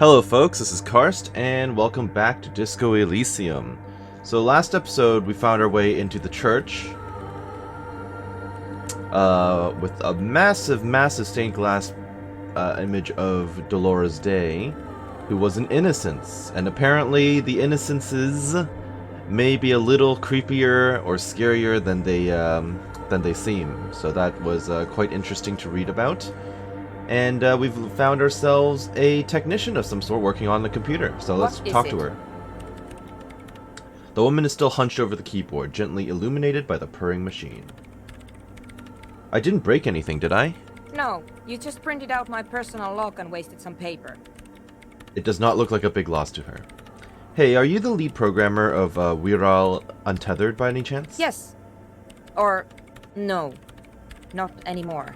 Hello folks, this is Karst, and welcome back to Disco Elysium. So last episode, we found our way into the church, with a massive stained glass image of Dolores Day, who was an innocence, and apparently the innocences may be a little creepier or scarier than they seem. So that was quite interesting to read about. And we've found ourselves a technician of some sort working on the computer. So let's talk to her. The woman is still hunched over the keyboard, gently illuminated by the purring machine. I didn't break anything, did I? No, you just printed out my personal log and wasted some paper. It does not look like a big loss to her. Hey, are you the lead programmer of We're Untethered by any chance? Yes. Or, no. Not anymore.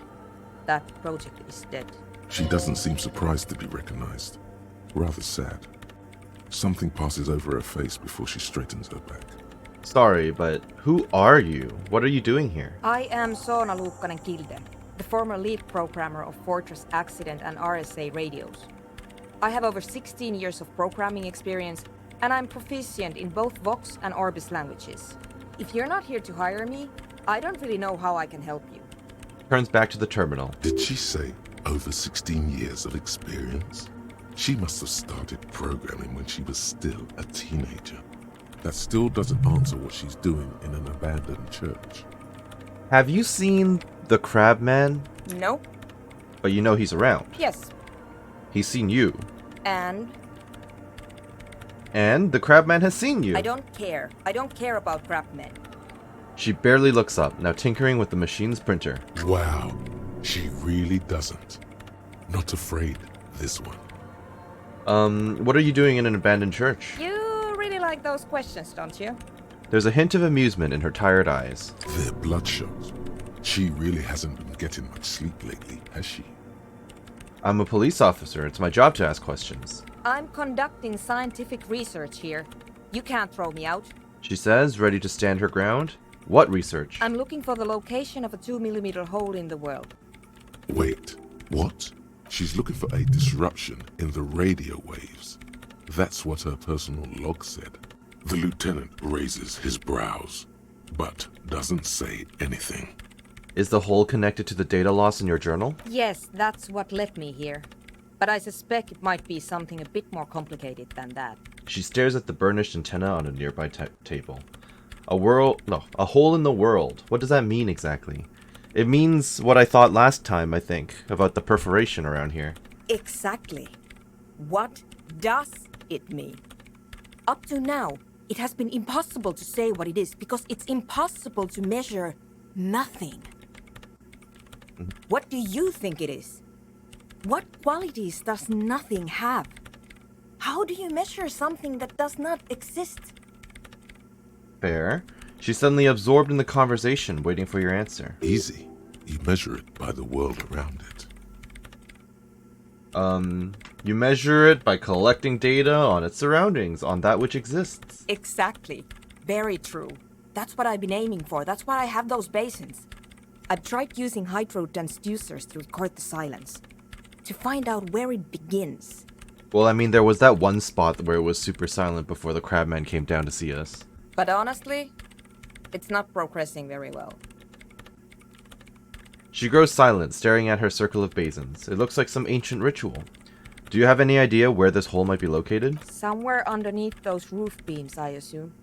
That project is dead. She doesn't seem surprised to be recognized. Rather sad. Something passes over her face before she straightens her back. Sorry, but who are you? What are you doing here? I am Soona Luukkanen-Kilde, the former lead programmer of Fortress Accident and RSA radios. I have over 16 years of programming experience, and I'm proficient in both Vox and Orbis languages. If you're not here to hire me, I don't really know how I can help you. Turns back to the terminal. Did she say over 16 years of experience? She must have started programming when she was still a teenager. That still doesn't answer what she's doing in an abandoned church. Have you seen the Crabman? No? But you know he's around. Yes. He's seen you. And? And the Crabman has seen you. I don't care. I don't care about crabmen. She barely looks up, now tinkering with the machine's printer. Wow, she really doesn't. Not afraid, this one. What are you doing in an abandoned church? You really like those questions, don't you? There's a hint of amusement in her tired eyes. They're bloodshot. She really hasn't been getting much sleep lately, has she? I'm a police officer. It's my job to ask questions. I'm conducting scientific research here. You can't throw me out. She says, ready to stand her ground. What research? I'm looking for the location of a 2mm hole in the world. Wait, what? She's looking for a disruption in the radio waves. That's what her personal log said. The lieutenant raises his brows, but doesn't say anything. Is the hole connected to the data loss in your journal? Yes, that's what led me here. But I suspect it might be something a bit more complicated than that. She stares at the burnished antenna on a nearby table. A hole in the world. What does that mean exactly? It means what I thought last time, I think, about the perforation around here. Exactly. What does it mean? Up to now, it has been impossible to say what it is because it's impossible to measure nothing. What do you think it is? What qualities does nothing have? How do you measure something that does not exist? Fair. She's suddenly absorbed in the conversation, waiting for your answer. Easy. You measure it by the world around it. You measure it by collecting data on its surroundings, on that which exists. Exactly. Very true. That's what I've been aiming for. That's why I have those basins. I've tried using hydro transducers to record the silence, to find out where it begins. Well, I mean, there was that one spot where it was super silent before the Crabman came down to see us. But honestly, it's not progressing very well. She grows silent, staring at her circle of basins. It looks like some ancient ritual. Do you have any idea where this hole might be located? Somewhere underneath those roof beams, I assume.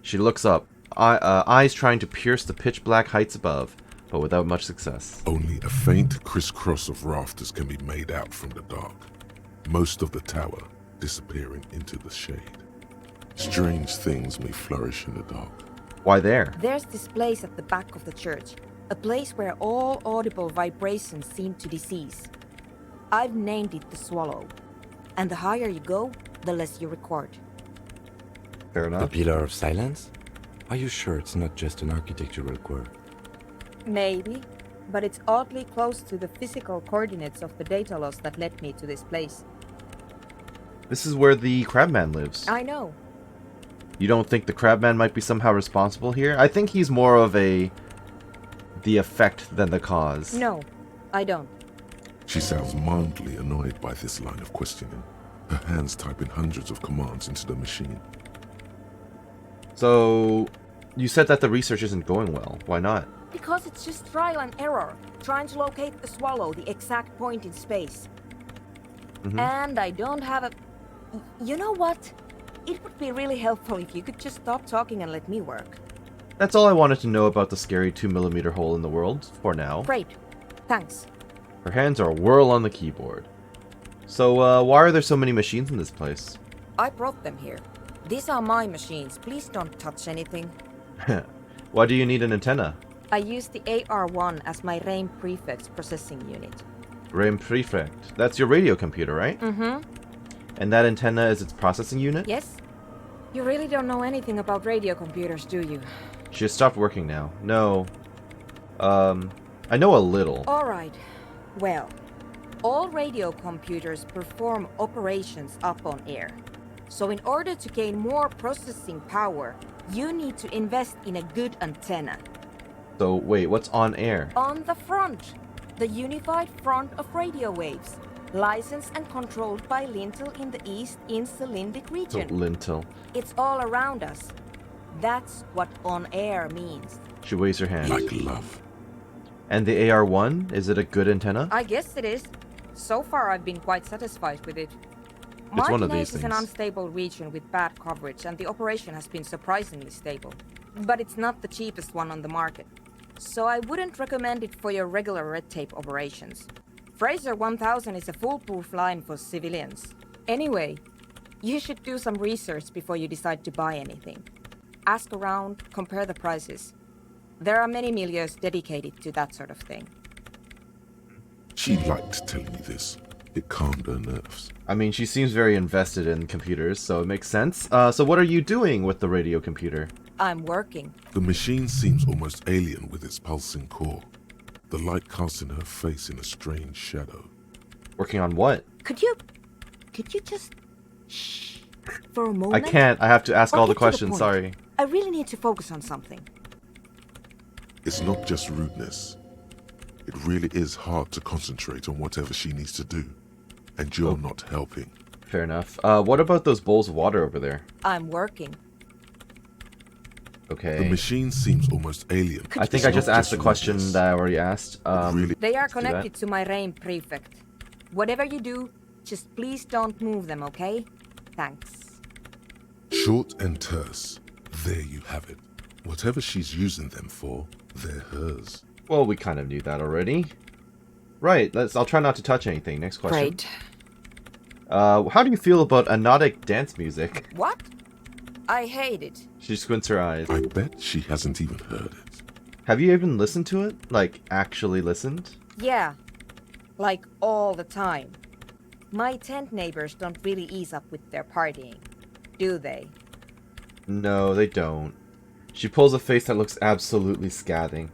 She looks up, eyes trying to pierce the pitch-black heights above, but without much success. Only a faint crisscross of rafters can be made out from the dark. Most of the tower disappearing into the shade. Strange things may flourish in the dark. Why there? There's this place at the back of the church, a place where all audible vibrations seem to decease. I've named it the Swallow, and the higher you go, the less you record. Fair The enough. Pillar of Silence? Are you sure it's not just an architectural quirk? Maybe, but it's oddly close to the physical coordinates of the data loss that led me to this place. This is where the Crabman lives. I know. You don't think the Crabman might be somehow responsible here? I think he's more of the effect than the cause. No, I don't. She sounds mildly annoyed by this line of questioning. her hands typing hundreds of commands into the machine. So, you said that the research isn't going well. Why not? Because it's just trial and error, trying to locate the swallow, the exact point in space. And I don't have a... You know what? It would be really helpful if you could just stop talking and let me work. That's all I wanted to know about the scary 2mm hole in the world, for now. Great. Thanks. Her hands are a whirl on the keyboard. So, why are there so many machines in this place? I brought them here. These are my machines. Please don't touch anything. Why do you need an antenna? I use the AR-1 as my RAIM prefix processing unit. RAM Prefect. That's your radio computer, right? Mm-hmm. And that antenna is its processing unit? Yes? You really don't know anything about radio computers, do you? She has stopped working now. No. I know a little. Alright. Well, all radio computers perform operations up on air. So in order to gain more processing power, you need to invest in a good antenna. So, wait, what's on air? On the front, the unified front of radio waves, licensed and controlled by Lintel in the East Insulindic So, region. lintel. It's all around us. That's what on air means. She waves her hand. Like love. And the AR-1? Is it a good antenna? I guess it is. So far I've been quite satisfied with it. It's one of Martinez these is an things. unstable region with bad coverage, and the operation has been surprisingly stable. But it's not the cheapest one on the market. So I wouldn't recommend it for your regular red tape operations. Fraser 1000 is a foolproof line for civilians. Anyway, you should do some research before you decide to buy anything. Ask around, compare the prices. There are many milieus dedicated to that sort of thing. She liked telling me this. It calmed her nerves. I mean, she seems very invested in computers, so it makes sense. So what are you doing with the radio computer? I'm working. The machine seems almost alien with its pulsing core. The light casting her face in a strange shadow. Working on what? Could you just shh for a moment? I can't. I have to ask Or all the get to questions, point. sorry. I really need to focus on something. It's not just rudeness. It really is hard to concentrate on whatever she needs to do. And you're not helping. Fair enough. What about those bowls of water over there? I'm working. Okay. The machine seems almost alien. I think It's I just not asked the question rudeness. that I already asked. Really, They are let's do that. connected to my RAIM prefect. Whatever you do, just please don't move them, okay? Thanks. short and terse. There you have it. Whatever she's using them for, they're hers. Well, we kind of knew that already. Right, I'll try not to touch anything. Next question. Great. How do you feel about anodic dance music? What? I hate it. She squints her eyes. I bet she hasn't even heard it. Have you even listened to it? Like, actually listened? Yeah. Like all the time. My tent neighbors don't really ease up with their partying, do they? No, they don't. She pulls a face that looks absolutely scathing.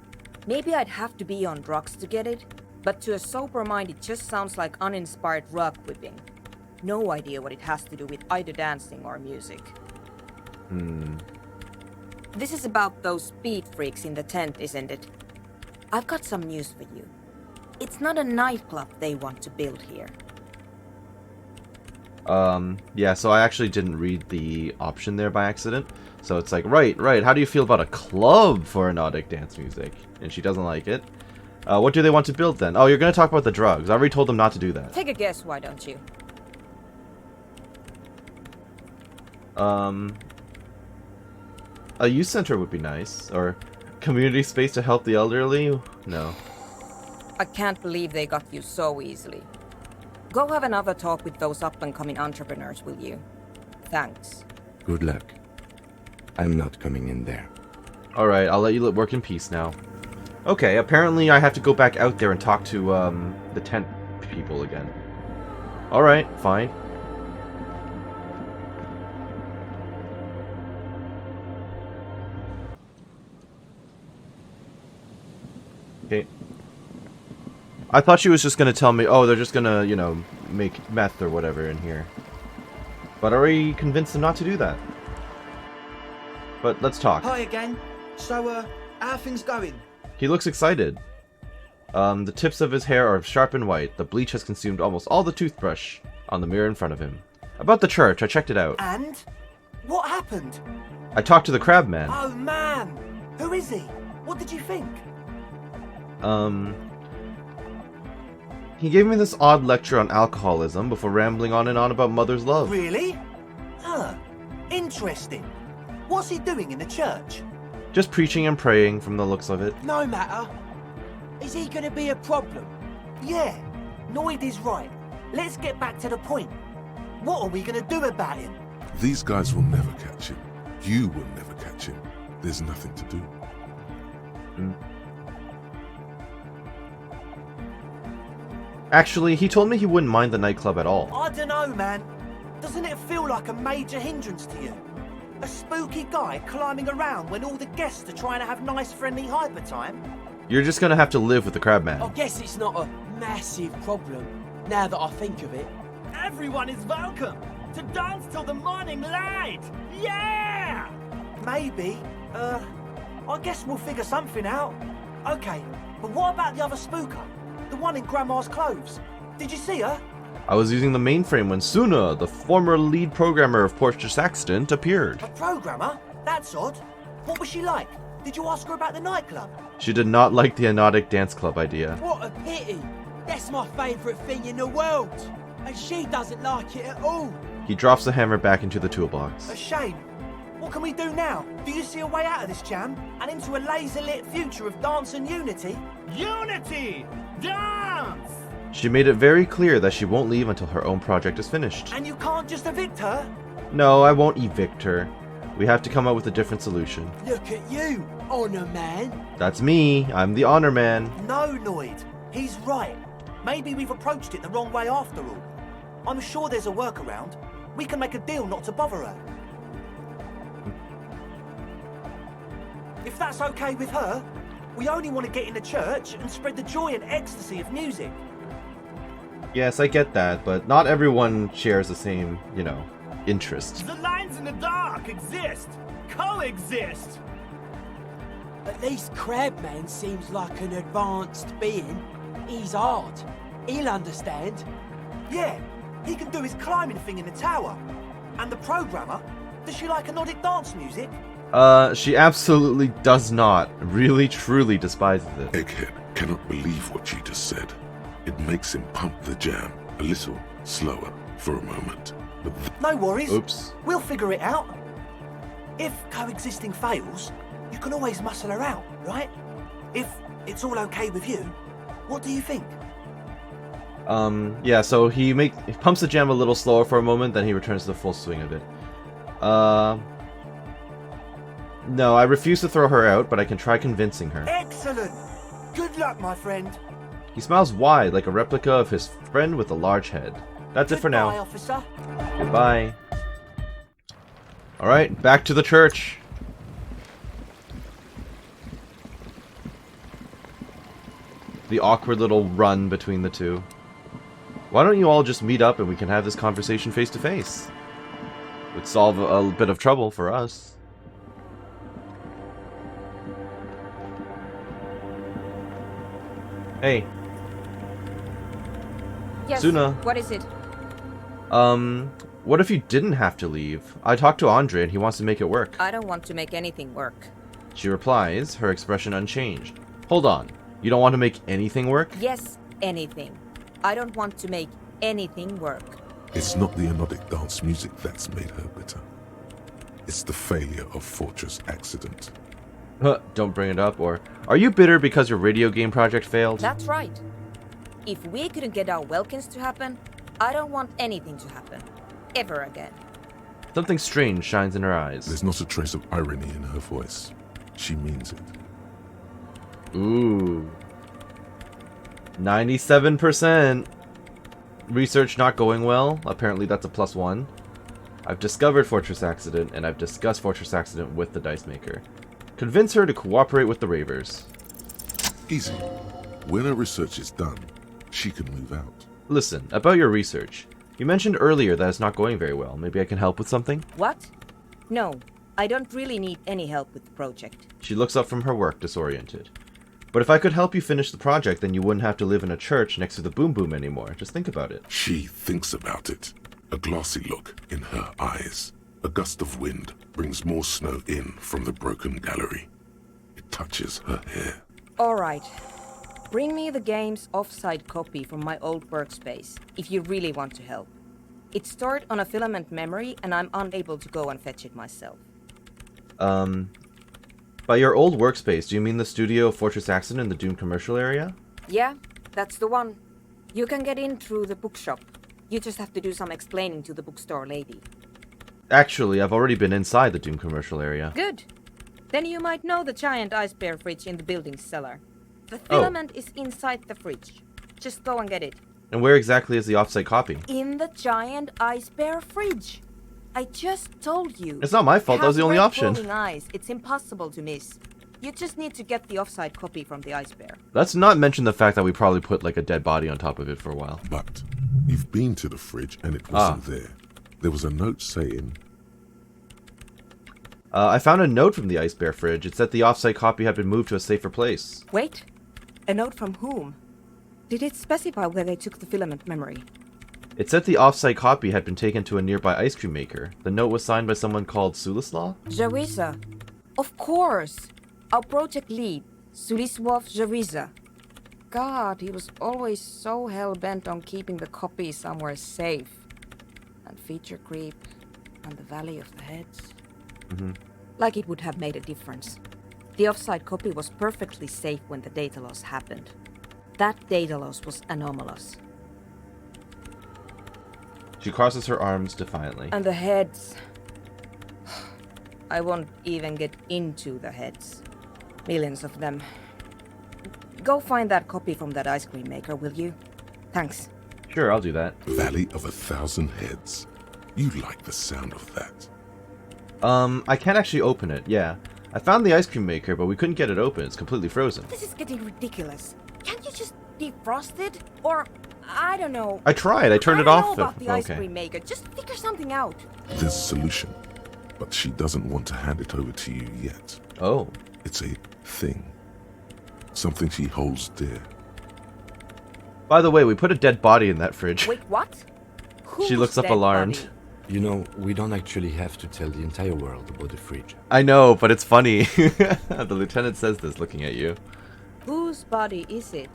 Maybe I'd have to be on drugs to get it, but to a sober mind it just sounds like uninspired rug whipping. No idea what it has to do with either dancing or music. This is about those speed freaks in the tent, isn't it? I've got some news for you. It's not a nightclub they want to build here. Yeah, so I actually didn't read the option there by accident. So it's like, right, how do you feel about a club for anodic dance music? And she doesn't like it. What do they want to build then? Oh, you're going to talk about the drugs. I already told them not to do that. Take a guess, why don't you? A youth center would be nice. Or community space to help the elderly? No. I can't believe they got you so easily. Go have another talk with those up-and-coming entrepreneurs, will you? Thanks. Good luck. I'm not coming in there. Alright, I'll let you work in peace now. Okay, apparently I have to go back out there and talk to, the tent people again. Alright, fine. Okay. I thought she was just gonna tell me, oh, they're just gonna, you know, make meth or whatever in here. But I already convinced them not to do that. But let's talk. Hi again. So, how are things going? He looks excited. The tips of his hair are sharp and white. The bleach has consumed almost all the toothbrush on the mirror in front of him. About the church, I checked it out. And? What happened? I talked to the crab man. Oh man! Who is he? What did you think? He gave me this odd lecture on alcoholism before rambling on and on about mother's love. Really? Huh. Interesting. What's he doing in the church? Just preaching and praying from the looks of it. No matter. Is he gonna be a problem? Yeah, Noid is right. Let's get back to the point. What are we gonna do about him? These guys will never catch him. You will never catch him. There's nothing to do. Actually, he told me he wouldn't mind the nightclub at all. I dunno, man. Doesn't it feel like a major hindrance to you? A spooky guy climbing around when all the guests are trying to have nice friendly hyper time? You're just gonna have to live with the crab man. I guess it's not a massive problem, now that I think of it. Everyone is welcome to dance till the morning light. Yeah! Maybe. I guess we'll figure something out. Okay, but what about the other spooker? The one in Grandma's clothes? Did you see her? I was using the mainframe when Suna, the former lead programmer of Portrait's Accident, appeared. A programmer? That's odd. What was she like? Did you ask her about the nightclub? She did not like the Anotic Dance Club idea. What a pity! That's my favourite thing in the world! And she doesn't like it at all! He drops the hammer back into the toolbox. A shame. What can we do now? Do you see a way out of this jam? And into a laser-lit future of dance and unity? Unity! Dance! She made it very clear that she won't leave until her own project is finished. And you can't just evict her? No, I won't evict her. We have to come up with a different solution. Look at you, Honour Man! That's me. I'm the honor man. No, Noid. He's right. Maybe we've approached it the wrong way after all. I'm sure there's a workaround. We can make a deal not to bother her. If that's okay with her, we only want to get in the church and spread the joy and ecstasy of music. Yes, I get that, but not everyone shares the same, interest. The lines in the dark exist, coexist. At least Crabman seems like an advanced being. He's hard. He'll understand. Yeah, he can do his climbing thing in the tower. And the programmer, does she like Anodic dance music? She absolutely does not. Really, truly despises it. Egghead cannot believe what she just said. It makes him pump the jam a little slower for a moment. But No worries. Oops. We'll figure it out. If coexisting fails, you can always muscle her out, right? If it's all okay with you, what do you think? Yeah, so he pumps the jam a little slower for a moment, then he returns to the full swing of it. No, I refuse to throw her out, but I can try convincing her. Excellent! Good luck, my friend. He smiles wide, like a replica of his friend with a large head. That's it for Goodbye, now. officer. Goodbye. Alright, back to the church. The awkward little run between the two. Why don't you all just meet up and we can have this conversation face to face? Would solve a bit of trouble for us. Hey. Yes, Suna. what is it? What if you didn't have to leave? I talked to Andre and he wants to make it work. I don't want to make anything work. She replies, her expression unchanged. Hold on. You don't want to make anything work? Yes, anything. I don't want to make anything work. it's not the Anodic dance music that's made her bitter. It's the failure of Fortress Accident. Don't bring it up, or are you bitter because your radio game project failed? That's right. If we couldn't get our Welkins to happen, I don't want anything to happen. Ever again. Something strange shines in her eyes. There's not a trace of irony in her voice. She means it. Ooh. 97%. Research not going well. Apparently that's a +1. I've discovered Fortress Accident, and I've discussed Fortress Accident with the Dice Maker. Convince her to cooperate with the Ravers. Easy. When her research is done, she can move out. Listen, about your research. You mentioned earlier that it's not going very well. Maybe I can help with something? What? No, I don't really need any help with the project. She looks up from her work, disoriented. But if I could help you finish the project, then you wouldn't have to live in a church next to the Boom Boom anymore. Just think about it. She thinks about it. a glassy look in her eyes. A gust of wind brings more snow in from the broken gallery. It touches her hair. Alright. Bring me the game's offsite copy from my old workspace, if you really want to help. It's stored on a filament memory, and I'm unable to go and fetch it myself. By your old workspace, do you mean the studio of Fortress Accident in the Doom commercial area? Yeah, that's the one. You can get in through the bookshop. You just have to do some explaining to the bookstore lady. Actually, I've already been inside the Doom commercial area. Good. Then you might know the giant ice bear fridge in the building's cellar. The filament is inside the fridge. Just go and get it. And where exactly is the offsite copy? In the giant ice bear fridge. I just told you. It's not my fault, that was the only option. Glowing eyes. It's impossible to miss. You just need to get the offsite copy from the ice bear. Let's not mention the fact that we probably put like a dead body on top of it for a while. But you've been to the fridge and it wasn't there. There was a note saying... I found a note from the ice bear fridge. It said the offsite copy had been moved to a safer place. Wait. A note from whom? Did it specify where they took the filament memory? It said the offsite copy had been taken to a nearby ice cream maker. The note was signed by someone called Sulislaw? Jariza. Of course. Our project lead, Suliswov Jariza. God, he was always so hell-bent on keeping the copy somewhere safe. And feature creep, and the Valley of the Heads. Like it would have made a difference. The offsite copy was perfectly safe when the data loss happened. That data loss was anomalous. She crosses her arms defiantly. And the heads... I won't even get into the heads. Millions of them. Go find that copy from that ice cream maker, will you? Thanks. Sure, I'll do that. Valley of 1,000 Heads. You like the sound of that. I can't actually open it, yeah. I found the ice cream maker, but we couldn't get it open. It's completely frozen. This is getting ridiculous. Can't you just defrost it? Or, I don't know. I tried. I turned it I off. don't know about the ice Okay. cream maker. Just figure something out. There's a solution, but she doesn't want to hand it over to you yet. Oh. It's a thing. Something she holds dear. By the way, we put a dead body in that fridge. Wait, what? She looks up dead alarmed. body? You know, we don't actually have to tell the entire world about the fridge. I know, but it's funny. The lieutenant says this looking at you. Whose body is it?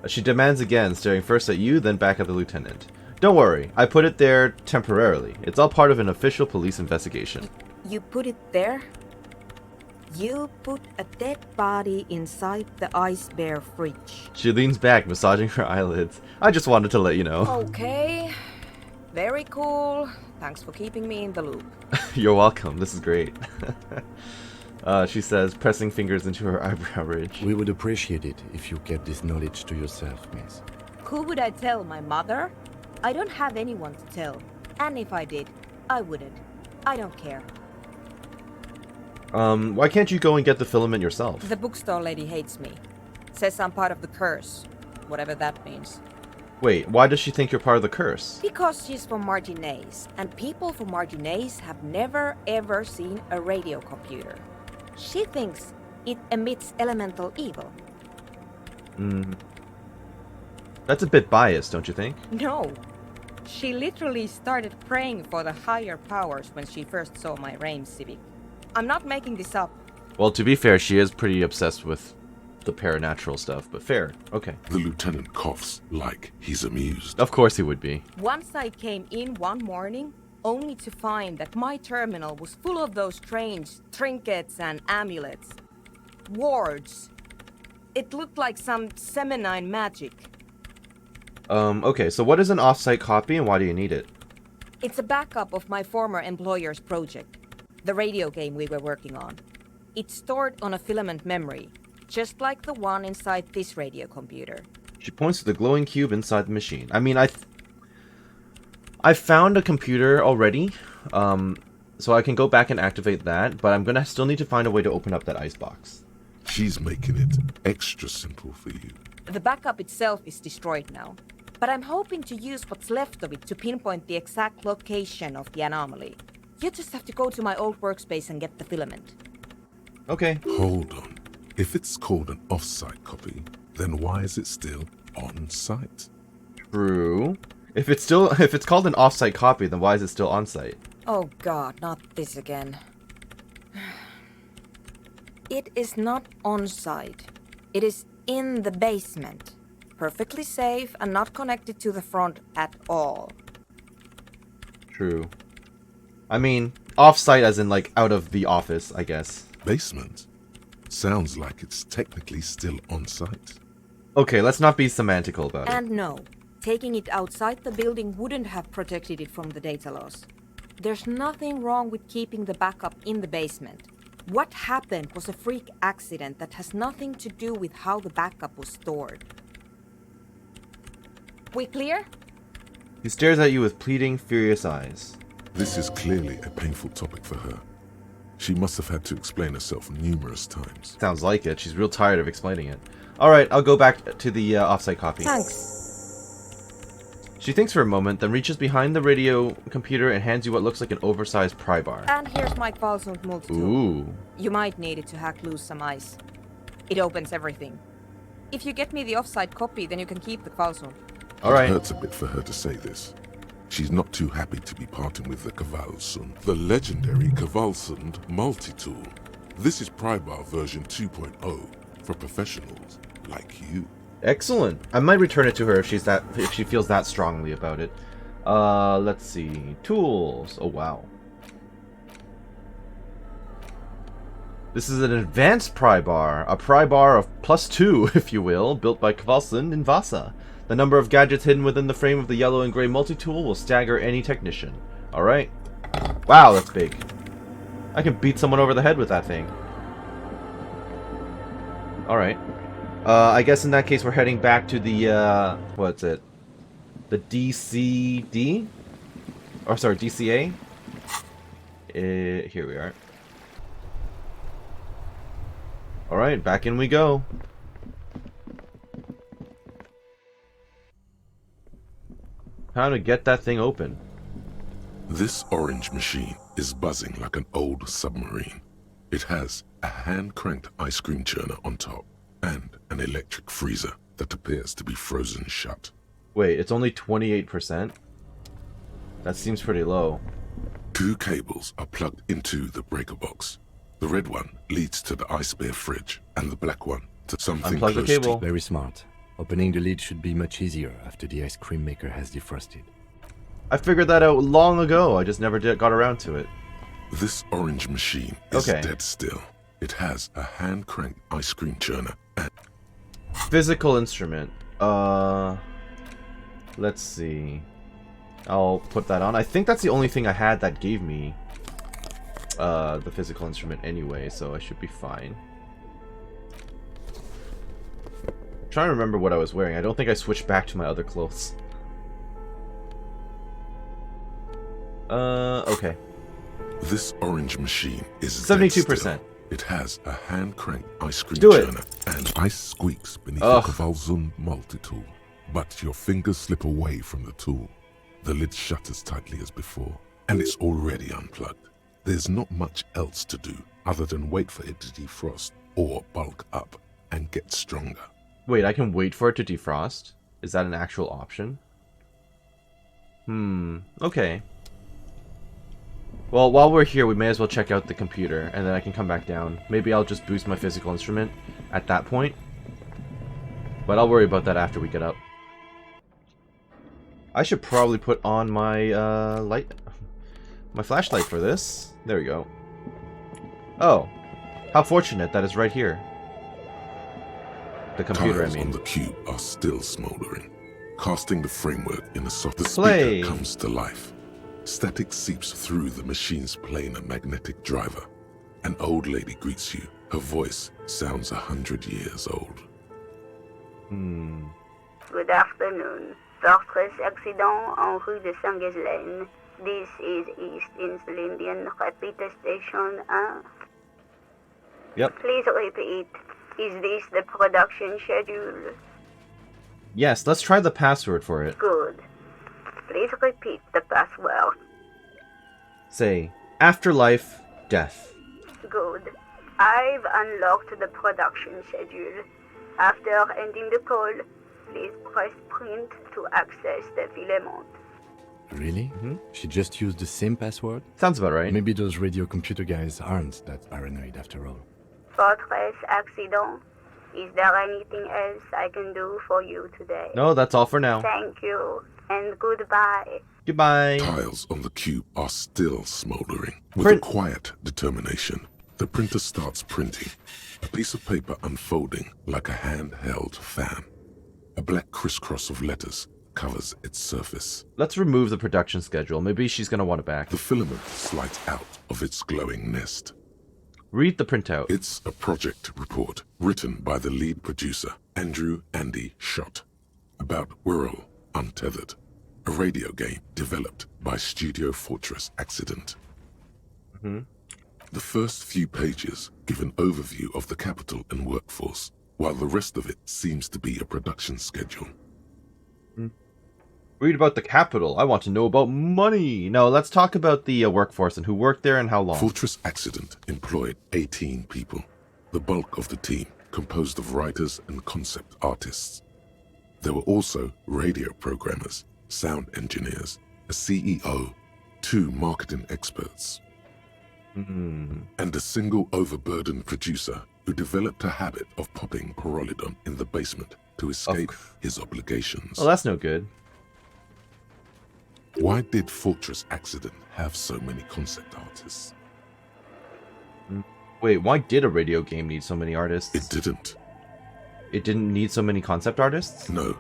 She demands again, staring first at you, then back at the lieutenant. Don't worry, I put it there temporarily. It's all part of an official police investigation. You put it there? You put a dead body inside the ice bear fridge. She leans back, massaging her eyelids. I just wanted to let you know. Okay. Very cool. Thanks for keeping me in the loop. You're welcome, this is great. She says, pressing fingers into her eyebrow ridge. We would appreciate it if you kept this knowledge to yourself, miss. Who would I tell? My mother? I don't have anyone to tell. And if I did, I wouldn't. I don't care. Why can't you go and get the filament yourself? The bookstore lady hates me. Says I'm part of the curse. Whatever that means. Wait, why does she think you're part of the curse? Because she's from Marginaise, and people from Marginaise have never ever seen a radio computer. She thinks it emits elemental evil. That's a bit biased, don't you think? No. She literally started praying for the higher powers when she first saw my Rain Civic. I'm not making this up. Well, to be fair, she is pretty obsessed with the paranatural stuff, but fair. Okay. The lieutenant coughs like he's amused. Of course he would be. Once I came in one morning, only to find that my terminal was full of those strange trinkets and amulets. Wards. It looked like some Semenine magic. Okay, so what is an offsite copy and why do you need it? It's a backup of my former employer's project, the radio game we were working on. It's stored on a filament memory, just like the one inside this radio computer. She points to the glowing cube inside the machine. I mean, I found a computer already, so I can go back and activate that, but I'm gonna still need to find a way to open up that icebox. She's making it extra simple for you. The backup itself is destroyed now, but I'm hoping to use what's left of it to pinpoint the exact location of the anomaly. You just have to go to my old workspace and get the filament. Okay. Hold on. If it's called an off-site copy, then why is it still on-site? True. If it's called an off-site copy, then why is it still on-site? Oh god, not this again. It is not on-site. It is in the basement. Perfectly safe and not connected to the front at all. True. I mean, off-site as in like out of the office, I guess. Basement? Sounds like it's technically still on site. Okay, let's not be semantical about it. And no, taking it outside the building wouldn't have protected it from the data loss. There's nothing wrong with keeping the backup in the basement. What happened was a freak accident that has nothing to do with how the backup was stored. We clear? He stares at you with pleading, furious eyes. This is clearly a painful topic for her. She must have had to explain herself numerous times. Sounds like it. She's real tired of explaining it. Alright, I'll go back to the off-site copy. Thanks. She thinks for a moment, then reaches behind the radio computer and hands you what looks like an oversized pry bar. And here's my Qualsund multi-tool. Ooh. You might need it to hack loose some ice. It opens everything. If you get me the off-site copy, then you can keep the Qualsund. Alright. It hurts a bit for her to say this. She's not too happy to be parting with the Kvalsund, the legendary Kvalsund multi-tool. This is Prybar version 2.0 for professionals like you. Excellent. I might return it to her if she feels that strongly about it. Let's see. Tools. Oh wow. This is an advanced pry bar, a pry bar of +2, if you will, built by Kvalsund in Vasa. The number of gadgets hidden within the frame of the yellow and gray multi-tool will stagger any technician. Alright. Wow, that's big. I can beat someone over the head with that thing. Alright. I guess in that case we're heading back to the, what's it? The DCD? Or sorry, DCA? Here we are. Alright, back in we go. Time to get that thing open. This orange machine is buzzing like an old submarine. It has a hand-cranked ice cream churner on top and an electric freezer that appears to be frozen shut. Wait, it's only 28%? That seems pretty low. 2 cables are plugged into the breaker box. The red one leads to the ice bear fridge, and the black one to something Unplug the close cable. to... Very smart. Opening the lid should be much easier after the ice cream maker has defrosted. I figured that out long ago, I just never got around to it. This orange machine is Okay. dead still. It has a hand-cranked ice cream churner and... Physical instrument. Let's see. I'll put that on. I think that's the only thing I had that gave me the physical instrument anyway, so I should be fine. I'm trying to remember what I was wearing. I don't think I switched back to my other clothes. Okay. This orange machine is 72%. dead still. It has a hand-cranked ice cream Do it. churner and ice squeaks beneath Ugh. the Kvalsund multi-tool. But your fingers slip away from the tool. The lid shutters tightly as before, and it's already unplugged. There's not much else to do other than wait for it to defrost or bulk up and get stronger. Wait, I can wait for it to defrost? Is that an actual option? Okay. Well, while we're here, we may as well check out the computer, and then I can come back down. Maybe I'll just boost my physical instrument at that point. But I'll worry about that after we get up. I should probably put on my, my flashlight for this. There we go. Oh. How fortunate that is right here. The computer, Tiles I on mean. the cube are still smoldering, casting the framework in a soft... The Play. speaker comes to life. Static seeps through the machine's planar magnetic driver. An old lady greets you. Her voice sounds 100 years old. Good afternoon. Fortress accident en rue de Saint-Ghislaine. This is East Insulindian Repeater Station 1. Yep. Please repeat. Is this the production schedule? Yes, let's try the password for it. Good. Please repeat the password. Say, afterlife, death. Good. I've unlocked the production schedule. After ending the call, please press print to access the filament. Really? She just used the same password? Sounds about right. Maybe those radio computer guys aren't that paranoid after all. Fortress Accident, is there anything else I can do for you today? No, that's all for now. Thank you, and goodbye. Goodbye. Tiles on the cube are still smoldering. With Print- a quiet determination, the printer starts printing, a piece of paper unfolding like a handheld fan. A black crisscross of letters covers its surface. Let's remove the production schedule. Maybe she's gonna want it back. The filament slides out of its glowing nest. Read the printout. It's a project report written by the lead producer, Andrew Andy Schott, about Whirl Untethered, a radio game developed by Studio Fortress Accident. The first few pages give an overview of the capital and workforce, while the rest of it seems to be a production schedule. Read about the capital. I want to know about money. No, let's talk about the workforce and who worked there and how long. Fortress Accident employed 18 people, the bulk of the team composed of writers and concept artists. There were also radio programmers, sound engineers, a CEO, 2 marketing experts, and a single overburdened producer who developed a habit of popping Pyrrolidon in the basement to escape his obligations. Well, that's no good. Why did Fortress Accident have so many concept artists? Wait, why did a radio game need so many artists? It didn't. It didn't need so many concept artists? No,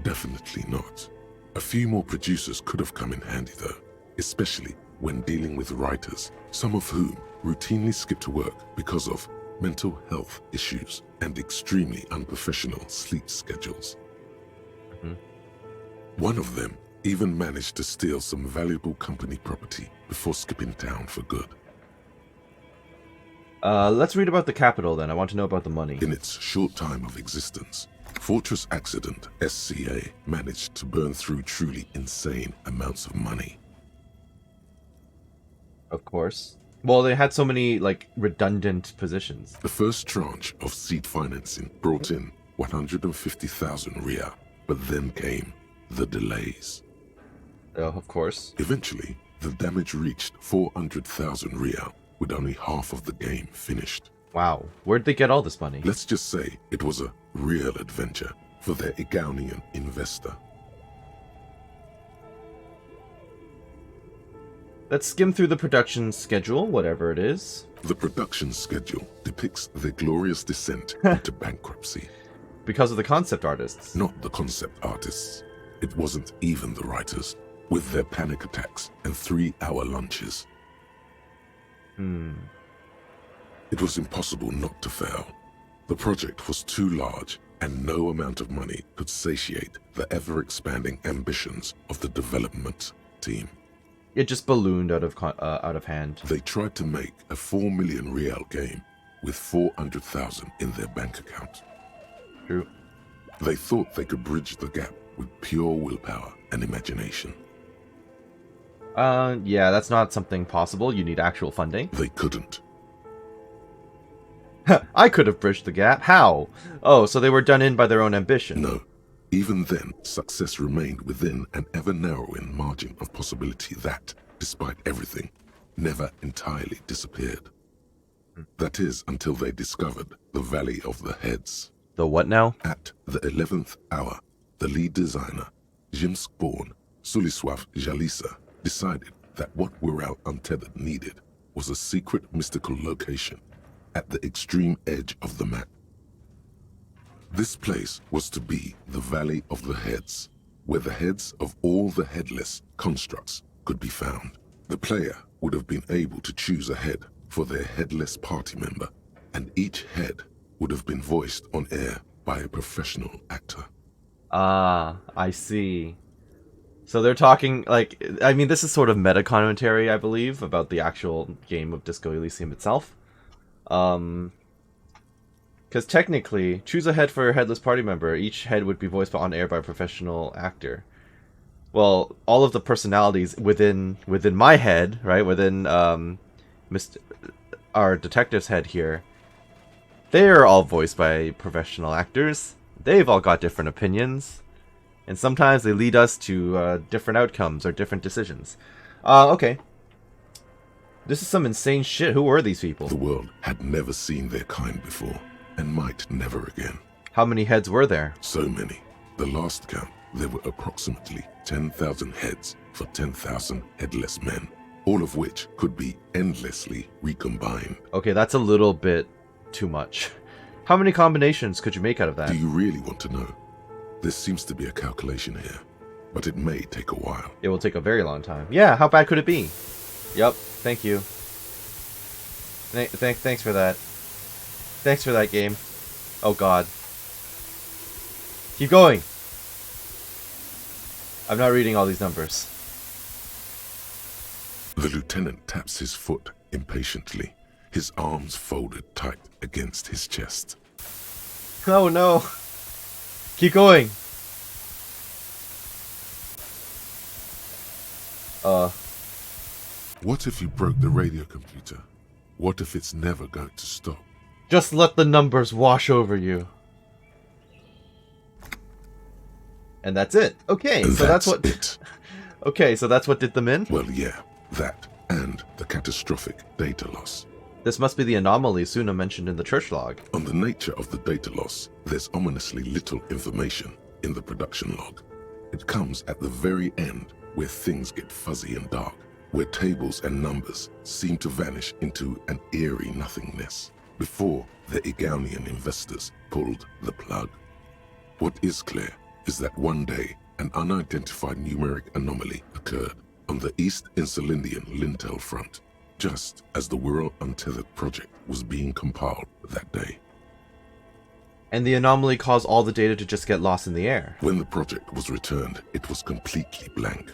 definitely not. A few more producers could have come in handy though, especially when dealing with writers, some of whom routinely skip to work because of mental health issues and extremely unprofessional sleep schedules. One of them even managed to steal some valuable company property before skipping town for good. Let's read about the capital then. I want to know about the money. In its short time of existence, Fortress Accident SCA managed to burn through truly insane amounts of money. Of course. Well, they had so many, like, redundant positions. The first tranche of seed financing brought in 150,000 Ria, but then came the delays. Oh, of course. Eventually, the damage reached 400,000 Ria, with only half of the game finished. Wow. Where'd they get all this money? Let's just say it was a real adventure for their Igaunian investor. Let's skim through the production schedule, whatever it is. The production schedule depicts their glorious descent into bankruptcy. Because of the concept artists. Not the concept artists. It wasn't even the writers, with their panic attacks and 3-hour lunches. It was impossible not to fail. The project was too large, and no amount of money could satiate the ever-expanding ambitions of the development team. It just ballooned out of hand. They tried to make a 4 million Real game with 400,000 in their bank account. True. They thought they could bridge the gap with pure willpower and imagination. Yeah, that's not something possible. You need actual funding. They couldn't. I could have bridged the gap. How? Oh, so they were done in by their own ambition. No. Even then, success remained within an ever-narrowing margin of possibility that, despite everything, never entirely disappeared. That is, until they discovered the Valley of the Heads. The what now? At the 11th hour, the lead designer, Jimsk-born Sulisław Jalisa, decided that what Whirl Untethered needed was a secret mystical location at the extreme edge of the map. This place was to be the Valley of the Heads, where the heads of all the headless constructs could be found. The player would have been able to choose a head for their headless party member, and each head would have been voiced on air by a professional actor. Ah, I see. So they're talking, like, I mean, this is sort of meta-commentary, I believe, about the actual game of Disco Elysium itself. Because technically, choose a head for your headless party member. Each head would be voiced on air by a professional actor. Well, all of the personalities within my head, right, within our detective's head here, they're all voiced by professional actors. they've all got different opinions. And sometimes they lead us to different outcomes or different decisions. Okay. This is some insane shit. Who were these people? The world had never seen their kind before, and might never again. How many heads were there? So many. The last count, there were approximately 10,000 heads for 10,000 headless men, all of which could be endlessly recombined. Okay, that's a little bit too much. How many combinations could you make out of that? Do you really want to know? There seems to be a calculation here, but it may take a while. It will take a very long time. Yeah, how bad could it be? Yup, thank you. Thanks for that. Thanks for that, game. Oh god. Keep going! I'm not reading all these numbers. The lieutenant taps his foot impatiently, his arms folded tight against his chest. Oh no! Keep going! What if you broke the radio computer? What if it's never going to stop? Just let the numbers wash over you. And that's it. Okay, so that's what... it. Okay, so that's what did them in? Well, yeah, that and the catastrophic data loss. This must be the anomaly Suna mentioned in the church log. On the nature of the data loss, there's ominously little information in the production log. It comes at the very end, where things get fuzzy and dark, where tables and numbers seem to vanish into an eerie nothingness, before the Egonian investors pulled the plug. What is clear is that one day, an unidentified numeric anomaly occurred on the East Insulindian Lintel front, just as the World Untethered project was being compiled that day. And the anomaly caused all the data to just get lost in the air. When the project was returned, it was completely blank.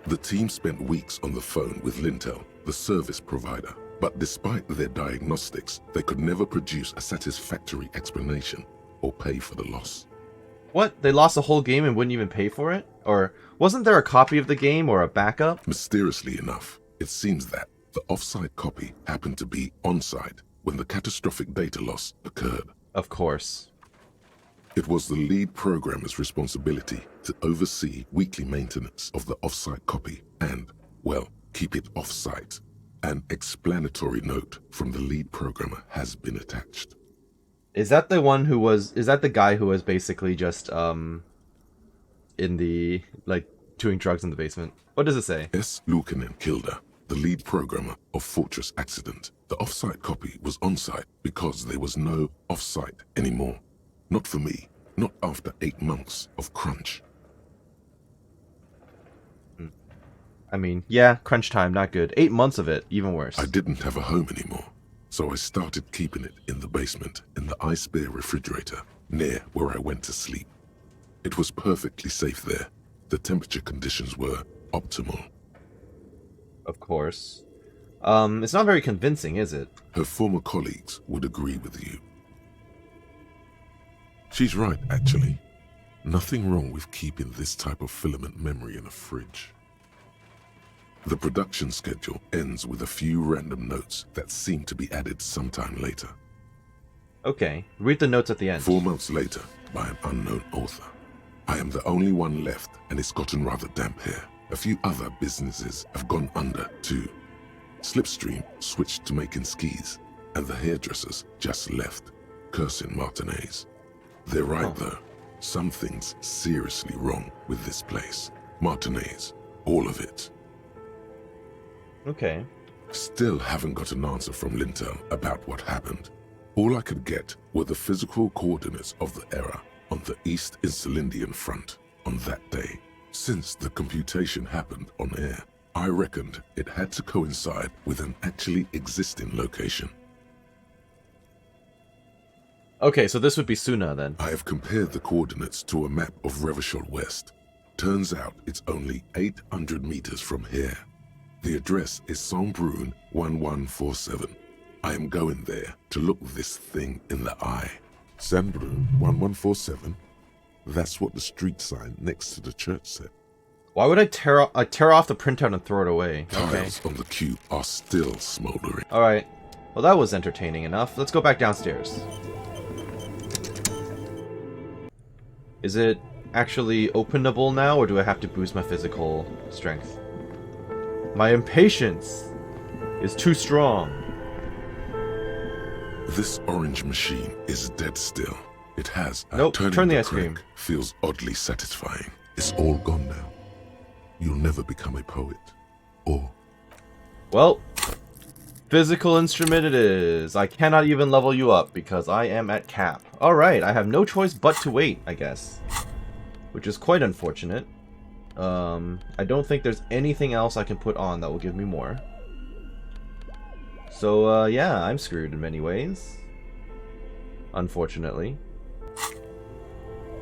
The team spent weeks on the phone with Lintel, the service provider, but despite their diagnostics, they could never produce a satisfactory explanation or pay for the loss. What? They lost the whole game and wouldn't even pay for it? Or wasn't there a copy of the game or a backup? Mysteriously enough, it seems that the off-site copy happened to be on-site when the catastrophic data loss occurred. Of course. It was the lead programmer's responsibility to oversee weekly maintenance of the off-site copy and, well, keep it off-site. An explanatory note from the lead programmer has been attached. Is that the one who was... Is that the guy who was basically just, in the... like, doing drugs in the basement? What does it say? S. Luukkonen Kilda, the lead programmer of Fortress Accident. The off-site copy was on-site because there was no off-site anymore. Not for me. Not after 8 months of crunch. I mean, yeah, crunch time, not good. 8 months of it, even worse. I didn't have a home anymore, so I started keeping it in the basement, in the ice bear refrigerator, near where I went to sleep. It was perfectly safe there. The temperature conditions were optimal. Of course. It's not very convincing, is it? Her former colleagues would agree with you. She's right, actually. Nothing wrong with keeping this type of filament memory in a fridge. The production schedule ends with a few random notes that seem to be added sometime later. Okay, read the notes at the end. 4 months later, by an unknown author. I am the only one left, and it's gotten rather damp here. A few other businesses have gone under, too. Slipstream switched to making skis, and the hairdressers just left, cursing Martinez. They're right, though. Something's seriously wrong with this place. Martinez. All of it. Okay. Still haven't got an answer from Lintel about what happened. All I could get were the physical coordinates of the error on the East Insulindian front on that day. Since the computation happened on air, I reckoned it had to coincide with an actually existing location. Okay, so this would be Suna then. I have compared the coordinates to a map of Revachol West. Turns out it's only 800 meters from here. The address is Saint-Brun 1147. I am going there to look this thing in the eye. Saint-Brun 1147? That's what the street sign next to the church said. Why would I tear off the printout and throw it away? Okay. Tiles on the cube are still smoldering. Alright. Well, that was entertaining enough. Let's go back downstairs. Is it actually openable now, or do I have to boost my physical strength? My impatience is too strong. This orange machine is dead still. It has. Nope, turn the ice cream. crank feels oddly satisfying. It's all gone now. You'll never become a poet. Or... Well, physical instrument it is. I cannot even level you up because I am at cap. Alright, I have no choice but to wait, I guess. Which is quite unfortunate. I don't think there's anything else I can put on that will give me more. So, yeah, I'm screwed in many ways. Unfortunately.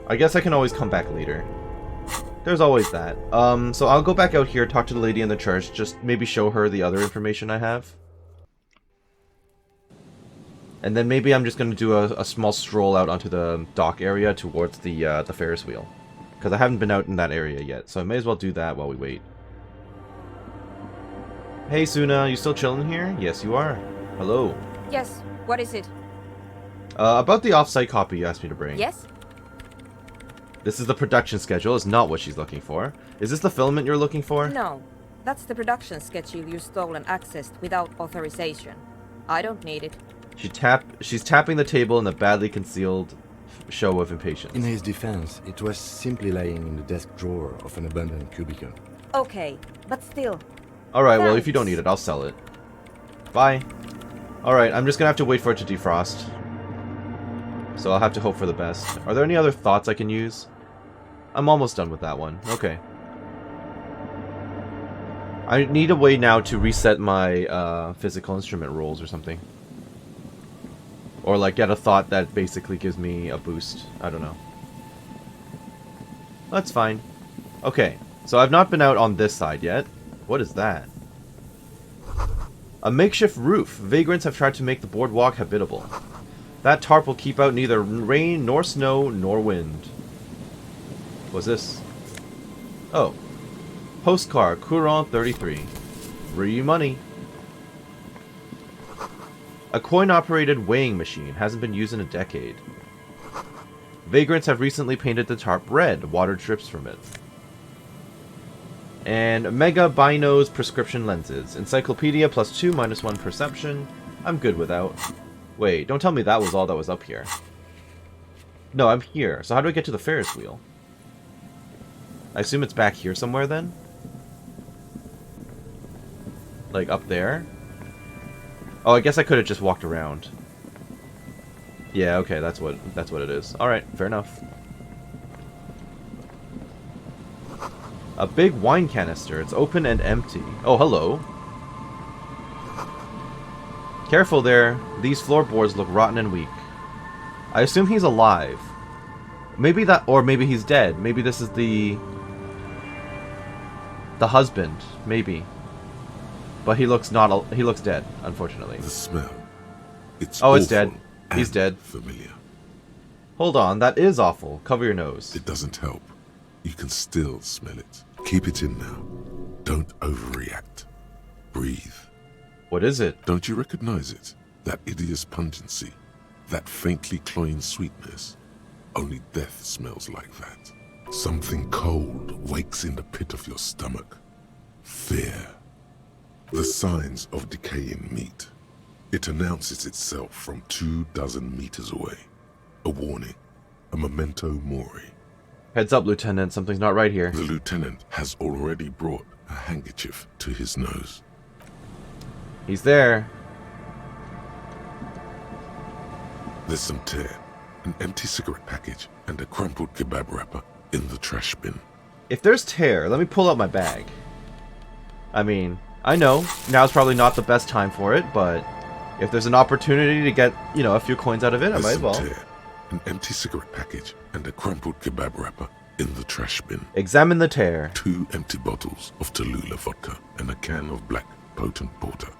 I guess I can always come back later. There's always that. So I'll go back out here, talk to the lady in the church, just maybe show her the other information I have. And then maybe I'm just going to do a small stroll out onto the dock area towards the Ferris wheel. Because I haven't been out in that area yet, so I may as well do that while we wait. Hey Suna, you still chilling here? Yes, you are. Hello. Yes, what is it? About the off-site copy you asked me to bring. Yes? This is the production schedule, it's not what she's looking for. Is this the filament you're looking for? No, that's the production schedule you stole and accessed without authorization. I don't need it. She's tapping the table in a badly concealed show of impatience. In his defense, it was simply lying in the desk drawer of an abandoned cubicle. Okay, but still. Alright, well, if you don't Thanks. need it, I'll sell it. Bye. Alright, I'm just gonna have to wait for it to defrost. So I'll have to hope for the best. Are there any other thoughts I can use? I'm almost done with that one. Okay. I need a way now to reset my physical instrument rolls or something. Or like get a thought that basically gives me a boost. I don't know. That's fine. Okay, so I've not been out on this side yet. What is that? A makeshift roof. Vagrants have tried to make the boardwalk habitable. That tarp will keep out neither rain, nor snow, nor wind. What's this? Oh. Postcard, Courant 33. Free money. A coin-operated weighing machine. Hasn't been used in a decade. Vagrants have recently painted the tarp red. Water drips from it. And Mega Binos prescription lenses. Encyclopedia +2, -1 perception. I'm good without. Wait, don't tell me that was all that was up here. No, I'm here. So how do I get to the Ferris wheel? I assume it's back here somewhere then? Like up there? Oh, I guess I could have just walked around. Yeah, okay, that's what it is. Alright, fair enough. A big wine canister. It's open and empty. Oh, hello. Careful there. These floorboards look rotten and weak. I assume he's alive. Maybe that, or maybe he's dead. Maybe this is the husband. Maybe. But he looks he looks dead, unfortunately. The smell. It's Oh, it's dead. He's and dead. Familiar. Hold on, that is awful. Cover your nose. It doesn't help. You can still smell it. Keep it in now. Don't overreact. Breathe. What is it? Don't you recognize it? That hideous pungency. That faintly cloying sweetness. Only death smells like that. Something cold wakes in the pit of your stomach. Fear. The signs of decaying meat. It announces itself from 24 meters away. A warning. A memento mori. Heads up, Lieutenant. Something's not right here. The lieutenant has already brought a handkerchief to his nose. He's there. There's some tear, an empty cigarette package, and a crumpled kebab wrapper in the trash bin. If there's tear, let me pull out my bag. I mean, I know, now's probably not the best time for it, but if there's an opportunity to get, you know, a few coins out of it, I might as well. Tear, an empty cigarette package, and a crumpled kebab wrapper in the trash bin. Examine the tear. 2 empty bottles of Tallulah vodka and a can of black potent porter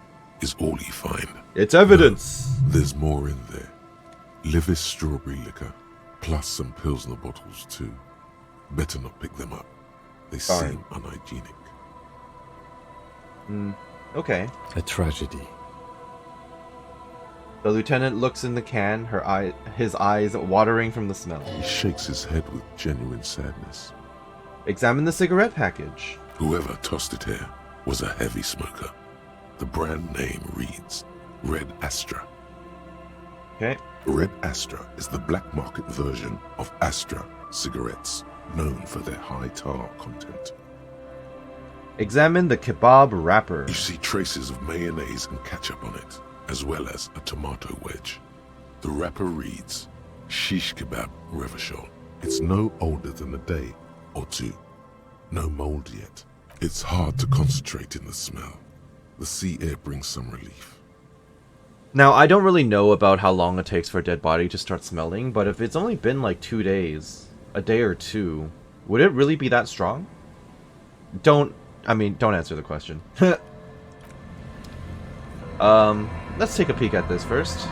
is all you find. It's evidence. No, there's more in there. Livis strawberry liquor, plus some Pilsner bottles too. Better not pick them up. They seem unhygienic. Okay. A tragedy. The lieutenant looks in the can, his eyes watering from the smell. He shakes his head with genuine sadness. Examine the cigarette package. Whoever tossed it here was a heavy smoker. The brand name reads Red Astra. Okay. Red Astra is the black market version of Astra cigarettes, known for their high tar content. Examine the kebab wrapper. You see traces of mayonnaise and ketchup on it, as well as a tomato wedge. The wrapper reads Shish Kebab Revachol. It's no older than a day or two. No mold yet. It's hard to concentrate in the smell. The sea air brings some relief. Now, I don't really know about how long it takes for a dead body to start smelling, but if it's only been like 2 days, a day or two, would it really be that strong? Don't answer the question. Let's take a peek at this first.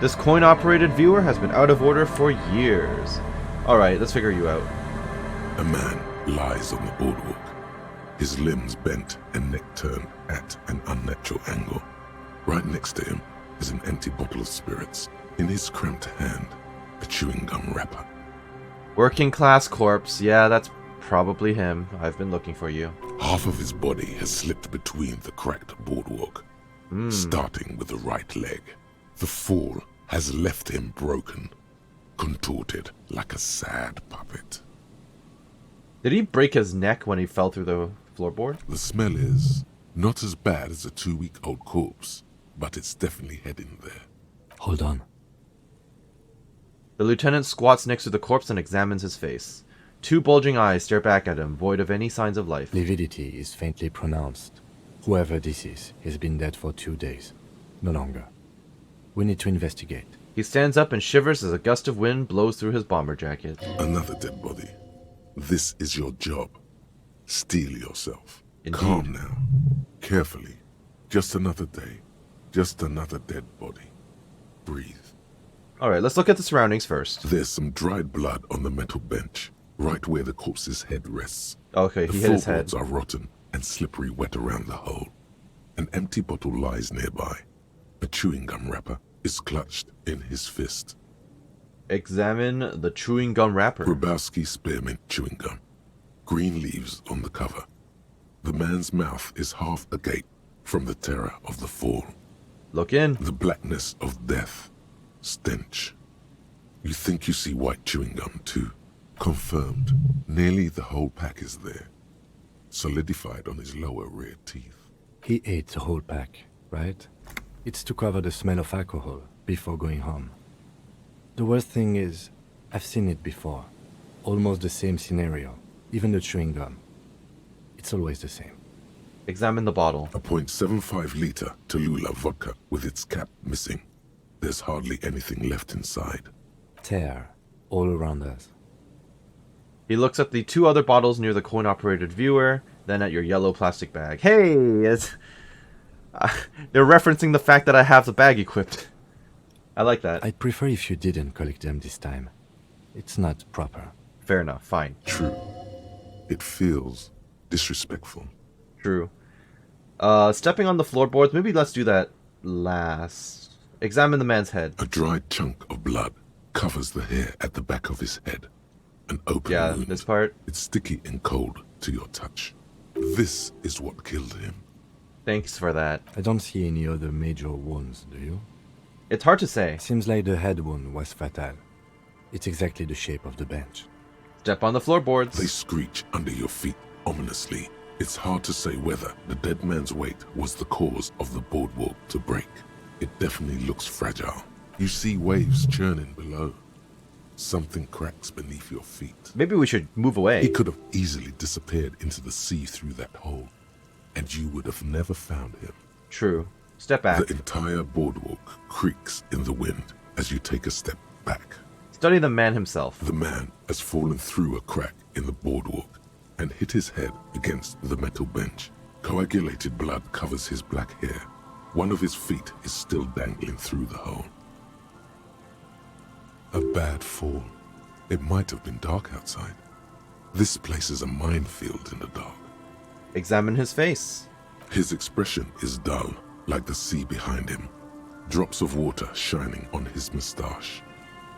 This coin-operated viewer has been out of order for years. Alright, let's figure you out. A man lies on the boardwalk, his limbs bent and neck turned at an unnatural angle. Right next to him is an empty bottle of spirits. In his cramped hand, a chewing gum wrapper. Working class corpse. Yeah, that's probably him. I've been looking for you. Half of his body has slipped between the cracked boardwalk, starting with the right leg. The fall has left him broken, contorted like a sad puppet. Did he break his neck when he fell through the floorboard? The smell is not as bad as a 2-week-old corpse, but it's definitely heading there. Hold on. The lieutenant squats next to the corpse and examines his face. 2 bulging eyes stare back at him, void of any signs of life. Lividity is faintly pronounced. Whoever this is has been dead for 2 days. No longer. We need to investigate. He stands up and shivers as a gust of wind blows through his bomber jacket. Another dead body. This is your job. Steel yourself. Indeed. Calm now. Carefully. Just another day. Just another dead body. Breathe. Alright, let's look at the surroundings first. There's some dried blood on the metal bench, right where the corpse's head rests. Okay, The he hit his head. floorboards are rotten and slippery wet around the hole. An empty bottle lies nearby. A chewing gum wrapper is clutched in his fist. Examine the chewing gum wrapper. Grabowski spearmint chewing gum. Green leaves on the cover. The man's mouth is half agape from the terror of the fall. Look in. The blackness of death. Stench. You think you see white chewing gum too. Confirmed. Nearly the whole pack is there. Solidified on his lower rear teeth. He ate the whole pack, right? It's to cover the smell of alcohol before going home. The worst thing is, I've seen it before. Almost the same scenario. Even the chewing gum. It's always the same. Examine the bottle. A .75 liter Tallulah vodka with its cap missing. There's hardly anything left inside. Tear all around us. He looks at the 2 other bottles near the coin-operated viewer, then at your yellow plastic bag. Hey! They're referencing the fact that I have the bag equipped. I like that. I'd prefer if you didn't collect them this time. It's not proper. Fair enough, fine. True. It feels disrespectful. True. Stepping on the floorboards, maybe let's do that last. Examine the man's head. A dried chunk of blood covers the hair at the back of his head. An open wound. This part. It's sticky and cold to your touch. This is what killed him. Thanks for that. I don't see any other major wounds, do you? It's hard to say. Seems like the head wound was fatal. It's exactly the shape of the bench. Step on the floorboards. They screech under your feet ominously. It's hard to say whether the dead man's weight was the cause of the boardwalk to break. It definitely looks fragile. You see waves churning below. Something cracks beneath your feet. Maybe we should move away. He could have easily disappeared into the sea through that hole, and you would have never found him. True. Step back. The entire boardwalk creaks in the wind as you take a step back. Study the man himself. The man has fallen through a crack in the boardwalk and hit his head against the metal bench. Coagulated blood covers his black hair. One of his feet is still dangling through the hole. A bad fall. It might have been dark outside. This place is a minefield in the dark. Examine his face. His expression is dull, like the sea behind him. drops of water shining on his moustache.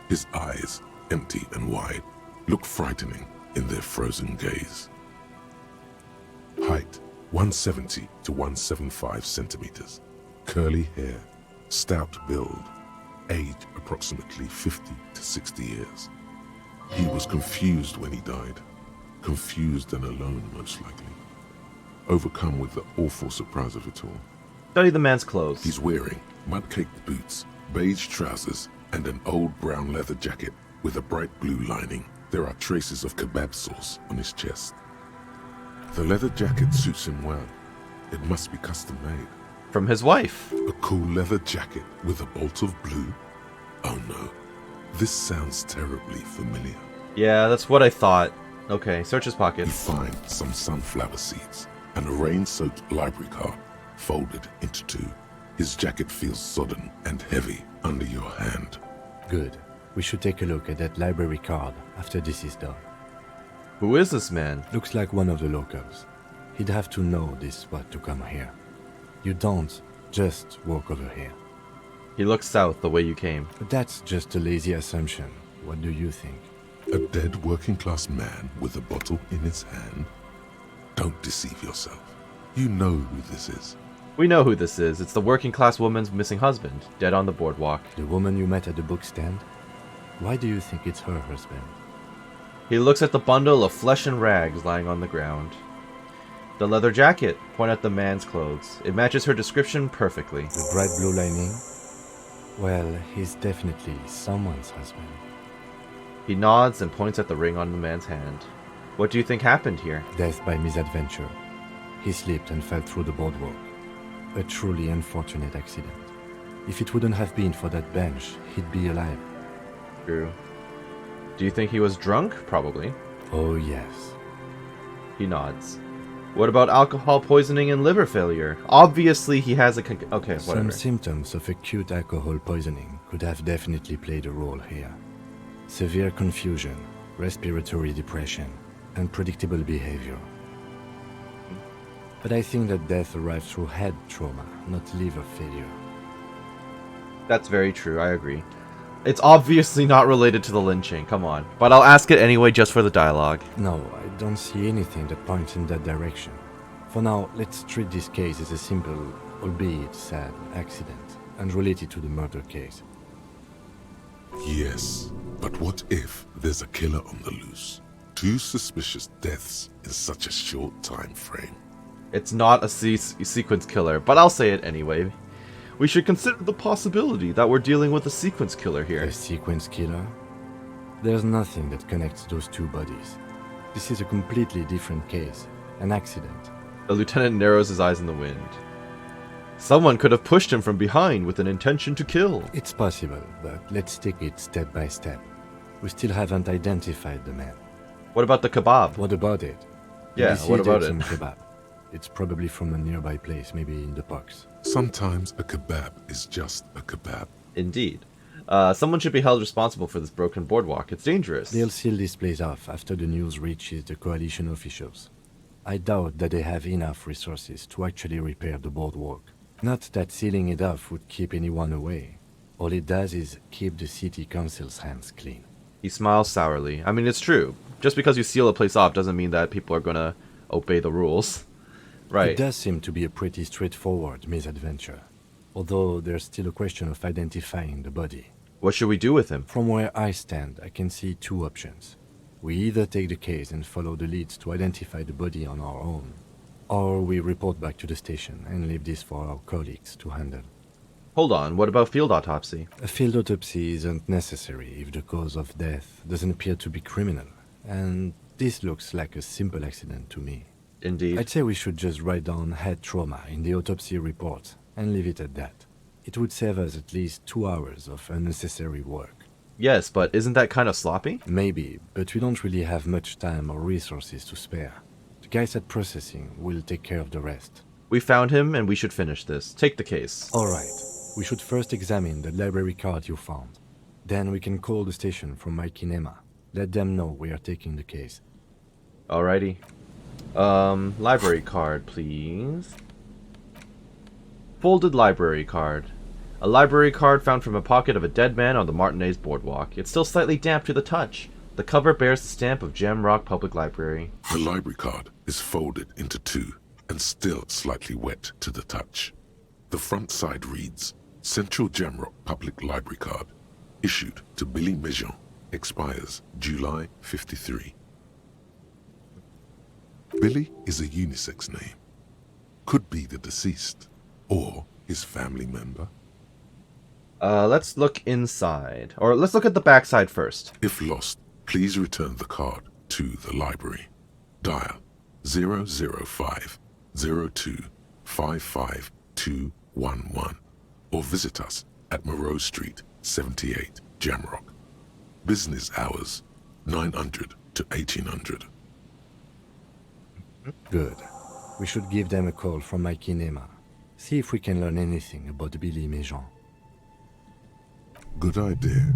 His eyes, empty and wide, look frightening in their frozen gaze. Height, 170 to 175 centimeters. Curly hair, stout build, age approximately 50 to 60 years. He was confused when he died. Confused and alone, most likely. Overcome with the awful surprise of it all. Study the man's clothes. He's wearing mud-caked boots, beige trousers, and an old brown leather jacket with a bright blue lining. There are traces of kebab sauce on his chest. The leather jacket suits him well. It must be custom made. From his wife. A cool leather jacket with a bolt of blue? Oh no, this sounds terribly familiar. Yeah, that's what I thought. Okay, search his You pockets. find some sunflower seeds and a rain-soaked library card folded into two. His jacket feels sodden and heavy under your hand. Good. We should take a look at that library card after this is done. Who is this man? Looks like one of the locals. He'd have to know this spot to come here. You don't just walk over here. He looks south the way you came. But that's just a lazy assumption. What do you think? A dead working-class man with a bottle in his hand? Don't deceive yourself. You know who this is. We know who this is. It's the working class woman's missing husband, dead on the boardwalk. The woman you met at the book stand? Why do you think it's her husband? He looks at the bundle of flesh and rags lying on the ground. The leather jacket. Point at the man's clothes. It matches her description perfectly. The bright blue lining? Well, he's definitely someone's husband. He nods and points at the ring on the man's hand. What do you think happened here? Death by misadventure. He slipped and fell through the boardwalk. A truly unfortunate accident. If it wouldn't have been for that bench, he'd be alive. True. Do you think he was drunk? Probably. Oh, yes. He nods. What about alcohol poisoning and liver failure? Obviously he has a okay, Some whatever. symptoms of acute alcohol poisoning could have definitely played a role here. Severe confusion, respiratory depression, unpredictable behavior. But I think that death arrived through head trauma, not liver failure. That's very true, I agree. It's obviously not related to the lynching, come on. But I'll ask it anyway just for the dialogue. No, I don't see anything that points in that direction. For now, let's treat this case as a simple, albeit sad, accident, unrelated to the murder case. Yes, but what if there's a killer on the loose? 2 suspicious deaths in such a short time frame. It's not a sequence killer, but I'll say it anyway. We should consider the possibility that we're dealing with a sequence killer here. A sequence killer? There's nothing that connects those 2 bodies. This is a completely different case. An accident. The lieutenant narrows his eyes in the wind. Someone could have pushed him from behind with an intention to kill. It's possible, but let's take it step by step. We still haven't identified the man. What about the kebab? What about it? Yeah, what about it? Some kebab. It's probably from a nearby place, maybe in the parks. Sometimes a kebab is just a kebab. Indeed. Someone should be held responsible for this broken boardwalk. It's dangerous. They'll seal this place off after the news reaches the coalition officials. I doubt that they have enough resources to actually repair the boardwalk. Not that sealing it off would keep anyone away. All it does is keep the city council's hands clean. He smiles sourly. I mean, it's true. Just because you seal a place off doesn't mean that people are gonna obey the rules. Right. It does seem to be a pretty straightforward misadventure. Although there's still a question of identifying the body. What should we do with him? From where I stand, I can see 2 options. We either take the case and follow the leads to identify the body on our own, or we report back to the station and leave this for our colleagues to handle. Hold on, what about field autopsy? A field autopsy isn't necessary if the cause of death doesn't appear to be criminal, and this looks like a simple accident to me. Indeed. I'd say we should just write down head trauma in the autopsy report and leave it at that. It would save us at least 2 hours of unnecessary work. Yes, but isn't that kind of sloppy? Maybe, but we don't really have much time or resources to spare. The guys at processing will take care of the rest. We found him and we should finish this. Take the case. Alright, we should first examine the library card you found. Then we can call the station from Mike and Emma. Let them know we are taking the case. Alrighty. Library card, please. Folded library card. A library card found from a pocket of a dead man on the Martinez boardwalk. It's still slightly damp to the touch. The cover bears the stamp of Jamrock Public Library. The library card is folded into two and still slightly wet to the touch. The front side reads, Central Jamrock Public Library Card, issued to Billy Mejean, expires July 53. Billy is a unisex name. Could be the deceased, or his family member. Let's look inside. Or let's look at the backside first. If lost, please return the card to the library. Dial 005 02 55211 or visit us at Moreau Street, 78, Jamrock. Business hours, 900 to 1800. Good. We should give them a call from my kinema. See if we can learn anything about Billy Mejean. Good idea.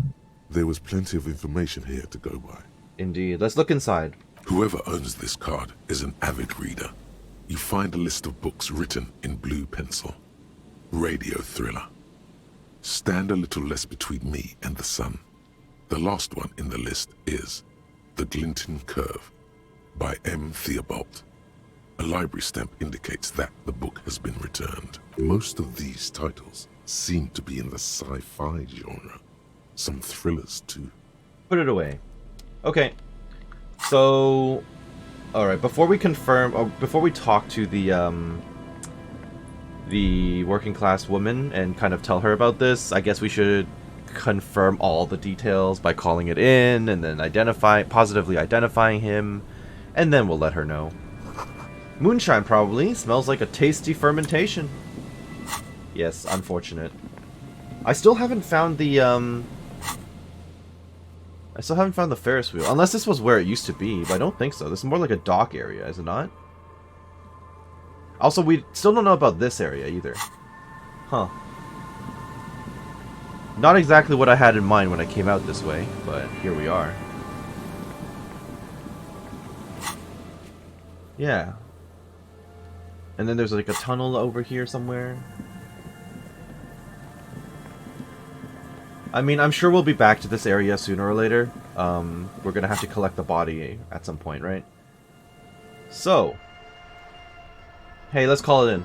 There was plenty of information here to go by. Indeed. Let's look inside. Whoever owns this card is an avid reader. You find a list of books written in blue pencil. Radio thriller. Stand a little less between me and the sun. The last one in the list is The Glinting Curve by M. Theobald. A library stamp indicates that the book has been returned. Most of these titles seem to be in the sci-fi genre. Some thrillers too. Put it away. Okay. So, alright, before we confirm, or before we talk to the working class woman and kind of tell her about this, I guess we should confirm all the details by calling it in and then positively identifying him, and then we'll let her know. Moonshine probably. Smells like a tasty fermentation. Yes, unfortunate. I still haven't found the Ferris wheel. Unless this was where it used to be, but I don't think so. This is more like a dock area, is it not? Also, we still don't know about this area either. Huh. Not exactly what I had in mind when I came out this way, but here we are. Yeah. And then there's like a tunnel over here somewhere. I mean, I'm sure we'll be back to this area sooner or later. We're gonna have to collect the body at some point, right? So. Hey, let's call it in.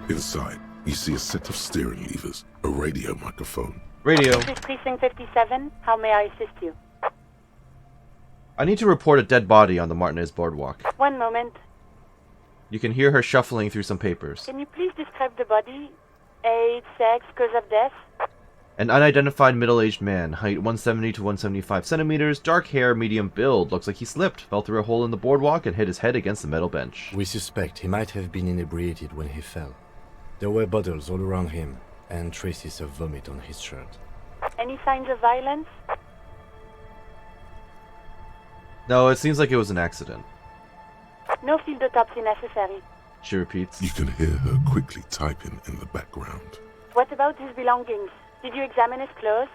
Inside, you see a set of steering levers, a radio microphone. Radio. This is Precinct 57. How may I assist you? I need to report a dead body on the Martinez boardwalk. One moment. You can hear her shuffling through some papers. Can you please describe the body? Age, sex, cause of death? An unidentified middle-aged man, height 170 to 175 centimeters, dark hair, medium build. Looks like he slipped, fell through a hole in the boardwalk, and hit his head against the metal bench. We suspect he might have been inebriated when he fell. There were bottles all around him, and traces of vomit on his shirt. Any signs of violence? No, it seems like it was an accident. No field autopsy necessary. She repeats. You can hear her quickly typing in the background. What about his belongings? Did you examine his clothes?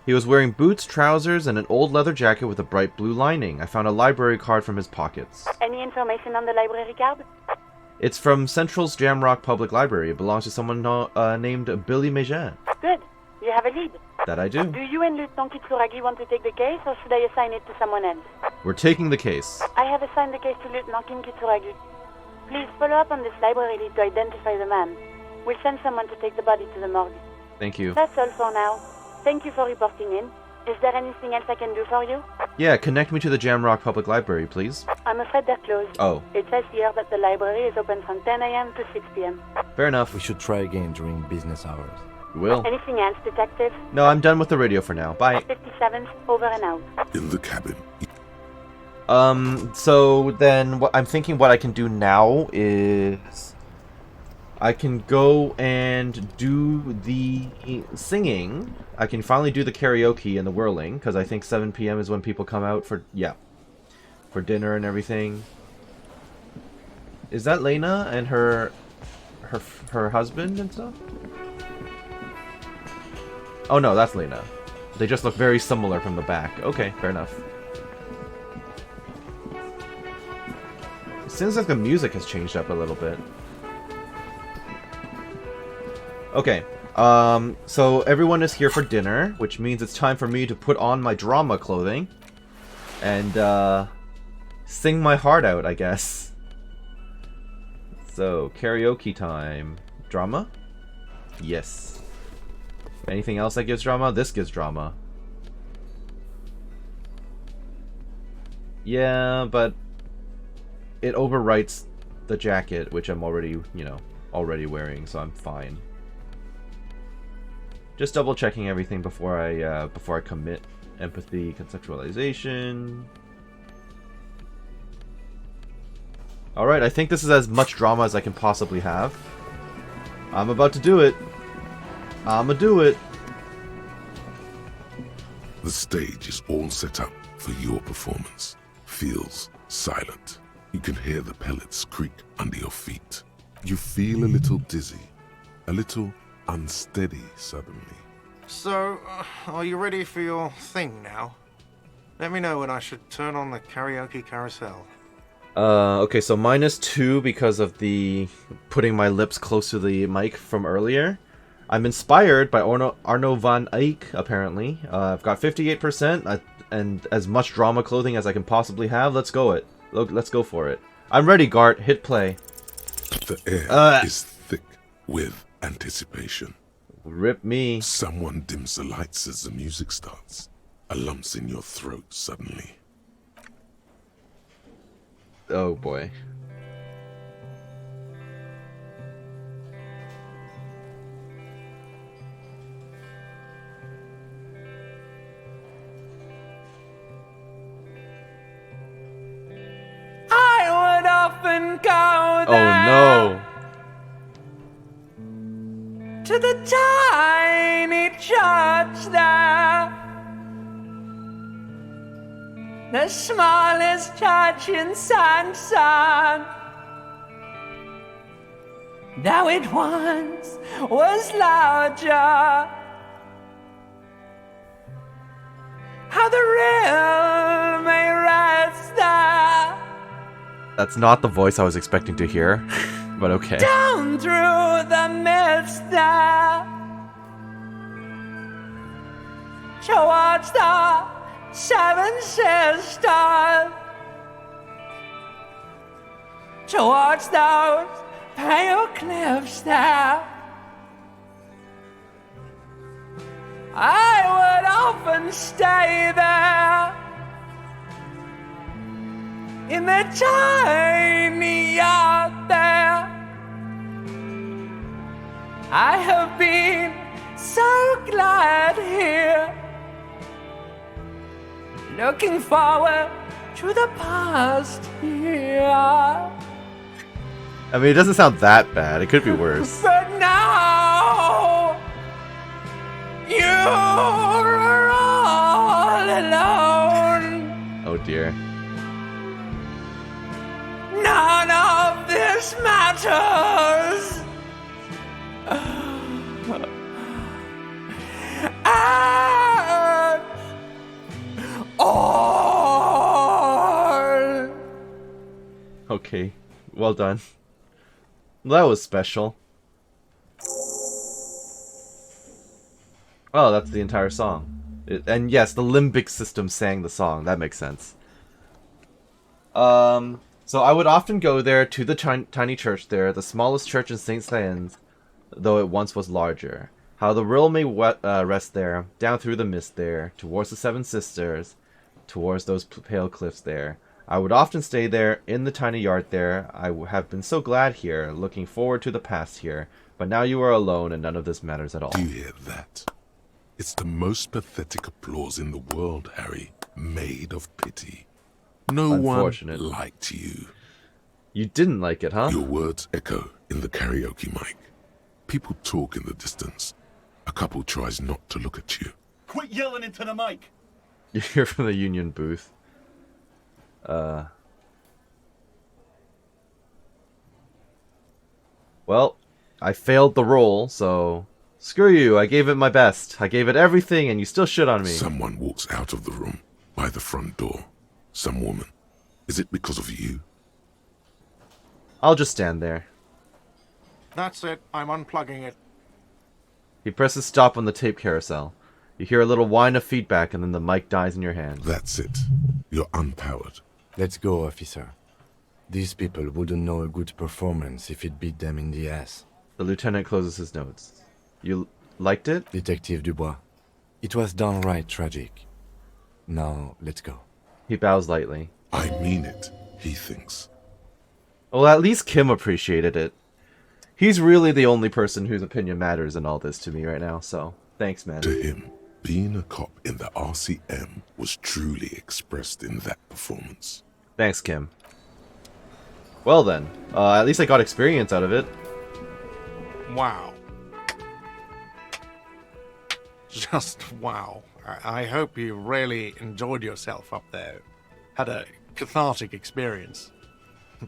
He was wearing boots, trousers, and an old leather jacket with a bright blue lining. I found a library card from his pockets. Any information on the library card? It's from Central's Jamrock Public Library. It belongs to someone named Billy Mejean. Good. You have a lead. That I do. Do you and Lieutenant Kitsuragi want to take the case, or should I assign it to someone else? We're taking the case. I have assigned the case to Lieutenant Kitsuragi. Please follow up on this library lead to identify the man. We'll send someone to take the body to the morgue. Thank you. That's all for now. Thank you for reporting in. Is there anything else I can do for you? Yeah, connect me to the Jamrock Public Library, please. I'm afraid they're closed. Oh. It says here that the library is open from 10 a.m. to 6 p.m. Fair enough. We should try again during business hours. We will. Anything else, Detective? No, I'm done with the radio for now. Bye. 57th, over and out. In the cabin, So then I'm thinking what I can do now is I can go and do the singing. I can finally do the karaoke and the whirling, because I think 7 p.m. is when people come out for dinner and everything. Is that Lena and her husband and stuff? Oh no, that's Lena. They just look very similar from the back. Okay, fair enough. It seems like the music has changed up a little bit. Okay. So everyone is here for dinner, which means it's time for me to put on my drama clothing and sing my heart out, I guess. So, karaoke time. Drama? Yes. Anything else that gives drama? This gives drama. Yeah, but it overwrites the jacket, which I'm already, already wearing, so I'm fine. Just double checking everything before I commit. Empathy, conceptualization. Alright, I think this is as much drama as I can possibly have. I'm about to do it. I'ma do it. The stage is all set up for your performance. Feels silent. You can hear the pellets creak under your feet. You feel a little dizzy, a little unsteady suddenly. So, are you ready for your thing now? Let me know when I should turn on the karaoke carousel. Okay, so -2 because of the putting my lips close to the mic from earlier. I'm inspired by Arno van Eyck, apparently. I've got 58% and as much drama clothing as I can possibly have. Let's go let's go for it. I'm ready, Gart. Hit play. The air is thick with anticipation. Rip me. Someone dims the lights as the music starts. A lump's in your throat suddenly. Oh boy. I would often go Oh there no. to the tiny church there. The smallest church in Sanson. Though it once was larger. How the real may rest there. That's not the voice I was expecting to hear, but okay. Down through the mist there. Towards the Seven Sisters. Towards those pale cliffs there. I would often stay there. In the tiny yard there. I have been so glad here. Looking forward to the past year. I mean, it doesn't sound that bad. It could be worse. But now you're all alone. Oh dear. None of this matters. And all. Okay. Well done. That was special. Oh, that's the entire song. And yes, the limbic system sang the song. That makes sense. So I would often go there to the tiny church there, the smallest church in St. Stans, though it once was larger. How the real may rest there, down through the mist there, towards the Seven Sisters, towards those pale cliffs there. I would often stay there, in the tiny yard there. I have been so glad here, looking forward to the past here. But now you are alone, and none of this matters at all. Do you hear that? It's the most pathetic applause in the world, Harry. Made of pity. No one liked you. You didn't like it, huh? Your words echo in the karaoke mic. People talk in the distance. A couple tries not to look at you. Quit yelling into the mic! You hear from the union booth. Well, I failed the role, so screw you. I gave it my best. I gave it everything, and you still shit on me. Someone walks out of the room by the front door. Some woman. Is it because of you? I'll just stand there. That's it. I'm unplugging it. He presses stop on the tape carousel. You hear a little whine of feedback, and then the mic dies in your hand. That's it. You're unpowered. Let's go, officer. These people wouldn't know a good performance if it beat them in the ass. The lieutenant closes his notes. You liked it? Detective Dubois. It was downright tragic. Now, let's go. He bows lightly. I mean it, he thinks. Well, at least Kim appreciated it. He's really the only person whose opinion matters in all this to me right now, so thanks, man. To him, being a cop in the RCM was truly expressed in that performance. Thanks, Kim. Well then, at least I got experience out of it. Wow. Just wow. I hope you really enjoyed yourself up there. Had a cathartic experience.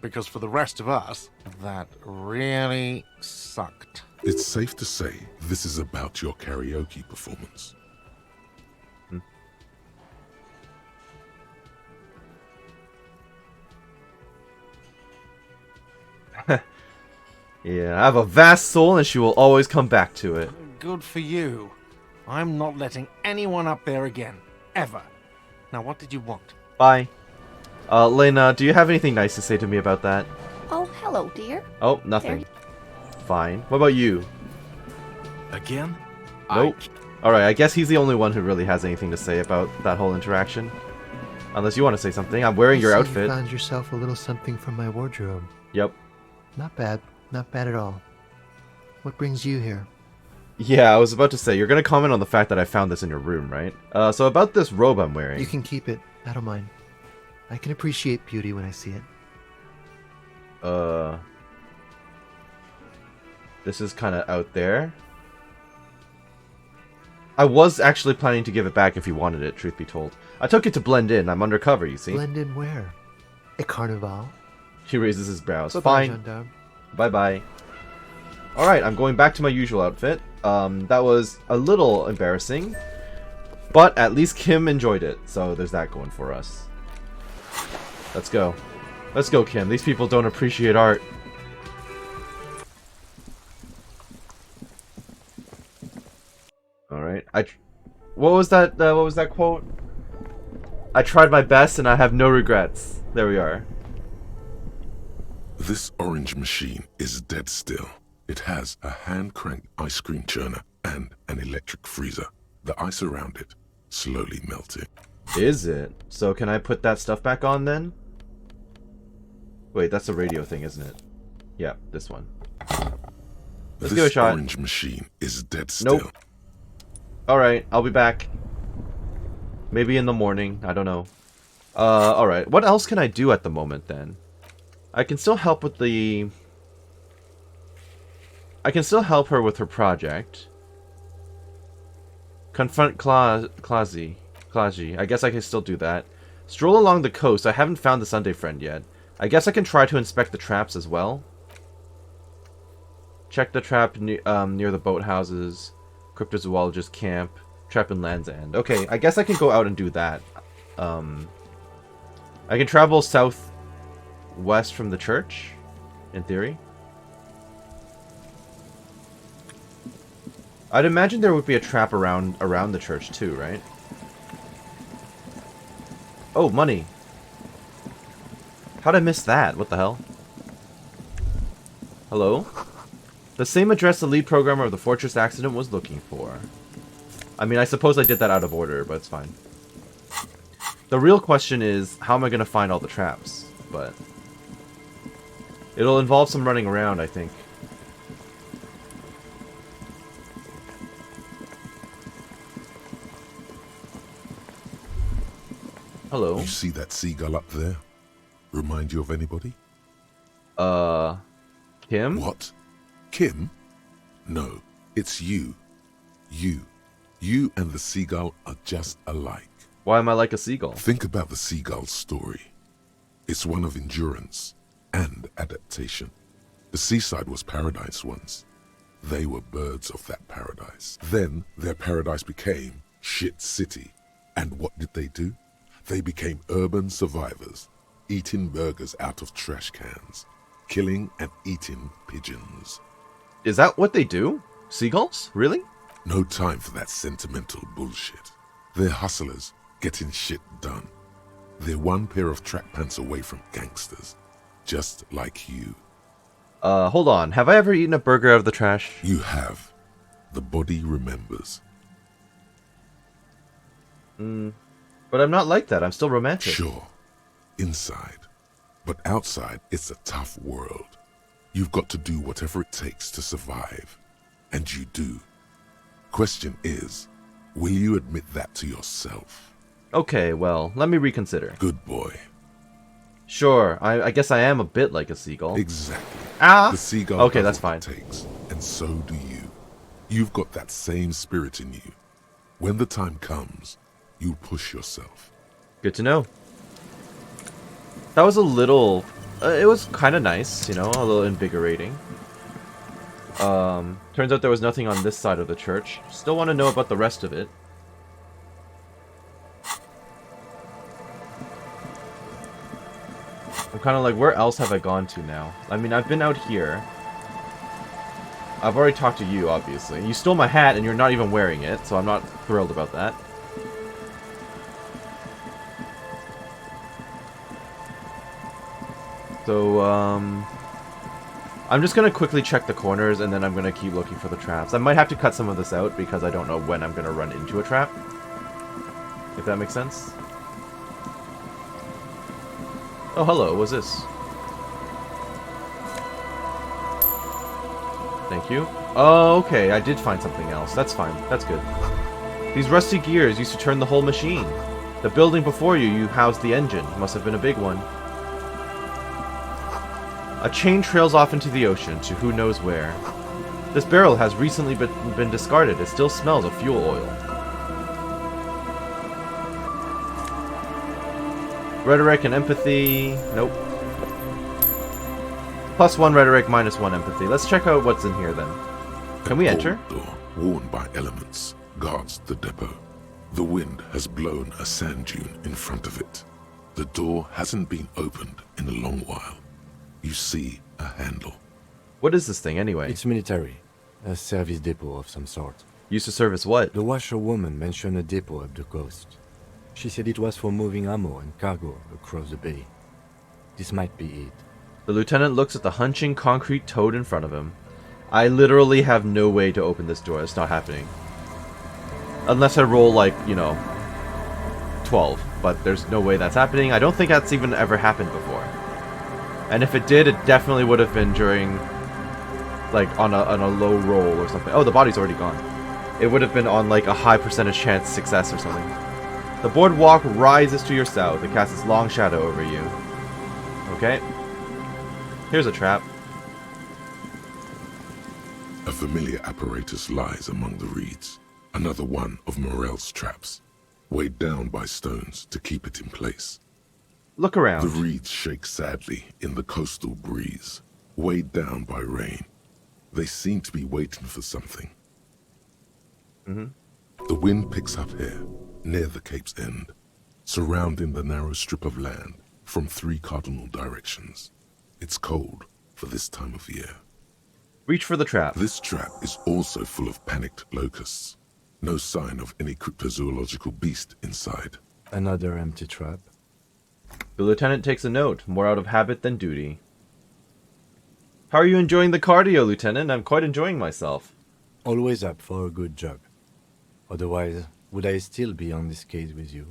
Because for the rest of us, that really sucked. It's safe to say this is about your karaoke performance. Yeah, I have a vast soul and she will always come back to it. Good for you. I'm not letting anyone up there again. Ever. Now, what did you want? Bye. Lena, do you have anything nice to say to me about that? Oh, hello, dear. Oh, nothing. Fine. What about you? Again? Nope. Alright, I guess he's the only one who really has anything to say about that whole interaction. Unless you want to say something. I'm wearing your outfit. You found yourself a little something from my wardrobe. Yep. Not bad. Not bad at all. What brings you here? Yeah, I was about to say, you're going to comment on the fact that I found this in your room, right? So about this robe I'm wearing. You can keep it. I don't mind. I can appreciate beauty when I see it. This is kind of out there. I was actually planning to give it back if you wanted it, truth be told. I took it to blend in. I'm undercover, you see. Blend in where? A carnival? He raises his brows. Bye-bye, Fine. gendarme. Bye-bye. Alright, I'm going back to my usual outfit. That was a little embarrassing. But at least Kim enjoyed it. So there's that going for us. Let's go. Let's go, Kim. These people don't appreciate art. Alright. What was that quote? I tried my best and I have no regrets. There we are. This orange machine is dead still. It has a hand-cranked ice cream churner and an electric freezer. The ice around it slowly melting. Is it? So can I put that stuff back on then? Wait, that's a radio thing, isn't it? Yeah, this one. Let's give it a shot. This orange machine is dead still. Nope. Alright, I'll be back. Maybe in the morning, I don't know. Alright, what else can I do at the moment then? I can still help with the... I can still help her with her project. Confront Klazi. I guess I can still do that. Stroll along the coast. I haven't found the Sunday friend yet. I guess I can try to inspect the traps as well. Check the trap near the boathouses. Cryptozoologist camp. Trap in Land's End. Okay, I guess I can go out and do that. I can travel southwest from the church, in theory. I'd imagine there would be a trap around the church too, right? Oh, money. How'd I miss that? What the hell? Hello? The same address the lead programmer of the Fortress accident was looking for. I mean, I suppose I did that out of order, but it's fine. The real question is, how am I going to find all the traps? But it'll involve some running around, I think. Hello. You see that seagull up there? Remind you of anybody? Kim? What? Kim? No, it's you. You and the seagull are just alike. Why am I like a seagull? Think about the seagull's story. It's one of endurance and adaptation. The seaside was paradise once. They were birds of that paradise. Then their paradise became Shit City. And what did they do? They became urban survivors, eating burgers out of trash cans, killing and eating pigeons. Is that what they do? Seagulls? Really? No time for that sentimental bullshit. They're hustlers, getting shit done. They're one pair of track pants away from gangsters. Just like you. Hold on. Have I ever eaten a burger out of the trash? You have. The body remembers. But I'm not like that. I'm still romantic. Sure. Inside. But outside, it's a tough world. You've got to do whatever it takes to survive. And you do. Question is, will you admit that to yourself? Okay, well, let me reconsider. Good boy. Sure, I guess I am a bit like a seagull. Exactly. Ah! The seagull okay, does that's what fine. it takes, and so do you. You've got that same spirit in you. When the time comes, you'll push yourself. Good to know. That was a little... it was kind of nice, you know, a little invigorating. Turns out there was nothing on this side of the church. Still want to know about the rest of it. I'm kind of like, where else have I gone to now? I mean, I've been out here. I've already talked to you, obviously. You stole my hat and you're not even wearing it, so I'm not thrilled about that. So, I'm just going to quickly check the corners and then I'm going to keep looking for the traps. I might have to cut some of this out because I don't know when I'm going to run into a trap. If that makes sense. Oh, hello. What's this? Thank you. Oh, okay. I did find something else. That's fine. That's good. These rusty gears used to turn the whole machine. The building before you housed the engine. Must have been a big one. A chain trails off into the ocean to who knows where. This barrel has recently been discarded. It still smells of fuel oil. Rhetoric and empathy. Nope. +1 rhetoric, -1 empathy. Let's check out what's in here then. Can we enter? Old door, worn by elements, guards the depot. The wind has blown a sand dune in front of it. The door hasn't been opened in a long while. You see a handle. What is this thing anyway? It's military. A service depot of some sort. Used to service what? The washerwoman mentioned a depot up the coast. She said it was for moving ammo and cargo across the bay. This might be it. The lieutenant looks at the hunching concrete toad in front of him. I literally have no way to open this door. It's not happening. Unless I roll like, you know, 12. But there's no way that's happening. I don't think that's even ever happened before. And if it did, it definitely would have been during, like, on a low roll or something. Oh, the body's already gone. It would have been on, like, a high percentage chance success or something. The boardwalk rises to your south. It casts its long shadow over you. Okay. Here's a trap. A familiar apparatus lies among the reeds. Another one of Morel's traps, weighed down by stones to keep it in place. Look around. The reeds shake sadly in the coastal breeze, weighed down by rain. They seem to be waiting for something. The wind picks up here, near the cape's end, surrounding the narrow strip of land from 3 cardinal directions. It's cold for this time of year. Reach for the trap. This trap is also full of panicked locusts. No sign of any cryptozoological beast inside. Another empty trap. The lieutenant takes a note, more out of habit than duty. How are you enjoying the cardio, Lieutenant? I'm quite enjoying myself. Always up for a good jog. Otherwise, would I still be on this case with you?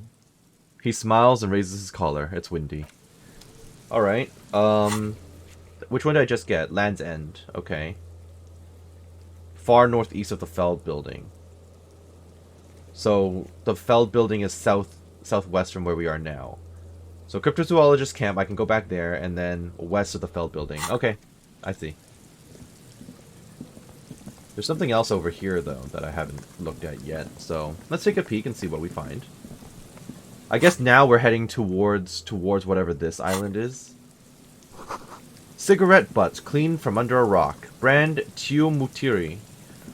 He smiles and raises his collar. It's windy. Alright, which one did I just get? Land's End. Okay. Far northeast of the Feld building. So, the Feld building is southwest from where we are now. So, cryptozoologist camp, I can go back there, and then west of the Feld building. Okay, I see. There's something else over here, though, that I haven't looked at yet. So, let's take a peek and see what we find. I guess now we're heading towards whatever this island is. Cigarette butts cleaned from under a rock. Brand Tio Mutiri.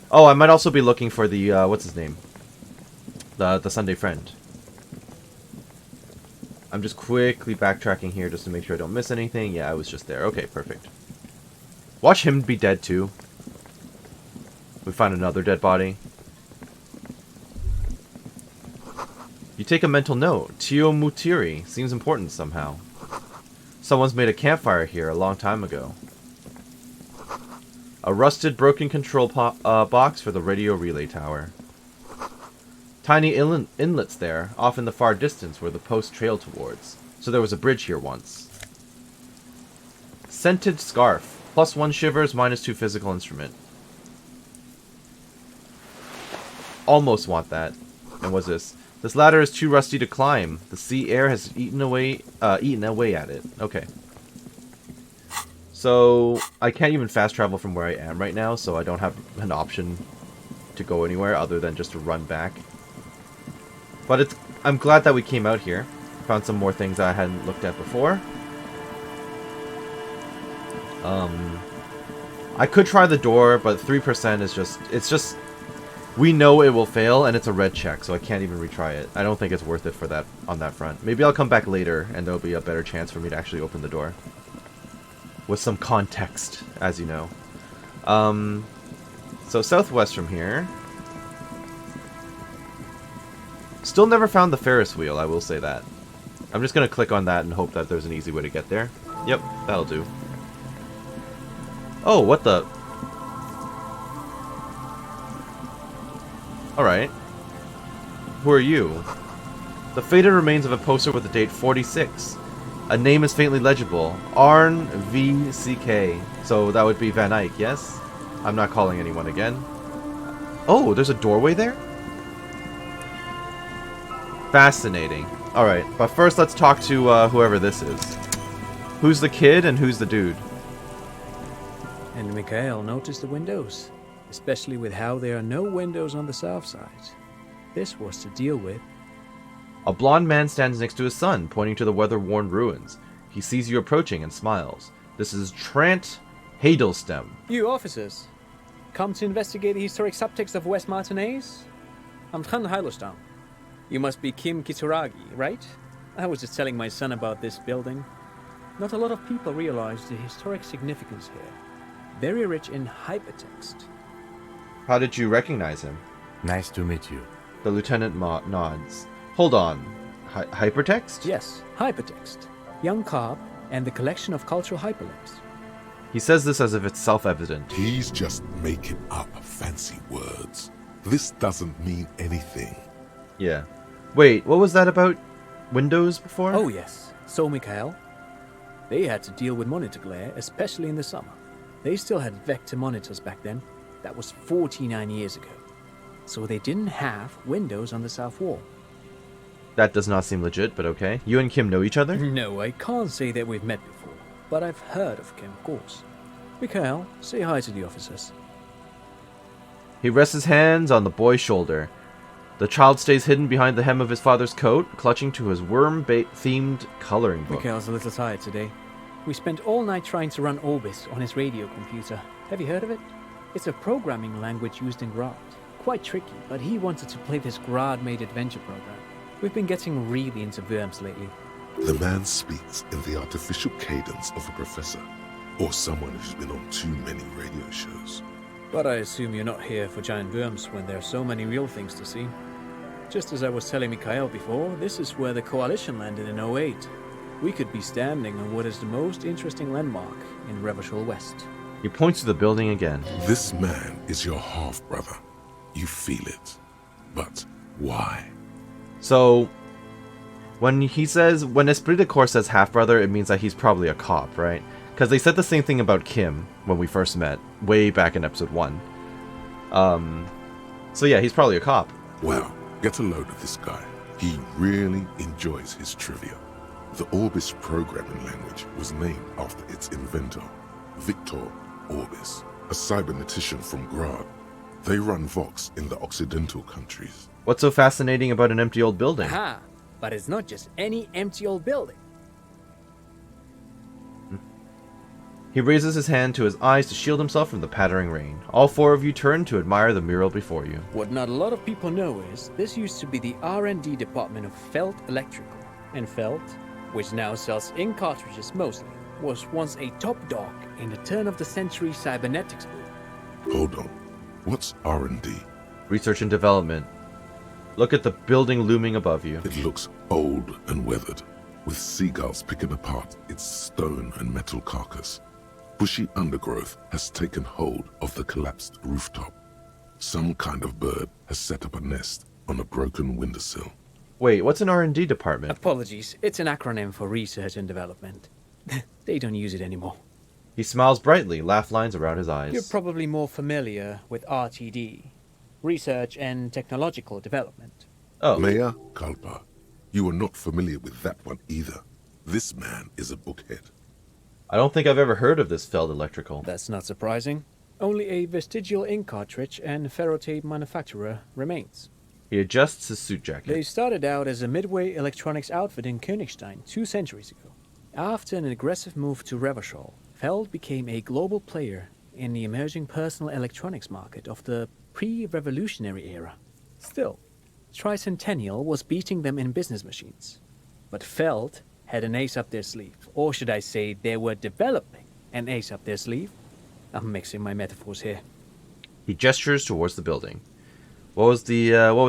Oh, I might also be looking for the, what's his name? The Sunday Friend. I'm just quickly backtracking here just to make sure I don't miss anything. Yeah, I was just there. Okay, perfect. Watch him be dead too. We find another dead body. take a mental note. Tio Mutiri. Seems important somehow. Someone's made a campfire here a long time ago. A rusted, broken control box for the radio relay tower. Tiny inlets there, off in the far distance where the post trailed towards. So there was a bridge here once. Scented scarf. +1 shivers, -2 physical instrument. Almost want that. And what's this? This ladder is too rusty to climb. The sea air has eaten away at it. Okay. So, I can't even fast travel from where I am right now, so I don't have an option to go anywhere other than just to run back. But I'm glad that we came out here. Found some more things I hadn't looked at before. I could try the door, but 3% is just... We know it will fail, and it's a red check, so I can't even retry it. I don't think it's worth it for that on that front. Maybe I'll come back later, and there'll be a better chance for me to actually open the door. With some context, as you know. So southwest from here. Still never found the Ferris wheel, I will say that. I'm just going to click on that and hope that there's an easy way to get there. Yep, that'll do. Oh, what the... Alright. Who are you? The faded remains of a poster with the date 46. A name is faintly legible. Arn V.C.K. So that would be Van Eyck, yes? I'm not calling anyone again. Oh, there's a doorway there? Fascinating. Alright, but first let's talk to whoever this is. Who's the kid and who's the dude? And Mikhail noticed the windows, especially with how there are no windows on the south side. This was to deal with. A blond man stands next to his son, pointing to the weather-worn ruins. He sees you approaching and smiles. This is Trant Hadelstem. You officers, come to investigate the historic subtext of West Martinez? I'm Trant Hadelstem. You must be Kim Kitsuragi, right? I was just telling my son about this building. Not a lot of people realize the historic significance here. Very rich in hypertext. How did you recognize him? Nice to meet you. The lieutenant nods. Hold on. Hypertext? Yes, hypertext. Young Cobb and the collection of cultural hyperlinks. He says this as if it's self-evident. He's just making up fancy words. This doesn't mean anything. Yeah. Wait, what was that about Windows before? Oh yes. So Mikhail, they had to deal with monitor glare, especially in the summer. They still had vector monitors back then. That was 49 years ago. So they didn't have windows on the south wall. That does not seem legit, but okay. You and Kim know each other? No, I can't say that we've met before, but I've heard of Kim, of course. Mikhail, say hi to the officers. He rests his hands on the boy's shoulder. The child stays hidden behind the hem of his father's coat, clutching to his worm-themed coloring book. Mikhail's a little tired today. We spent all night trying to run Orbis on his radio computer. Have you heard of it? It's a programming language used in Grad. Quite tricky, but he wanted to play this Grad-made adventure program. We've been getting really into worms lately. The man speaks in the artificial cadence of a professor, or someone who's been on too many radio shows. But I assume you're not here for giant worms when there are so many real things to see. Just as I was telling Mikhail before, this is where the Coalition landed in 08. We could be standing on what is the most interesting landmark in Revachol West. He points to the building again. This man is your half-brother. You feel it. But why? So, when Esprit de Corps says half-brother, it means that he's probably a cop, right? Because they said the same thing about Kim when we first met, way back in episode 1. So yeah, he's probably a cop. Well, get a load of this guy. He really enjoys his trivia. The Orbis programming language was named after its inventor, Victor Orbis, a cybernetician from Grad. They run Vox in the Occidental countries. What's so fascinating about an empty old building? Aha! But it's not just any empty old building. He raises his hand to his eyes to shield himself from the pattering rain. All four of you turn to admire the mural before you. What not a lot of people know is this used to be the R&D department of Felt Electrical. And Felt, which now sells ink cartridges mostly, was once a top dog in the turn-of-the-century cybernetics boom. Hold on. What's R&D? Research and development. Look at the building looming above you. It looks old and weathered, with seagulls picking apart its stone and metal carcass. Bushy undergrowth has taken hold of the collapsed rooftop. Some kind of bird has set up a nest on a broken windowsill. Wait, what's an R&D department? Apologies, it's an acronym for research and development. They don't use it anymore. He smiles brightly, laugh lines around his eyes. You're probably more familiar with RTD, Research and Technological Development. Oh. Mea culpa. You are not familiar with that one either. This man is a bookhead. I don't think I've ever heard of this Feld Electrical. That's not surprising. Only a vestigial ink cartridge and ferrotape manufacturer remains. He adjusts his suit jacket. They started out as a midway electronics outfit in Königstein 2 centuries ago. After an aggressive move to Revachol, Feld became a global player in the emerging personal electronics market of the pre-revolutionary era. Still, Tricentennial was beating them in business machines. But Feld had an ace up their sleeve, or should I say they were developing an ace up their sleeve. I'm mixing my metaphors here. He gestures towards the building. What was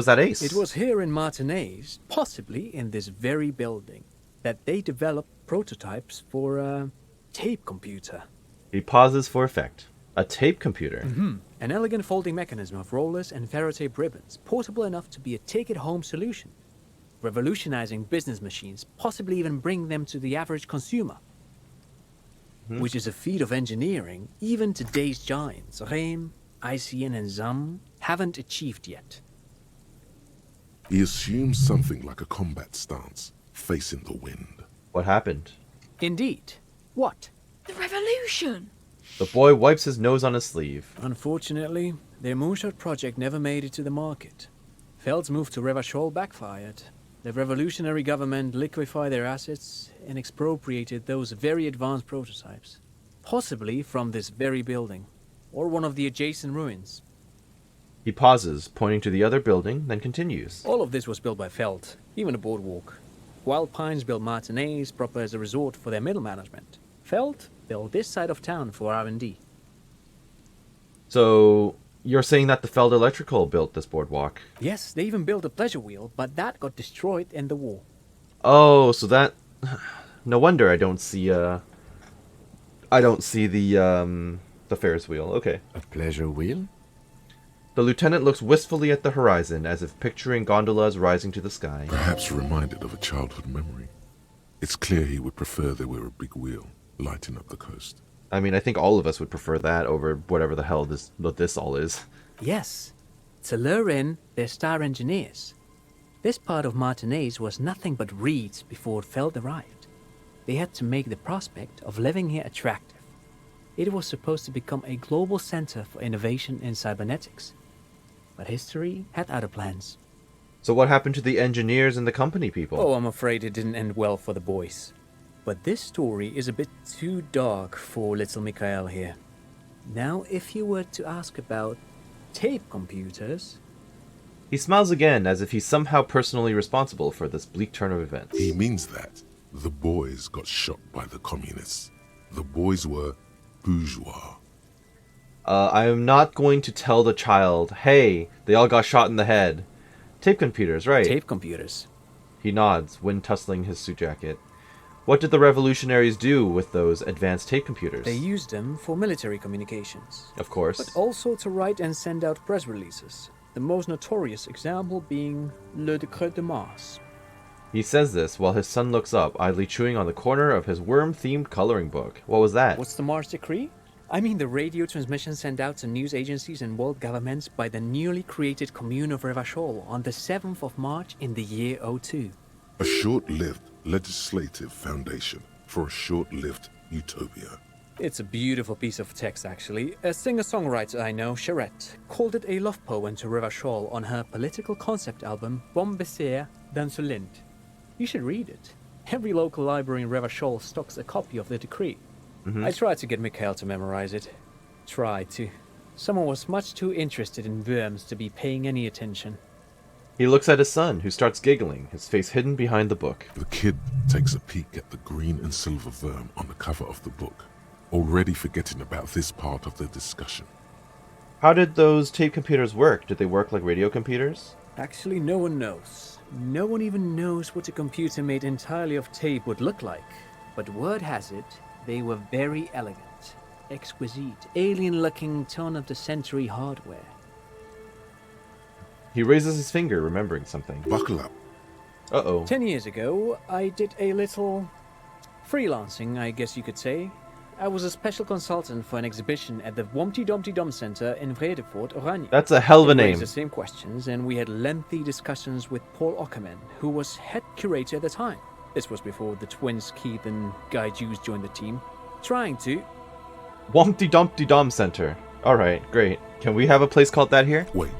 that ace? It was here in Martinez, possibly in this very building, that they developed prototypes for a tape computer. He pauses for effect. A tape computer? Mm-hmm. An elegant folding mechanism of rollers and ferrotape ribbons, portable enough to be a take-it-home solution. Revolutionizing business machines, possibly even bring them to the average consumer. Mm-hmm. Which is a feat of engineering even today's giants, Rehm, ICN and ZAM, haven't achieved yet. He assumes something like a combat stance, facing the wind. What happened? Indeed. What? The revolution! The boy wipes his nose on his sleeve. Unfortunately, their moonshot project never made it to the market. Feld's move to Revachol backfired. The revolutionary government liquefied their assets and expropriated those very advanced prototypes. Possibly from this very building, or one of the adjacent ruins. He pauses, pointing to the other building, then continues. All of this was built by Feld, even the boardwalk. Wild Pines built Martinez proper as a resort for their middle management. Feld built this side of town for R&D. So, you're saying that the Feld Electrical built this boardwalk? Yes, they even built a pleasure wheel, but that got destroyed in the war. Oh, so that... No wonder I don't see the Ferris wheel. Okay. A pleasure wheel? The lieutenant looks wistfully at the horizon, as if picturing gondolas rising to the sky. Perhaps reminded of a childhood memory. It's clear he would prefer there were a big wheel, lighting up the coast. I mean, I think all of us would prefer that over whatever the hell this all is. Yes. To lure in their star engineers. This part of Martinez was nothing but reeds before Feld arrived. They had to make the prospect of living here attractive. It was supposed to become a global center for innovation in cybernetics. But history had other plans. So what happened to the engineers and the company people? Oh, I'm afraid it didn't end well for the boys. But this story is a bit too dark for little Mikhail here. Now, if you were to ask about tape computers... He smiles again, as if he's somehow personally responsible for this bleak turn of events. He means that. The boys got shot by the communists. The boys were bourgeois. I am not going to tell the child, hey, they all got shot in the head. Tape computers, right? Tape computers. He nods, wind tussling his suit jacket. What did the revolutionaries do with those advanced tape computers? They used them for military communications. Of course. But also to write and send out press releases. The most notorious example being Le Décret de Mars. He says this while his son looks up, idly chewing on the corner of his worm-themed coloring book. What was that? What's the Mars Decree? I mean the radio transmission sent out to news agencies and world governments by the newly created Commune of Revachol on the 7th of March in the year 02. A short-lived legislative foundation for a short-lived utopia. It's a beautiful piece of text, actually. A singer-songwriter I know, Charette, called it a love poem to Revachol on her political concept album, Bombessier d'Insolente. You should read it. Every local library in Revachol stocks a copy of the decree. Mm-hmm. I tried to get Mikhail to memorize it. Tried to. Someone was much too interested in worms to be paying any attention. He looks at his son, who starts giggling, his face hidden behind the book. The kid takes a peek at the green and silver worm on the cover of the book, already forgetting about this part of the discussion. How did those tape computers work? Did they work like radio computers? Actually, no one knows. No one even knows what a computer made entirely of tape would look like. But word has it, they were very elegant, exquisite, alien-looking turn-of-the-century hardware. He raises his finger, remembering something. Buckle up. Uh-oh. 10 years ago, I did a little freelancing, I guess you could say. I was a special consultant for an exhibition at the Wompty Dumpty Dum Center in Vredefort, Oranje. That's a hell of a It raised name. the same questions, and we had lengthy discussions with Paul Ockerman, who was head curator at the time. This was before the twins Keith and Guy Juice joined the team, trying to... Wompty Dumpty Dom Center. Alright, great. Can we have a place called that here? Wait,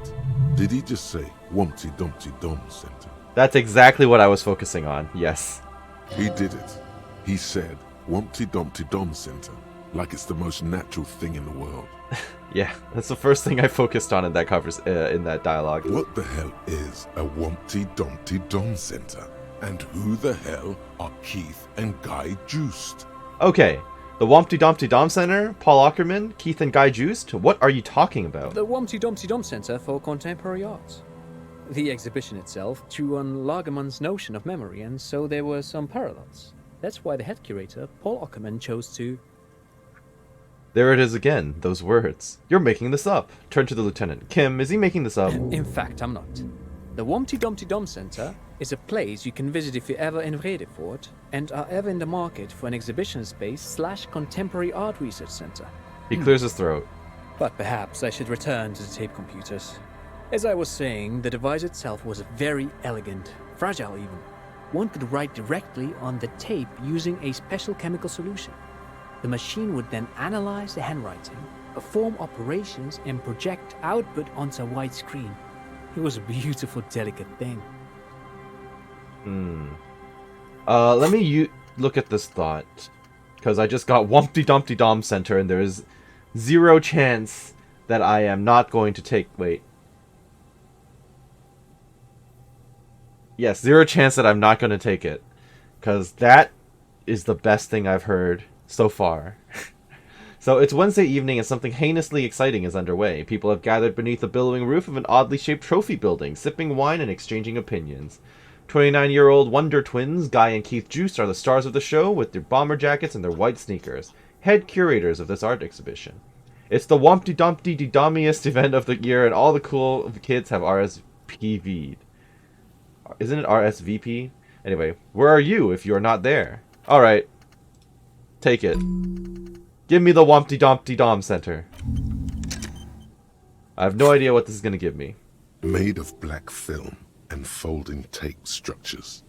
did he just say Wumpty Dumpty Dum Center? That's exactly what I was focusing on, yes. He did it. He said Wumpty Dumpty Dum Center, like it's the most natural thing in the world. Yeah, that's the first thing I focused on in that in that dialogue. What the hell is a Wumpty Dumpty Dum Center? And who the hell are Keith and Guy Juiced? Okay, the Wompty Dumpty Dom Center, Paul Ackerman, Keith and Guy Juiced? What are you talking about? The Wompty Dumpty Dum Center for Contemporary Art. The exhibition itself drew on Lagerman's notion of memory, and so there were some parallels. That's why the head curator, Paul Ockerman, chose to... There it is again, those words. You're making this up. Turn to the lieutenant. Kim, is he making this up? In fact, I'm not. The Wompty Dumpty Dum Center is a place you can visit if you're ever in Vredefort and are ever in the market for an exhibition space / contemporary art research center. He clears his throat. But perhaps I should return to the tape computers. As I was saying, the device itself was very elegant, fragile even. One could write directly on the tape using a special chemical solution. The machine would then analyze the handwriting, perform operations, and project output onto a white screen. It was a beautiful, delicate thing. Let me look at this thought. Because I just got Wumpty Dumpty Dom Center, and there is 0 chance that I am not going to take... Wait. Yes, 0 chance that I'm not going to take it. Because that is the best thing I've heard so far. So it's Wednesday evening and something heinously exciting is underway. People have gathered beneath the billowing roof of an oddly shaped trophy building, sipping wine and exchanging opinions. 29-year-old Wonder Twins, Guy and Keith Juice, are the stars of the show with their bomber jackets and their white sneakers, head curators of this art exhibition. It's the Wompty Dumpty Dummiest event of the year, and all the cool kids have RSVP'd. Isn't it RSVP? Anyway, where are you if you're not there? Alright. Take it. Give me the Wompty Dumpty Dom Center. I have no idea what this is going to give me. Made of black film and folding tape structures.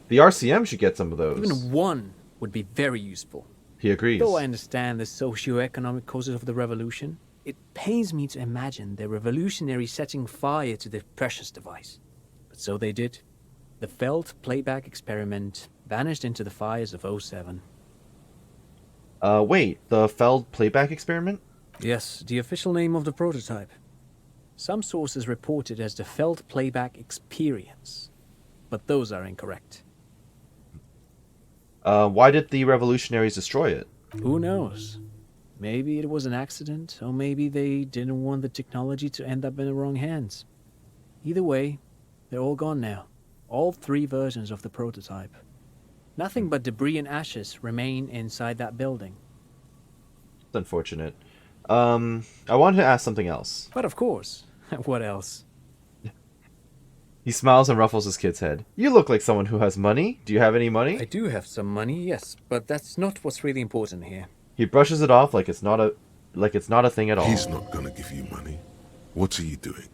The RCM should get some of those. Even one would be very useful. He agrees. Though I understand the socio-economic causes of the revolution, it pains me to imagine the revolutionaries setting fire to the precious device. But so they did. The Feld playback experiment vanished into the fires of 07. Wait, the Feld playback experiment? Yes, the official name of the prototype. Some sources report it as the Feld playback experience, but those are incorrect. Why did the revolutionaries destroy it? Who knows? Maybe it was an accident, or maybe they didn't want the technology to end up in the wrong hands. Either way, they're all gone now. All 3 versions of the prototype. Nothing but debris and ashes remain inside that building. It's unfortunate. I wanted to ask something else. But of course. What else? He smiles and ruffles his kid's head. You look like someone who has money. Do you have any money? I do have some money, yes, but that's not what's really important here. He brushes it off like it's not a thing at all. He's not gonna give you money. What are you doing?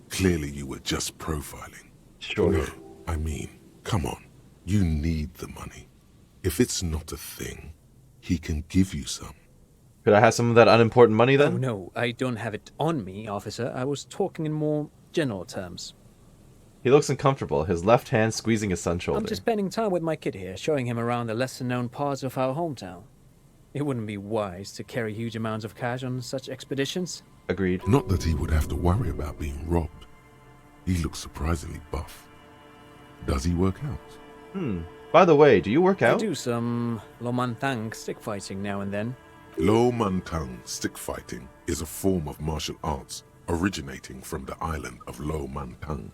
Clearly you were just profiling. Sure. No, I mean, come on. You need the money. If it's not a thing, he can give you some. Could I have some of that unimportant money then? Oh, no, I don't have it on me, officer. I was talking in more general terms. He looks uncomfortable, his left hand squeezing his son's shoulder. I'm just spending time with my kid here, showing him around the lesser-known parts of our hometown. It wouldn't be wise to carry huge amounts of cash on such expeditions. Agreed. Not that he would have to worry about being robbed. He looks surprisingly buff. Does he work out? By the way, do you work out? I do some Lomantang stick fighting now and then. Lo Mantang stick fighting is a form of martial arts originating from the island of Lo Mantang.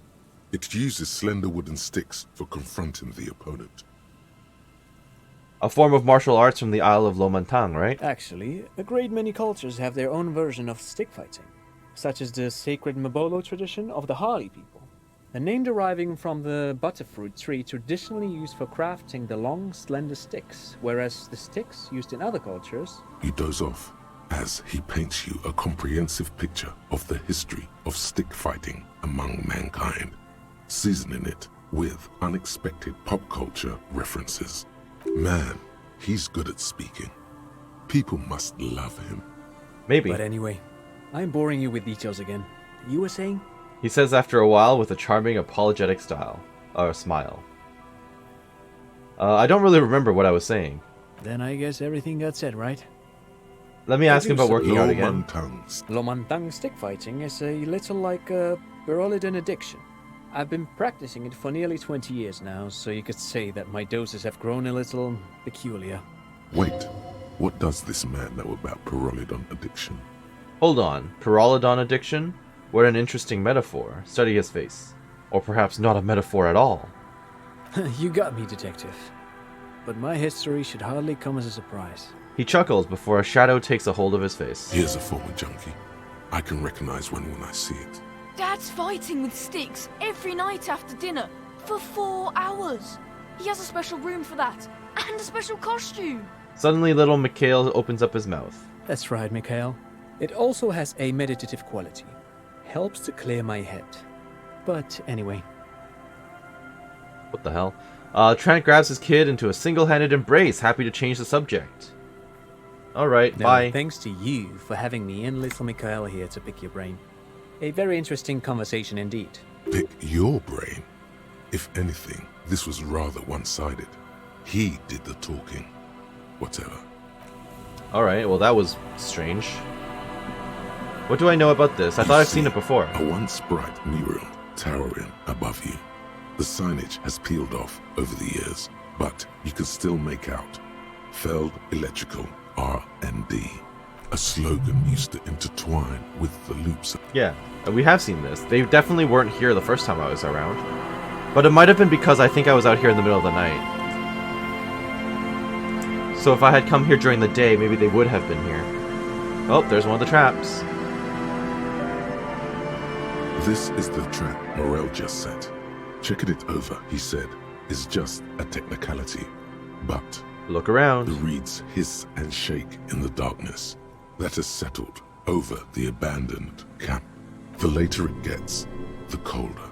It uses slender wooden sticks for confronting the opponent. A form of martial arts from the Isle of Lomantang, right? Actually, a great many cultures have their own version of stick fighting, such as the sacred Mabolo tradition of the Harli people, a name deriving from the butterfruit tree traditionally used for crafting the long, slender sticks, whereas the sticks used in other cultures... You doze off as he paints you a comprehensive picture of the history of stick fighting among mankind, seasoning it with unexpected pop culture references. Man, he's good at speaking. People must love him. Maybe. But anyway, I'm boring you with details again. You were saying? He says after a while with a charming apologetic smile. I don't really remember what I was saying. Then I guess everything got said, right? Let me ask him about working out again. Lomantang stick fighting is a little like a Berolidin addiction. I've been practicing it for nearly 20 years now, so you could say that my doses have grown a little peculiar. Wait, what does this man know about Pyrrolidon addiction? Hold on, Pyrrolidon addiction? What an interesting metaphor. Study his face. Or perhaps not a metaphor at all. You got me, detective. But my history should hardly come as a surprise. He chuckles before a shadow takes a hold of his face. Here's a former junkie. I can recognize one when I see it. Dad's fighting with sticks every night after dinner for 4 hours. He has a special room for that and a special costume. Suddenly little Mikhail opens up his mouth. That's right, Mikhail. It also has a meditative quality. Helps to clear my head. But anyway. What the hell? Trent grabs his kid into a single-handed embrace, happy to change the subject. Alright, bye. Thanks to you for having me and little Mikhail here to pick your brain. A very interesting conversation indeed. Pick your brain? If anything, this was rather one-sided. He did the talking. Whatever. Alright, well that was strange. What do I know about this? I thought I've seen it before. A once bright mural towering above you. The signage has peeled off over the years, but you can still make out Feld Electrical R&D. A slogan used to intertwine with the loops. Yeah, we have seen this. They definitely weren't here the first time I was around. But it might have been because I think I was out here in the middle of the night. So if I had come here during the day, maybe they would have been here. Oh, there's one of the traps. This is the trap Morel just set. Checking it over, he said, is just a technicality. But look around. The reeds hiss and shake in the darkness that has settled over the abandoned camp. The later it gets, the colder.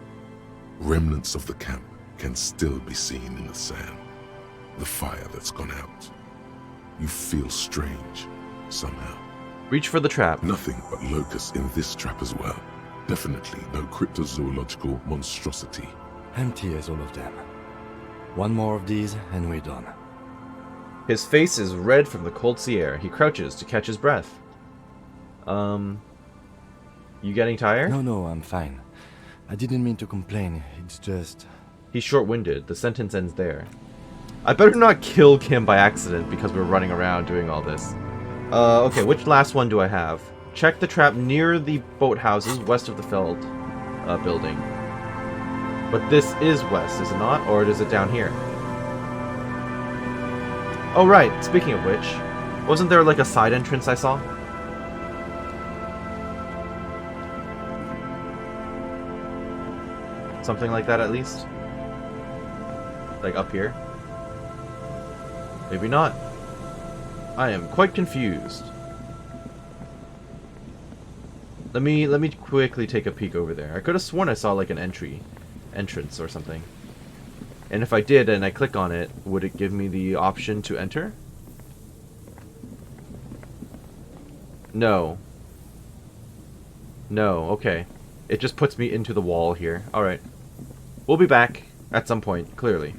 Remnants of the camp can still be seen in the sand. The fire that's gone out. You feel strange, somehow. Reach for the trap. Nothing but locusts in this trap as well. Definitely no cryptozoological monstrosity. Empty as all of them. One more of these and we're done. His face is red from the cold sea air. He crouches to catch his breath. You getting tired? No, I'm fine. I didn't mean to complain. It's just... He's short-winded. The sentence ends there. I better not kill Kim by accident because we're running around doing all this. Okay, which last one do I have? Check the trap near the boathouses west of the Feld building. But this is west, is it not? Or is it down here? Oh right, speaking of which, wasn't there like a side entrance I saw? Something like that at least? Like up here? Maybe not. I am quite confused. Let me quickly take a peek over there. I could have sworn I saw like an entrance or something. And if I did and I click on it, would it give me the option to enter? No. No, okay. It just puts me into the wall here. Alright. We'll be back at some point, clearly.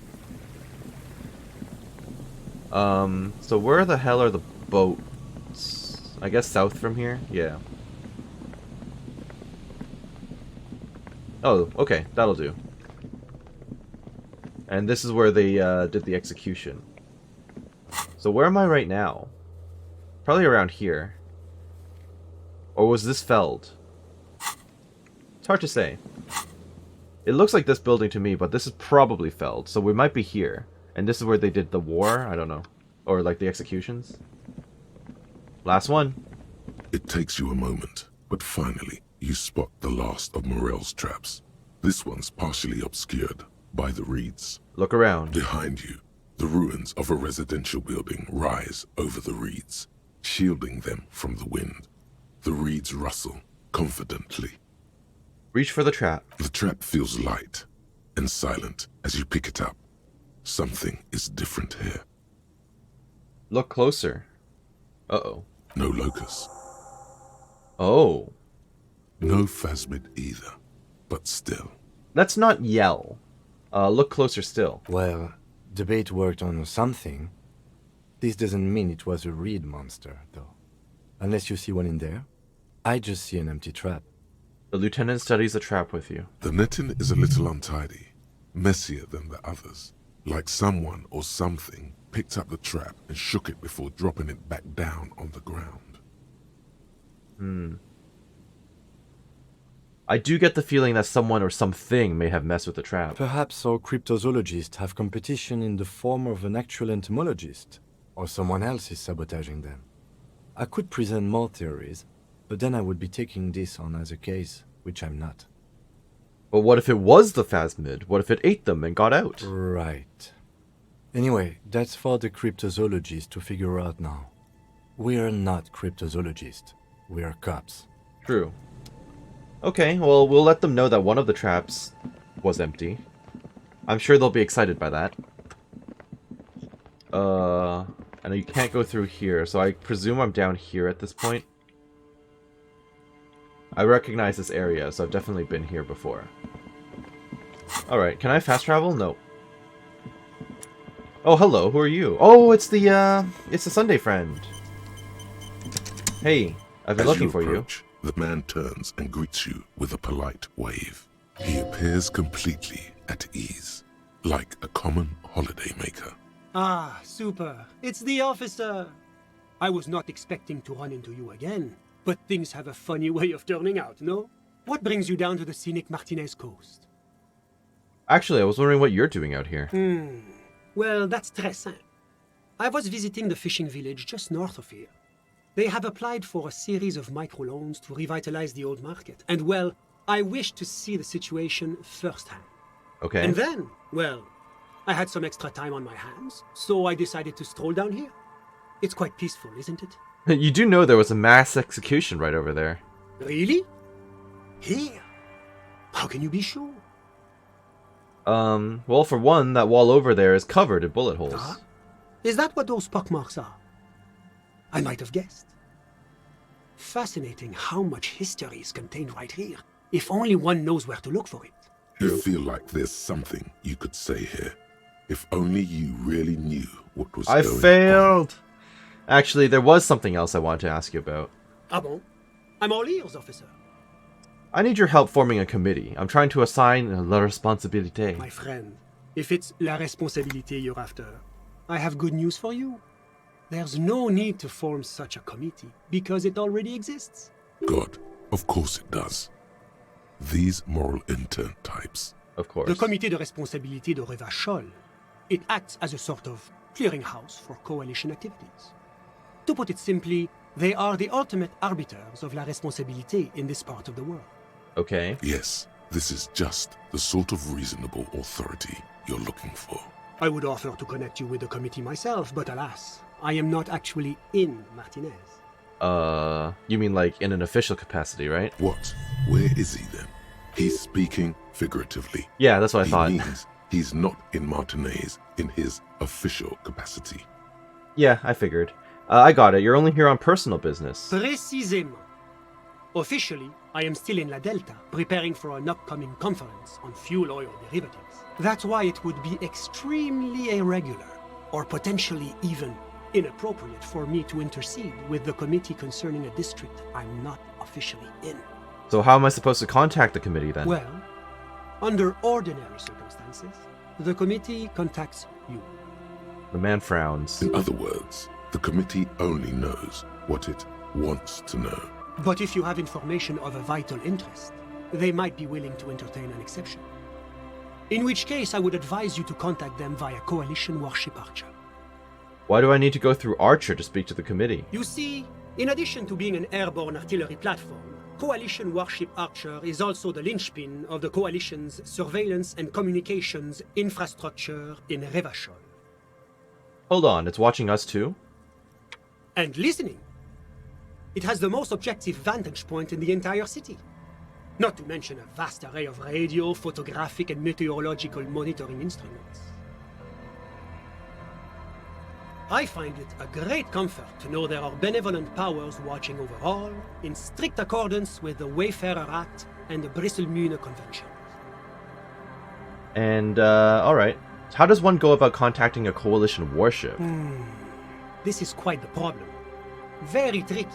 So where the hell are the boats? I guess south from here? Yeah. Oh, okay, that'll do. And this is where they did the execution. So where am I right now? Probably around here. Or was this Feld? It's hard to say. It looks like this building to me, but this is probably Feld, so we might be here. And this is where they did the war? I don't know. Or like the executions? Last one. It takes you a moment, but finally you spot the last of Morel's traps. This one's partially obscured by the reeds. Look around. Behind you, the ruins of a residential building rise over the reeds, shielding them from the wind. The reeds rustle confidently. Reach for the trap. The trap feels light and silent as you pick it up. Something is different here. Look closer. Uh-oh. No locust. Oh. No phasmid either, but still. Let's not yell. Look closer still. Well, the bait worked on something. This doesn't mean it was a reed monster, though. Unless you see one in there. I just see an empty trap. The lieutenant studies the trap with you. The netting is a little untidy, messier than the others. Like someone or something picked up the trap and shook it before dropping it back down on the ground. I do get the feeling that someone or something may have messed with the trap. Perhaps our cryptozoologists have competition in the form of an actual entomologist, or someone else is sabotaging them. I could present more theories, but then I would be taking this on as a case, which I'm not. But what if it was the phasmid? What if it ate them and got out? Right. Anyway, that's for the cryptozoologists to figure out now. We're not cryptozoologists. We're cops. True. Okay, well, we'll let them know that one of the traps was empty. I'm sure they'll be excited by that. I know you can't go through here, so I presume I'm down here at this point. I recognize this area, so I've definitely been here before. Alright, can I fast travel? No. Oh, hello, who are you? Oh, it's the Sunday friend. Hey, I've been looking for you. The man turns and greets you with a polite wave. He appears completely at ease, like a common holidaymaker. Ah, super. It's the officer. I was not expecting to run into you again, but things have a funny way of turning out, no? What brings you down to the scenic Martinez coast? Actually, I was wondering what you're doing out here. Well, that's très simple. I was visiting the fishing village just north of here. They have applied for a series of microloans to revitalize the old market. And, well, I wished to see the situation firsthand. Okay. And then, well, I had some extra time on my hands, so I decided to stroll down here. It's quite peaceful, isn't it? You do know there was a mass execution right over there. Really? Here? How can you be sure? Well, for one, that wall over there is covered in bullet holes. Ah? Is that what those pockmarks are? I might have guessed. Fascinating how much history is contained right here, if only one knows where to look for it. You feel like there's something you could say here. If only you really knew what was going on. I failed! Actually, there was something else I wanted to ask you about. Ah bon? I'm all ears, officer. I need your help forming a committee. I'm trying to assign la responsabilité. My friend, if it's la responsabilité you're after, I have good news for you. There's no need to form such a committee, because it already exists. God, of course it does. These moral intern types. Of course. The Comité de Responsabilité de Revachol. It acts as a sort of clearinghouse for coalition activities. To put it simply, they are the ultimate arbiters of la responsabilité in this part of the world. Okay. Yes, this is just the sort of reasonable authority you're looking for. I would offer to connect you with the committee myself, but alas, I am not actually in Martinez. You mean like in an official capacity, right? What? Where is he then? He's speaking figuratively. Yeah, that's what I thought. He means he's not in Martinez in his official capacity. Yeah, I figured. I got it. You're only here on personal business. Précisément. Officially, I am still in La Delta, preparing for an upcoming conference on fuel oil derivatives. That's why it would be extremely irregular, or potentially even inappropriate for me to intercede with the committee concerning a district I'm not officially in. So how am I supposed to contact the committee then? Well, under ordinary circumstances, the committee contacts you. The man frowns. In other words, the committee only knows what it wants to know. But if you have information of a vital interest, they might be willing to entertain an exception. In which case, I would advise you to contact them via Coalition Warship Archer. Why do I need to go through Archer to speak to the committee? You see, in addition to being an airborne artillery platform, Coalition Warship Archer is also the linchpin of the Coalition's surveillance and communications infrastructure in Revachol. Hold on, it's watching us too? And listening. It has the most objective vantage point in the entire city. Not to mention a vast array of radio, photographic, and meteorological monitoring instruments. I find it a great comfort to know there are benevolent powers watching over all, in strict accordance with the Wayfarer Act and the Bristol-Mune Convention. And, alright. How does one go about contacting a Coalition warship? This is quite the problem. Very tricky.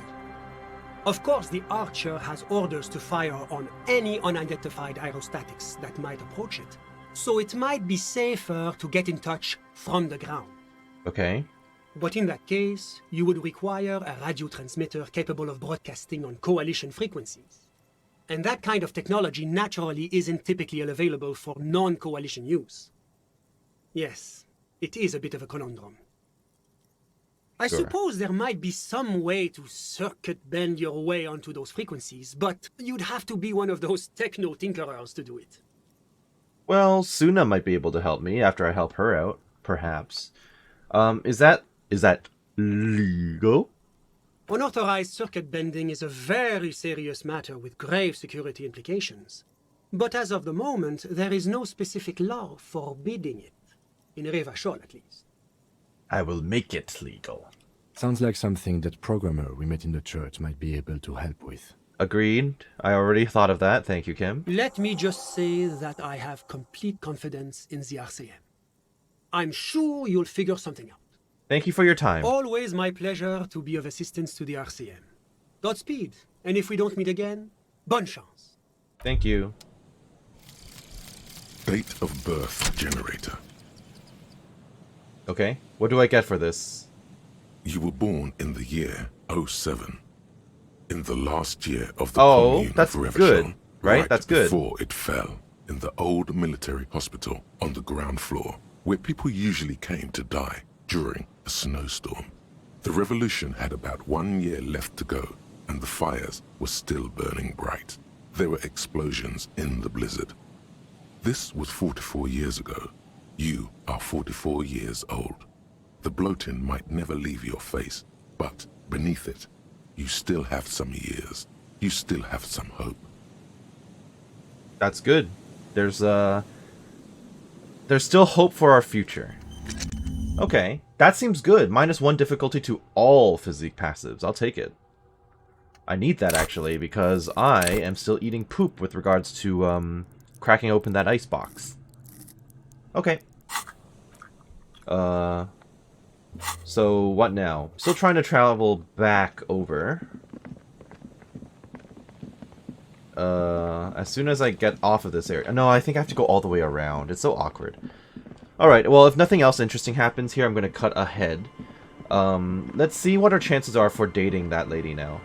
Of course, the Archer has orders to fire on any unidentified aerostatics that might approach it, so it might be safer to get in touch from the ground. Okay. But in that case, you would require a radio transmitter capable of broadcasting on Coalition frequencies. And that kind of technology naturally isn't typically available for non-Coalition use. Yes, it is a bit of a conundrum. I suppose there might be some way to circuit bend your way onto those frequencies, but you'd have to be one of those techno-tinkerers to do it. Well, Suna might be able to help me after I help her out, perhaps. Is that legal? Unauthorized circuit bending is a very serious matter with grave security implications. But as of the moment, there is no specific law forbidding it. In Revachol, at least. I will make it legal. Sounds like something that programmer we met in the church might be able to help with. Agreed. I already thought of that. Thank you, Kim. Let me just say that I have complete confidence in the RCM. I'm sure you'll figure something out. Thank you for your time. Always my pleasure to be of assistance to the RCM. Godspeed, and if we don't meet again, bonne chance. Thank you. Date of birth generator. Okay, what do I get for this? You were born in the year 07. In the last year of the Commune that's of Revachol, good, right? That's good. Before it fell, in the old military hospital on the ground floor, where people usually came to die during a snowstorm. The revolution had about 1 year left to go, and the fires were still burning bright. There were explosions in the blizzard. This was 44 years ago. You are 44 years old. The bloating might never leave your face, but beneath it, you still have some years. You still have some hope. That's good. There's still hope for our future. Okay, that seems good. -1 difficulty to all physique passives. I'll take it. I need that, actually, because I am still eating poop with regards to, cracking open that ice box. Okay. So what now? Still trying to travel back over. As soon as I get off of this area. No, I think I have to go all the way around. It's so awkward. Alright, well, if nothing else interesting happens here, I'm going to cut ahead. Let's see what our chances are for dating that lady now.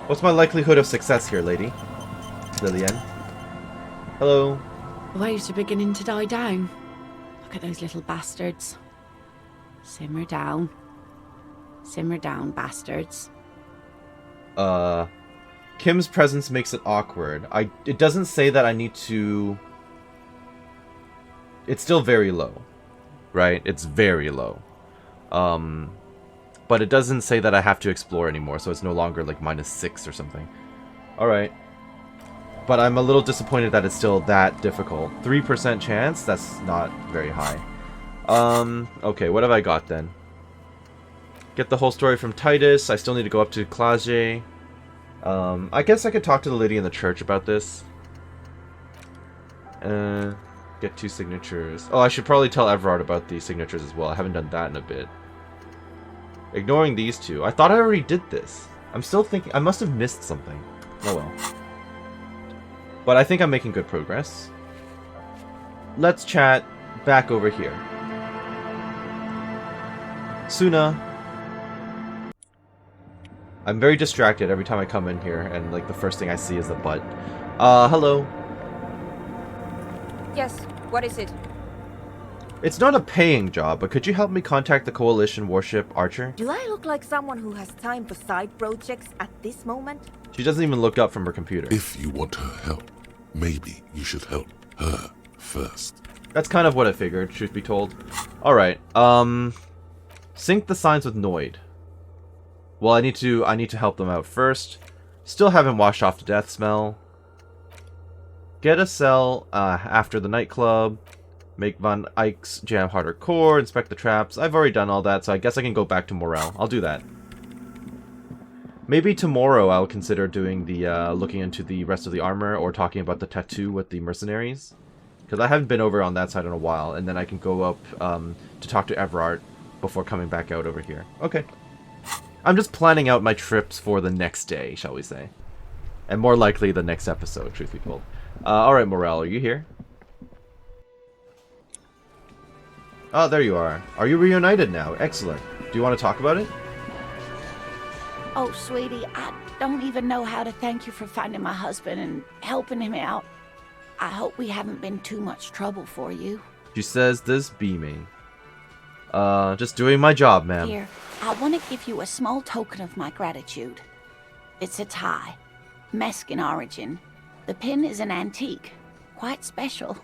What's my likelihood of success here, lady? Lillian? Hello? The waves are beginning to die down. Look at those little bastards. Simmer down. Simmer down, bastards. Kim's presence makes it awkward. It doesn't say that I need to... It's still very low. Right? It's very low. But it doesn't say that I have to explore anymore, so it's no longer like -6 or something. Alright. But I'm a little disappointed that it's still that difficult. 3% chance? That's not very high. Okay, what have I got then? Get the whole story from Titus. I still need to go up to Clage. I guess I could talk to the lady in the church about this. Get 2 signatures. Oh, I should probably tell Everard about the signatures as well. I haven't done that in a bit. Ignoring these 2. I thought I already did this. I'm still thinking... I must have missed something. Oh well. But I think I'm making good progress. Let's chat back over here. Suna. I'm very distracted every time I come in here, and like the first thing I see is the butt. Hello. Yes, what is it? It's not a paying job, but could you help me contact the Coalition warship Archer? Do I look like someone who has time for side projects at this moment? She doesn't even look up from her computer. If you want her help, maybe you should help her first. That's kind of what I figured, truth be told. Alright, sync the signs with Noid. Well, I need to help them out first. Still haven't washed off the death smell. Get a cell after the nightclub. Make Von Eyck's jam harder core. Inspect the traps. I've already done all that, so I guess I can go back to Morel. I'll do that. Maybe tomorrow I'll consider doing the looking into the rest of the armor or talking about the tattoo with the mercenaries. Because I haven't been over on that side in a while, and then I can go up to talk to Everard before coming back out over here. Okay. I'm just planning out my trips for the next day, shall we say. And more likely the next episode, truth be told. Alright, Morel, are you here? Oh, there you are. Are you reunited now? Excellent. Do you want to talk about it? Oh, sweetie, I don't even know how to thank you for finding my husband and helping him out. I hope we haven't been too much trouble for you. She says this beaming. Just doing my job, ma'am. Here, I want to give you a small token of my gratitude. It's a tie. Mexican origin. The pin is an antique. Quite special.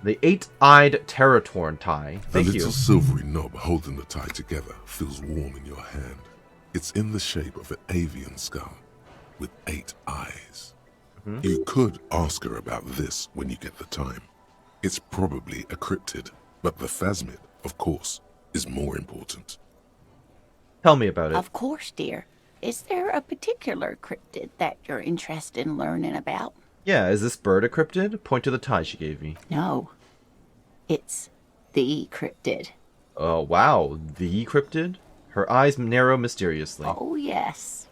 The 8-eyed Terratorn tie. Thank The you. little silvery knob holding the tie together feels warm in your hand. It's in the shape of an avian skull with 8 eyes. You could ask her about this when you get the time. It's probably a cryptid, but the phasmid, of course, is more important. Tell me about it. Of course, dear. Is there a particular cryptid that you're interested in learning about? Yeah, is this bird a cryptid? Point to the tie she gave me. No. It's the cryptid. Oh, wow. The cryptid? Her eyes narrow mysteriously. Oh, yes.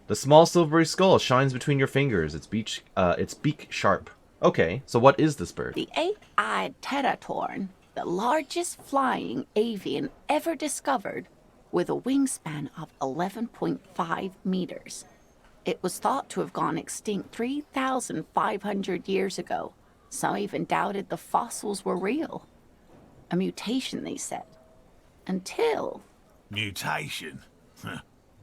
The small silvery skull shines between your fingers, its beak sharp. Okay, so what is this bird? The 8-eyed Terratorn, the largest flying avian ever discovered, with a wingspan of 11.5 meters. It was thought to have gone extinct 3,500 years ago. Some even doubted the fossils were real. A mutation, they said. Until... Mutation?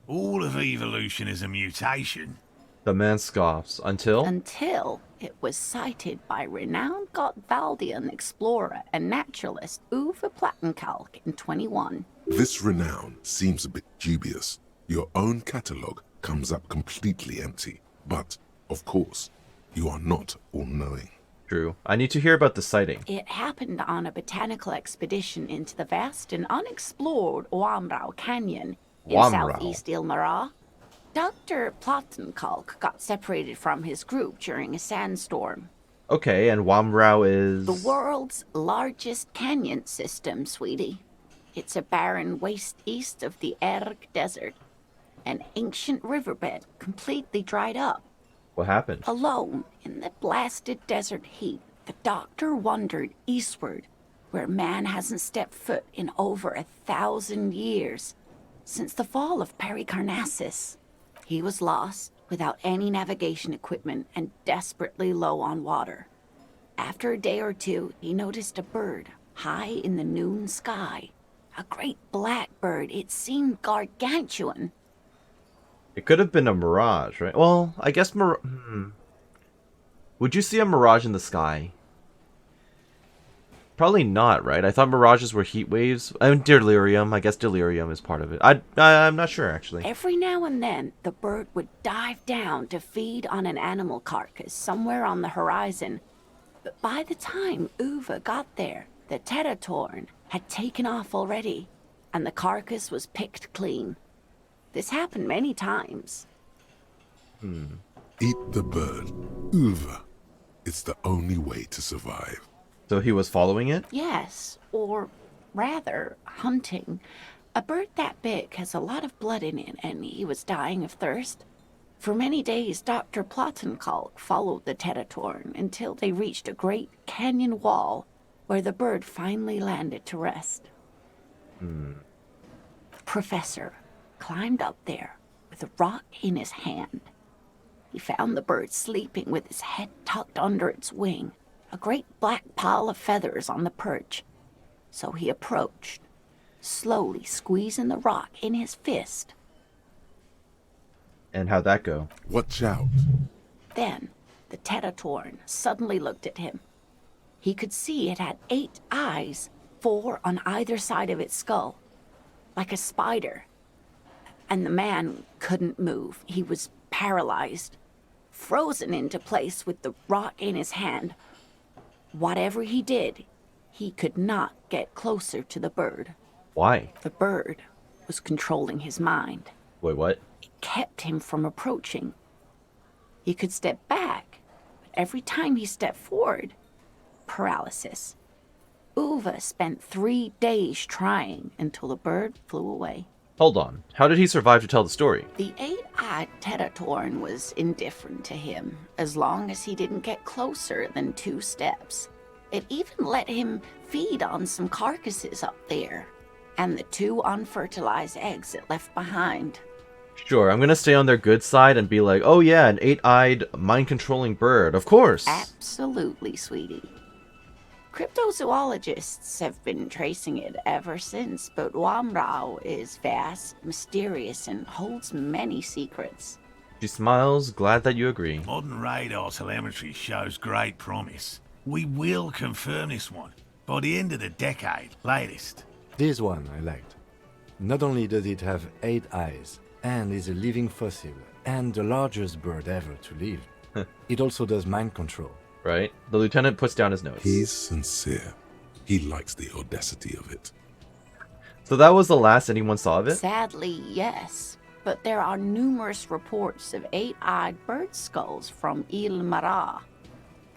All of evolution is a mutation. The man scoffs. Until? Until it was sighted by renowned Gotvaldian explorer and naturalist Uwe Plattenkalk in 21. This renown seems a bit dubious. Your own catalogue comes up completely empty. But, of course, you are not all-knowing. True. I need to hear about the sighting. It happened on a botanical expedition into the vast and unexplored Wamrau Canyon in southeast Ilmara. Dr. Plattenkalk got separated from his group during a sandstorm. Okay, and Wamrau is... The world's largest canyon system, sweetie. It's a barren waste east of the Erg Desert. An ancient riverbed completely dried up. What happened? Alone in the blasted desert heat, the doctor wandered eastward, where man hasn't stepped foot in over 1,000 years, since the fall of Pericarnassus. He was lost, without any navigation equipment and desperately low on water. After a day or two, he noticed a bird high in the noon sky. A great black bird. It seemed gargantuan. It could have been a mirage, right? Well, I guess Would you see a mirage in the sky? Probably not, right? I thought mirages were heat waves. I mean, delirium. I guess delirium is part of it. I'm not sure, actually. Every now and then, the bird would dive down to feed on an animal carcass somewhere on the horizon. But by the time Uwe got there, the Terratorn had taken off already, and the carcass was picked clean. This happened many times. Eat the bird. Uwe. It's the only way to survive. So he was following it? Yes, or rather, hunting. A bird that big has a lot of blood in it, and he was dying of thirst. For many days, Dr. Plattenkalk followed the Terratorn until they reached a great canyon wall where the bird finally landed to rest. Professor climbed up there with a rock in his hand. He found the bird sleeping with his head tucked under its wing, a great black pile of feathers on the perch. So he approached, slowly squeezing the rock in his fist. And how'd that go? Watch out. Then the Tetatorn suddenly looked at him. He could see it had 8 eyes, 4 on either side of its skull, like a spider. And the man couldn't move. He was paralyzed, frozen into place with the rock in his hand. Whatever he did, he could not get closer to the bird. Why? The bird was controlling his mind. Wait, what? It kept him from approaching. He could step back, but every time he stepped forward, paralysis. Uva spent 3 days trying until the bird flew away. Hold on. How did he survive to tell the story? The 8-eyed Tetatorn was indifferent to him, as long as he didn't get closer than 2 steps. It even let him feed on some carcasses up there, and the 2 unfertilized eggs it left behind. Sure, I'm gonna stay on their good side and be like, oh yeah, an 8-eyed, mind-controlling bird, of course! Absolutely, sweetie. Cryptozoologists have been tracing it ever since, but Wamrao is vast, mysterious, and holds many secrets. She smiles, glad that you agree. Modern radar telemetry shows great promise. We will confirm this one by the end of the decade, latest. This one I liked. Not only does it have 8 eyes, and is a living fossil, and the largest bird ever to live, it also does mind control. Right? The lieutenant puts down his notes. He's sincere. He likes the audacity of it. So that was the last anyone saw of it? Sadly, yes. But there are numerous reports of 8-eyed bird skulls from Il Mara.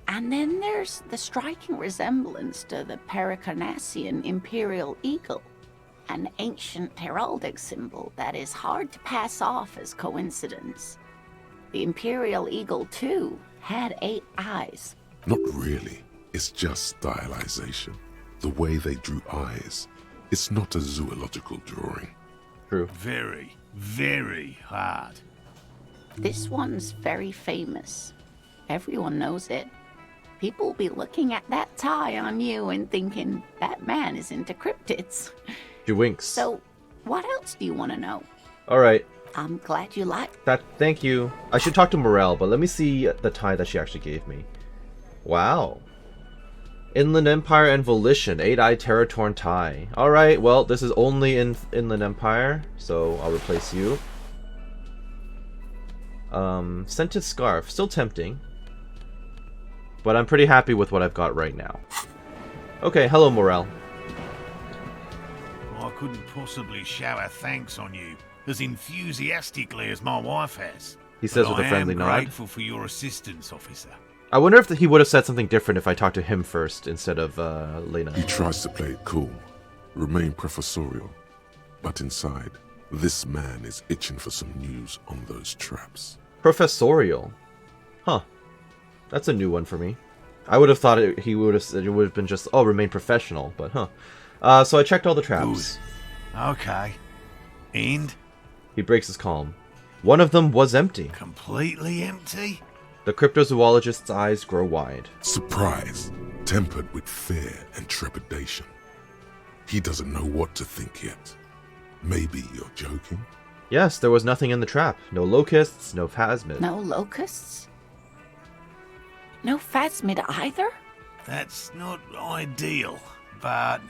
And then there's the striking resemblance to the Pericarnassian imperial eagle, an ancient heraldic symbol that is hard to pass off as coincidence. The imperial eagle, too, had 8 eyes. Not really. It's just stylization. The way they drew eyes. It's not a zoological drawing. True. Very, very hard. This one's very famous. Everyone knows it. People will be looking at that tie on you and thinking, that man is into cryptids. She winks. So, what else do you want to know? Alright. I'm glad you like that. Thank you. I should talk to Morel, but let me see the tie that she actually gave me. Wow. Inland Empire and Volition, 8-eyed Teratorn tie. Alright, well, this is only in Inland Empire, so I'll replace you. Scented Scarf, still tempting. But I'm pretty happy with what I've got right now. Okay, hello Morel. I couldn't possibly shower thanks on you as enthusiastically as my wife has. He says with a friendly nod. I am grateful for your assistance, officer. I wonder if he would have said something different if I talked to him first instead of Lena. He tries to play it cool, remain professorial, but inside, this man is itching for some news on those traps. Professorial? Huh. That's a new one for me. I would have thought he would have said it would have been just, oh, remain professional, but huh. So I checked all the traps. Good. Okay. And? He breaks his calm. One of them was empty. Completely empty? The cryptozoologist's eyes grow wide. Surprise, tempered with fear and trepidation. He doesn't know what to think yet. Maybe you're joking? Yes, there was nothing in the trap. No locusts, no phasmid. No locusts? No phasmid either? That's not ideal, but...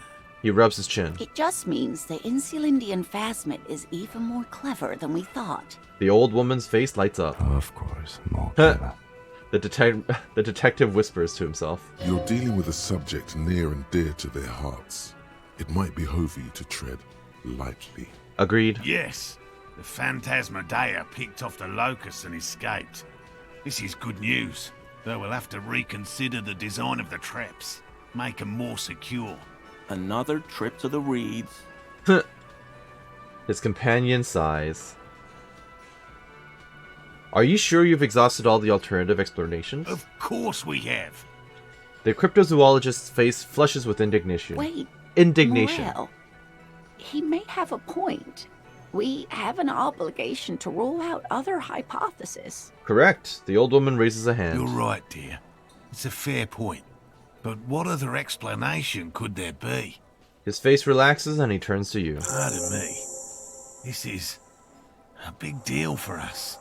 He rubs his chin. It just means the Insulindian phasmid is even more clever than we thought. The old woman's face lights up. Of course, more clever. The detective whispers to himself. You're dealing with a subject near and dear to their hearts. It might behove you to tread lightly. Agreed. Yes. The Phantasmadeia picked off the locusts and escaped. This is good news, though we'll have to reconsider the design of the traps. Make them more secure. Another trip to the reeds. His companion sighs. Are you sure you've exhausted all the alternative explanations? Of course we have. The cryptozoologist's face flushes with indignation. Wait. Indignation. Morel, he may have a point. We have an obligation to rule out other hypotheses. Correct. The old woman raises a hand. You're right, dear. It's a fair point. But what other explanation could there be? His face relaxes and he turns to you. Pardon me. This is a big deal for us.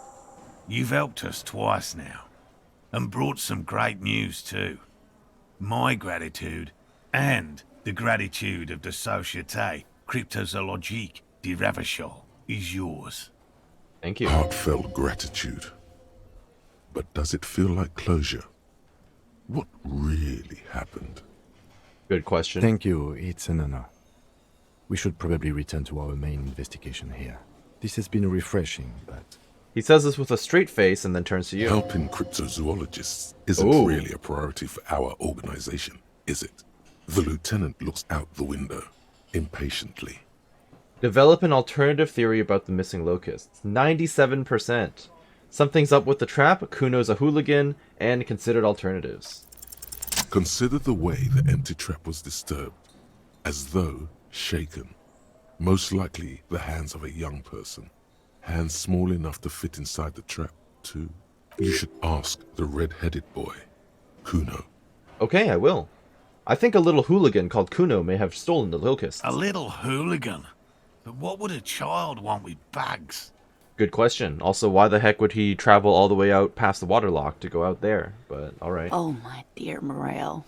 You've helped us twice now, and brought some great news too. My gratitude, and the gratitude of the Société Cryptozoologique de Ravachol, is yours. Thank you. Heartfelt gratitude. But does it feel like closure? What really happened? Good question. Thank you, it's an honor. We should probably return to our main investigation here. This has been refreshing, but... He says this with a straight face and then turns to you. Helping cryptozoologists isn't really a priority for our organization, is it? The lieutenant looks out the window, impatiently. Develop an alternative theory about the missing locusts. 97%. Something's up with the trap, Kuno's a hooligan, and considered alternatives. Consider the way the empty trap was disturbed, as though shaken. Most likely the hands of a young person. Hands small enough to fit inside the trap, too. You should ask the red-headed boy, Kuno. Okay, I will. I think a little hooligan called Kuno may have stolen the locusts. A little hooligan? But what would a child want with bags? Good question. Also, why the heck would he travel all the way out past the waterlock to go out there? But, alright. Oh, my dear Morel.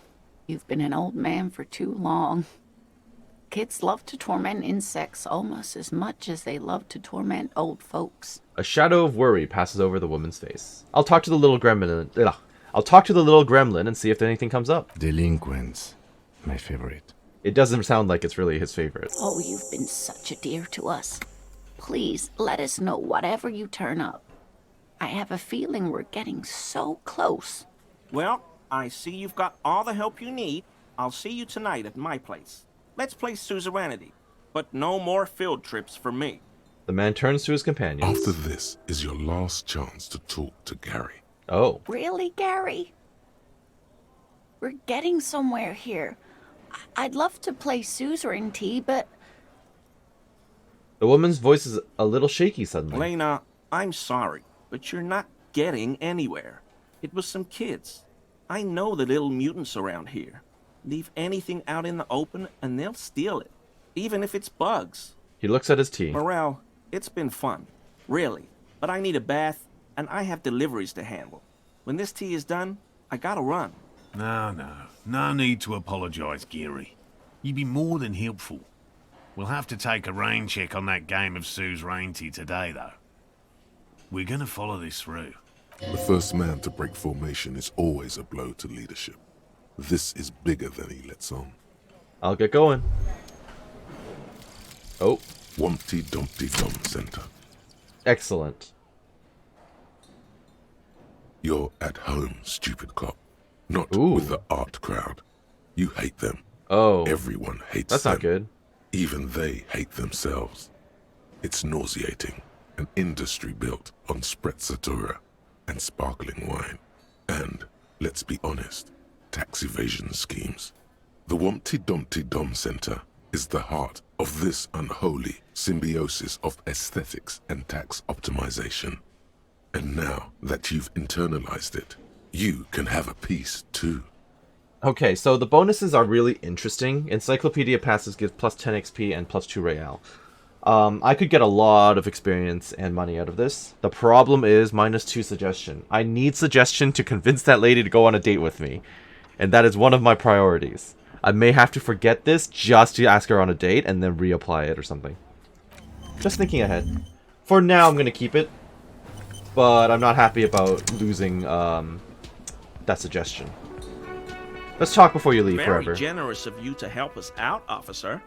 You've been an old man for too long. Kids love to torment insects almost as much as they love to torment old folks. A shadow of worry passes over the woman's face. I'll talk to the little gremlin. I'll talk to the little gremlin and see if anything comes up. Delinquents. My favorite. It doesn't sound like it's really his favorite. Oh, you've been such a dear to us. Please, let us know whatever you turn up. I have a feeling we're getting so close. Well, I see you've got all the help you need. I'll see you tonight at my place. Let's play suzerainty, but no more field trips for me. The man turns to his companions. After this is your last chance to talk to Gary. Oh. Really, Gary? We're getting somewhere here. I'd love to play suzerainty, but... The woman's voice is a little shaky suddenly. Lena, I'm sorry, but you're not getting anywhere. It was some kids. I know the little mutants around here. Leave anything out in the open and they'll steal it, even if it's bugs. He looks at his tea. Morel, it's been fun, really, but I need a bath and I have deliveries to handle. When this tea is done, I gotta run. No need to apologize, Geary. You'd be more than helpful. We'll have to take a rain check on that game of suzerainty today, though. We're gonna follow this through. The first man to break formation is always a blow to leadership. This is bigger than he lets on. I'll get going. Oh. Wumpty Dumpty Dum Center. Excellent. You're at home, stupid cop. Not with the art crowd. You hate them. Oh. Everyone hates them. That's not good. Even they hate themselves. It's nauseating. An industry built on sprezzatura and sparkling wine. And, let's be honest, tax evasion schemes. The Wumpty Dumpty Dum Center is the heart of this unholy symbiosis of aesthetics and tax optimization. And now that you've internalized it, you can have a piece too. Okay, so the bonuses are really interesting. Encyclopedia passes give plus 10 XP and plus 2 real. I could get a lot of experience and money out of this. The problem is minus 2 suggestion. I need suggestion to convince that lady to go on a date with me. And that is one of my priorities. I may have to forget this just to ask her on a date and then reapply it or something. Just thinking ahead. For now, I'm going to keep it. But I'm not happy about losing that suggestion. Let's talk before you leave forever. Very generous of you to help us out, officer.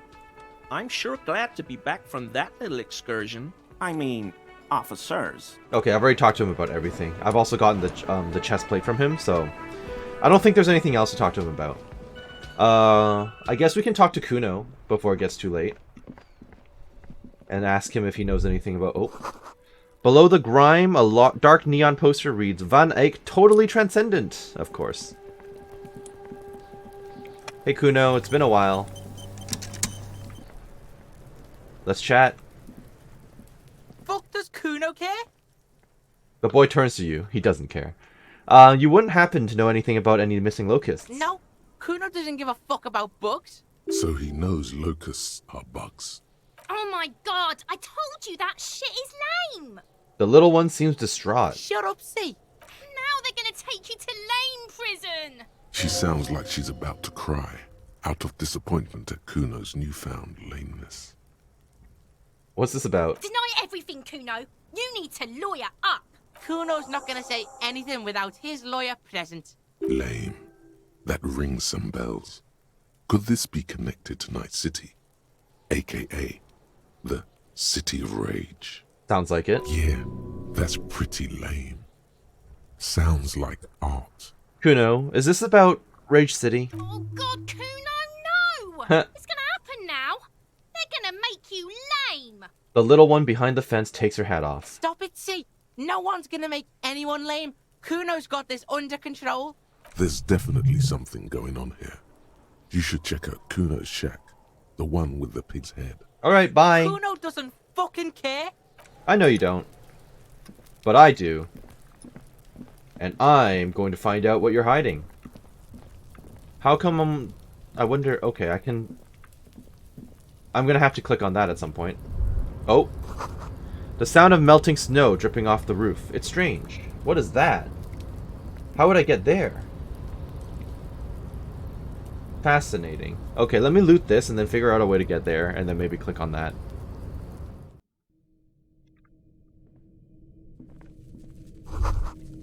I'm sure glad to be back from that little excursion. I mean, officers. Okay, I've already talked to him about everything. I've also gotten the chest plate from him, so I don't think there's anything else to talk to him about. I guess we can talk to Kuno before it gets too late. And ask him if he knows anything about... Oh. Below the grime, a dark neon poster reads, Van Eyck totally transcendent, of course. Hey Kuno, it's been a while. Let's chat. Fuck does Kuno care? The boy turns to you. He doesn't care. You wouldn't happen to know anything about any missing locusts? No, Kuno doesn't give a fuck about bugs. So he knows locusts are bugs. Oh my god, I told you that shit is lame! The little one seems distraught. Shut up, see. Now they're gonna take you to lame prison! She sounds like she's about to cry, out of disappointment at Kuno's newfound lameness. What's this about? Deny everything, Kuno. You need to lawyer up. Kuno's not gonna say anything without his lawyer present. Lame. That rings some bells. Could this be connected to Night City? AKA, the City of Rage. Sounds like it. Yeah, that's pretty lame. Sounds like art. Kuno, is this about Rage City? Oh god, Kuno, no! It's gonna happen now. They're gonna make you lame. The little one behind the fence takes her hat off. Stop it, see. No one's gonna make anyone lame. Kuno's got this under control. There's definitely something going on here. You should check out Kuno's shack, the one with the pig's head. Alright, bye. Kuno doesn't fucking care. I know you don't. But I do. And I'm going to find out what you're hiding. How come I wonder... Okay, I'm gonna have to click on that at some point. Oh. The sound of melting snow dripping off the roof. It's strange. What is that? How would I get there? Fascinating. Okay, let me loot this and then figure out a way to get there, and then maybe click on that.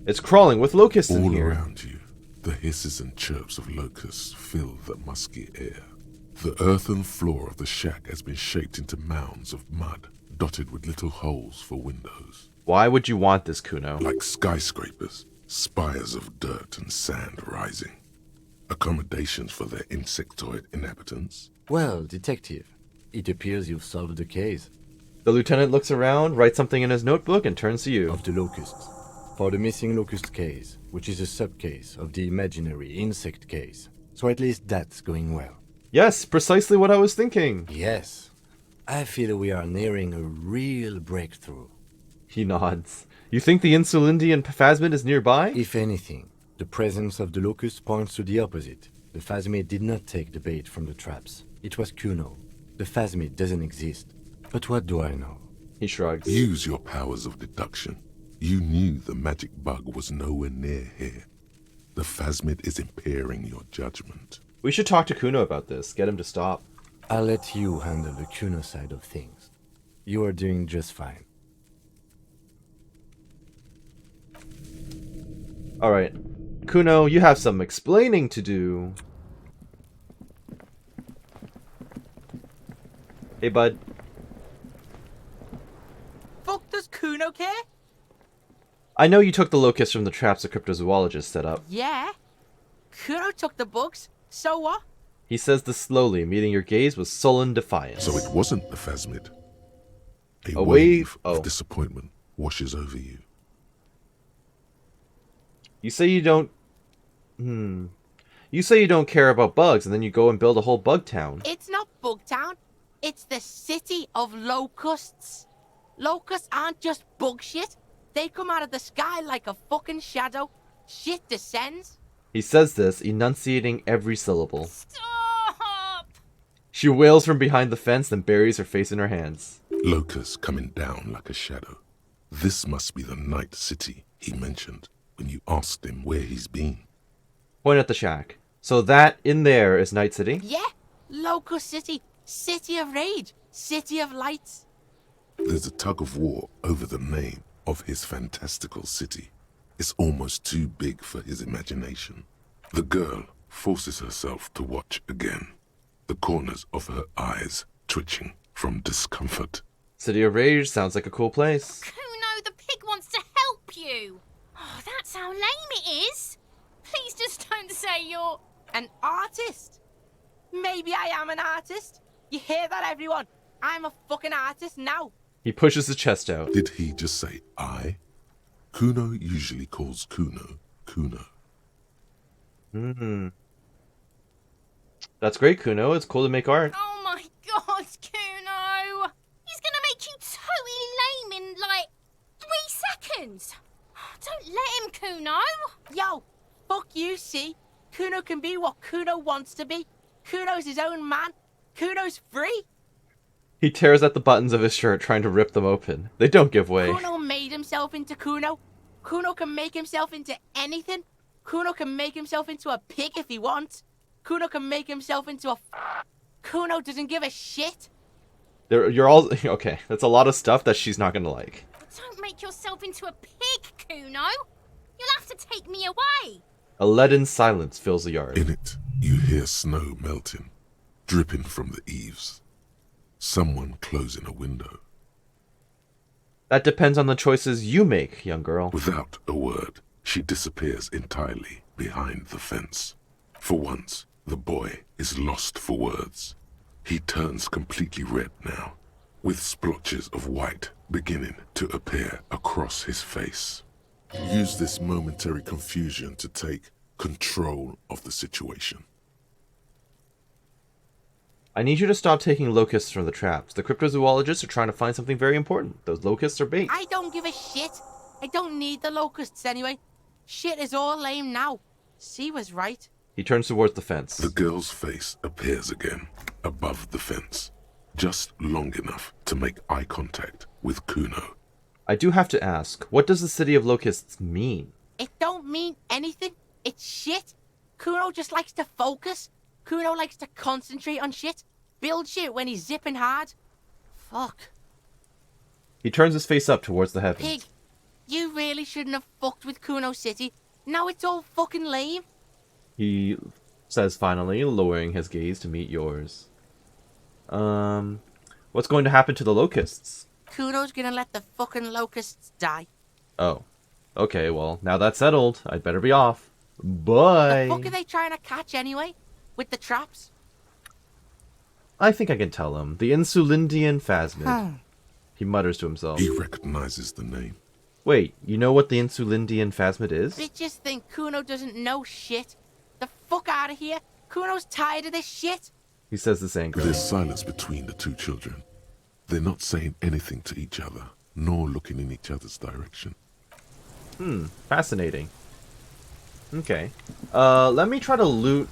It's crawling with locusts in here. All around you, the hisses and chirps of locusts fill the musky air. The earthen floor of the shack has been shaped into mounds of mud, dotted with little holes for windows. Why would you want this, Kuno? Like skyscrapers, spires of dirt and sand rising. Accommodations for their insectoid inhabitants. Well, detective, it appears you've solved the case. The lieutenant looks around, writes something in his notebook, and turns to you. Of the locusts. For the missing locust case, which is a sub-case of the imaginary insect case. So at least that's going well. Yes, precisely what I was thinking. Yes. I feel we are nearing a real breakthrough. He nods. You think the Insulindian phasmid is nearby? If anything, the presence of the locust points to the opposite. The phasmid did not take the bait from the traps. It was Kuno. The phasmid doesn't exist. But what do I know? He shrugs. Use your powers of deduction. You knew the magic bug was nowhere near here. The phasmid is impairing your judgment. We should talk to Kuno about this. Get him to stop. I'll let you handle the Kuno side of things. You are doing just fine. Alright. Kuno, you have some explaining to do. Hey, bud. Fuck does Kuno care? I know you took the locust from the traps a cryptozoologist set up. Yeah. Kuno took the bugs. So what? He says this slowly, meeting your gaze with sullen defiance. So it wasn't the phasmid. A wave wave of disappointment washes over you. You say you don't... You say you don't care about bugs, and then you go and build a whole bug town. It's not Bugtown. It's the city of locusts. Locusts aren't just bug shit. They come out of the sky like a fucking shadow. Shit descends. He says this, enunciating every syllable. Stop! She wails from behind the fence, then buries her face in her hands. Locusts coming down like a shadow. This must be the Night City he mentioned when you asked him where he's been. Point at the shack. So that in there is Night City? Yeah. Locust City. City of Rage. City of Lights. There's a tug of war over the name of his fantastical city. It's almost too big for his imagination. The girl forces herself to watch again, the corners of her eyes twitching from discomfort. City of Rage sounds like a cool place. Kuno, the pig wants to help you. Oh, that's how lame it is. Please just don't say you're... An artist. Maybe I am an artist. You hear that, everyone? I'm a fucking artist now. He pushes his chest out. Did he just say I? Kuno usually calls Kuno, Kuno. That's great, Kuno. It's cool to make art. Oh my god, Kuno. He's gonna make you totally lame in, like, 3 seconds. Don't let him, Kuno. Yo, fuck you, see? Kuno can be what Kuno wants to be. Kuno's his own man. Kuno's free. He tears at the buttons of his shirt, trying to rip them open. They don't give way. Kuno made himself into Kuno. Kuno can make himself into anything. Kuno can make himself into a pig if he wants. Kuno can make himself into a... Kuno doesn't give a shit. You're all... Okay, that's a lot of stuff that she's not gonna like. Don't make yourself into a pig, Kuno. You'll have to take me away. A leaden silence fills the yard. In it, you hear snow melting, dripping from the eaves. Someone closing a window. That depends on the choices you make, young girl. Without a word, she disappears entirely behind the fence. For once, the boy is lost for words. He turns completely red now, with splotches of white beginning to appear across his face. Use this momentary confusion to take control of the situation. I need you to stop taking locusts from the traps. The cryptozoologists are trying to find something very important. Those locusts are bait. I don't give a shit. I don't need the locusts anyway. Shit is all lame now. C was right. He turns towards the fence. The girl's face appears again, above the fence, just long enough to make eye contact with Kuno. I do have to ask, what does the City of Locusts mean? It don't mean anything. It's shit. Kuno just likes to focus. Kuno likes to concentrate on shit. Build shit when he's zipping hard. Fuck. He turns his face up towards the heavens. Pig, you really shouldn't have fucked with Kuno City. Now it's all fucking lame. He says finally, lowering his gaze to meet yours. What's going to happen to the locusts? Kuno's gonna let the fucking locusts die. Oh. Okay, well, now that's settled. I'd better be off. Bye. The fuck are they trying to catch anyway? With the traps? I think I can tell him. The Insulindian phasmid. He mutters to himself. He recognizes the name. Wait, you know what the Insulindian phasmid is? Bitches think Kuno doesn't know shit. The fuck out of here. Kuno's tired of this shit. He says this angrily. There's silence between the two children. They're not saying anything to each other, nor looking in each other's direction. Fascinating. Okay. Let me try to loot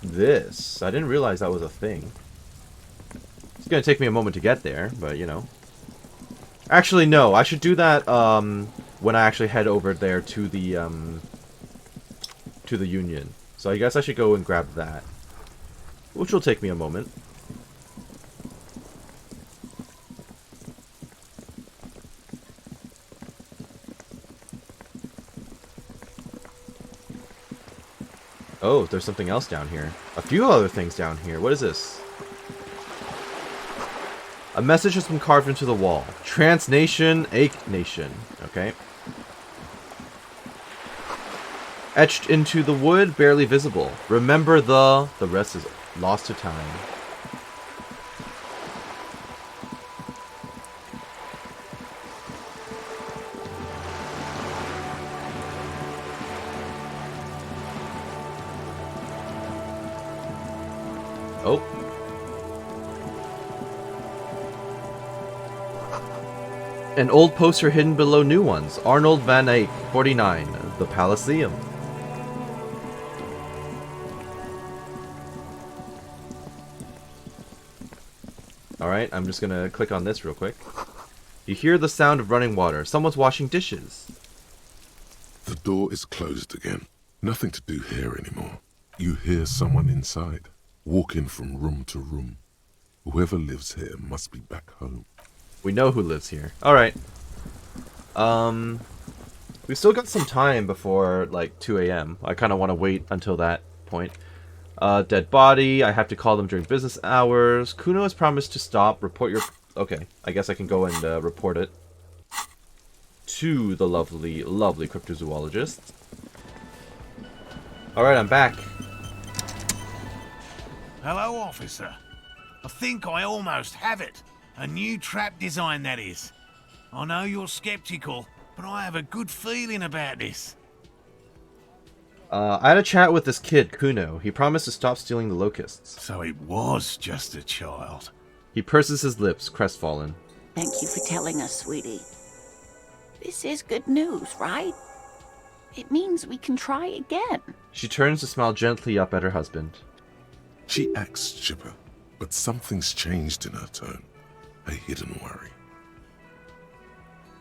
this. I didn't realize that was a thing. It's gonna take me a moment to get there, but you know. Actually, no. I should do that when I actually head over there to the Union. So I guess I should go and grab that, which will take me a moment. Oh, there's something else down here. A few other things down here. What is this? A message has been carved into the wall. Transnation, Ake Nation. Okay. Etched into the wood, barely visible. Remember the rest is lost to time. Oh. An old poster hidden below new ones. Arnold van Eyck, 49, the Elysium. Alright, I'm just gonna click on this real quick. You hear the sound of running water. Someone's washing dishes. The door is closed again. Nothing to do here anymore. You hear someone inside, walking from room to room. Whoever lives here must be back home. We know who lives here. Alright. We still got some time before, like, 2 a.m. I kind of want to wait until that point. Dead body. I have to call them during business hours. Kuno has promised to stop. Report your... Okay, I guess I can go and report it to the lovely, lovely cryptozoologist. Alright, I'm back. Hello, officer. I think I almost have it. A new trap design, that is. I know you're skeptical, but I have a good feeling about this. I had a chat with this kid, Kuno. He promised to stop stealing the locusts. So it was just a child. He purses his lips, crestfallen. Thank you for telling us, sweetie. This is good news, right? It means we can try again. She turns to smile gently up at her husband. She acts chipper, but something's changed in her tone. A hidden worry.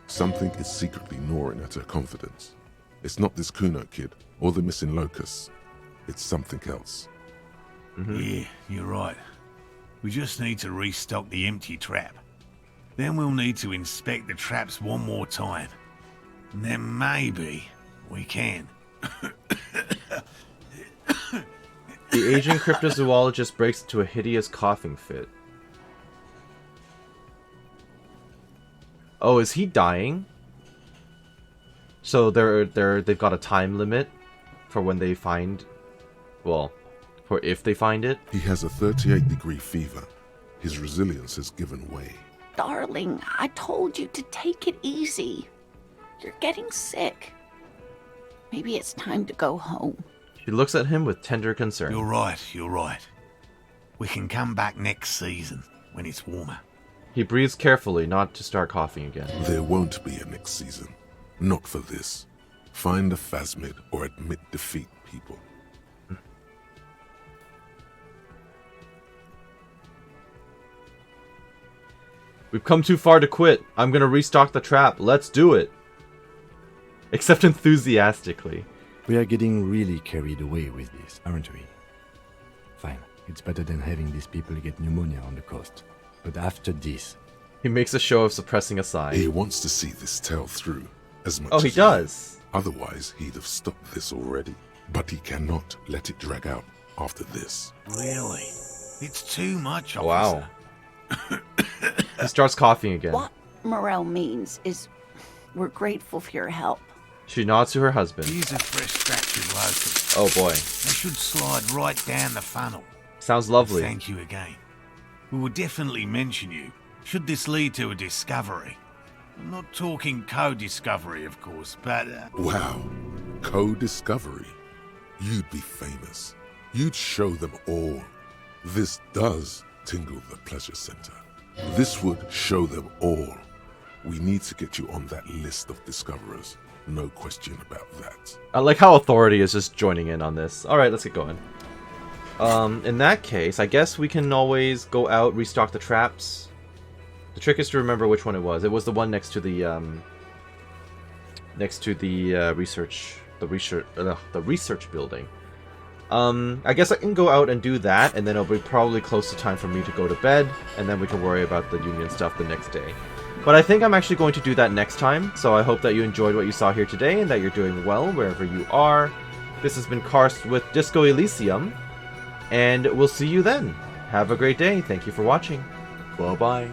Something is secretly gnawing at her confidence. It's not this Kuno kid or the missing locusts. It's something else. Yeah, you're right. We just need to restock the empty trap. Then we'll need to inspect the traps one more time. And then maybe we can. The aging cryptozoologist breaks into a hideous coughing fit. Oh, is he dying? So they've got a time limit for when they find, well, for if they find it. He has a 38-degree fever. His resilience has given way. Darling, I told you to take it easy. You're getting sick. Maybe it's time to go home. She looks at him with tender concern. You're right. We can come back next season, when it's warmer. He breathes carefully, not to start coughing again. There won't be a next season. Not for this. Find a phasmid or admit defeat, people. We've come too far to quit. I'm gonna restock the trap. Let's do it. Except enthusiastically. We are getting really carried away with this, aren't we? Fine. It's better than having these people get pneumonia on the coast. But after this... He makes a show of suppressing a sigh. He wants to see this tale through as much as he does. Otherwise, he'd have stopped this already. But he cannot let it drag out after this. Really? It's too much, officer. Wow. He starts coughing again. What Morel means is we're grateful for your help. She nods to her husband. Here's a fresh batch of locusts. Oh boy. They should slide right down the funnel. Sounds lovely. Thank you again. We will definitely mention you, should this lead to a discovery. I'm not talking co-discovery, of course, but... Wow. Co-discovery. You'd be famous. You'd show them all. This does tingle the pleasure center. This would show them all. We need to get you on that list of discoverers. No question about that. I like how Authority is just joining in on this. Alright, let's get going. In that case, I guess we can always go out, restock the traps. The trick is to remember which one it was. It was the one next to the research building. I guess I can go out and do that, and then it'll be probably close to time for me to go to bed, and then we can worry about the Union stuff the next day. But I think I'm actually going to do that next time, so I hope that you enjoyed what you saw here today, and that you're doing well wherever you are. This has been Karst with Disco Elysium, and we'll see you then. Have a great day. Thank you for watching. Bye-bye.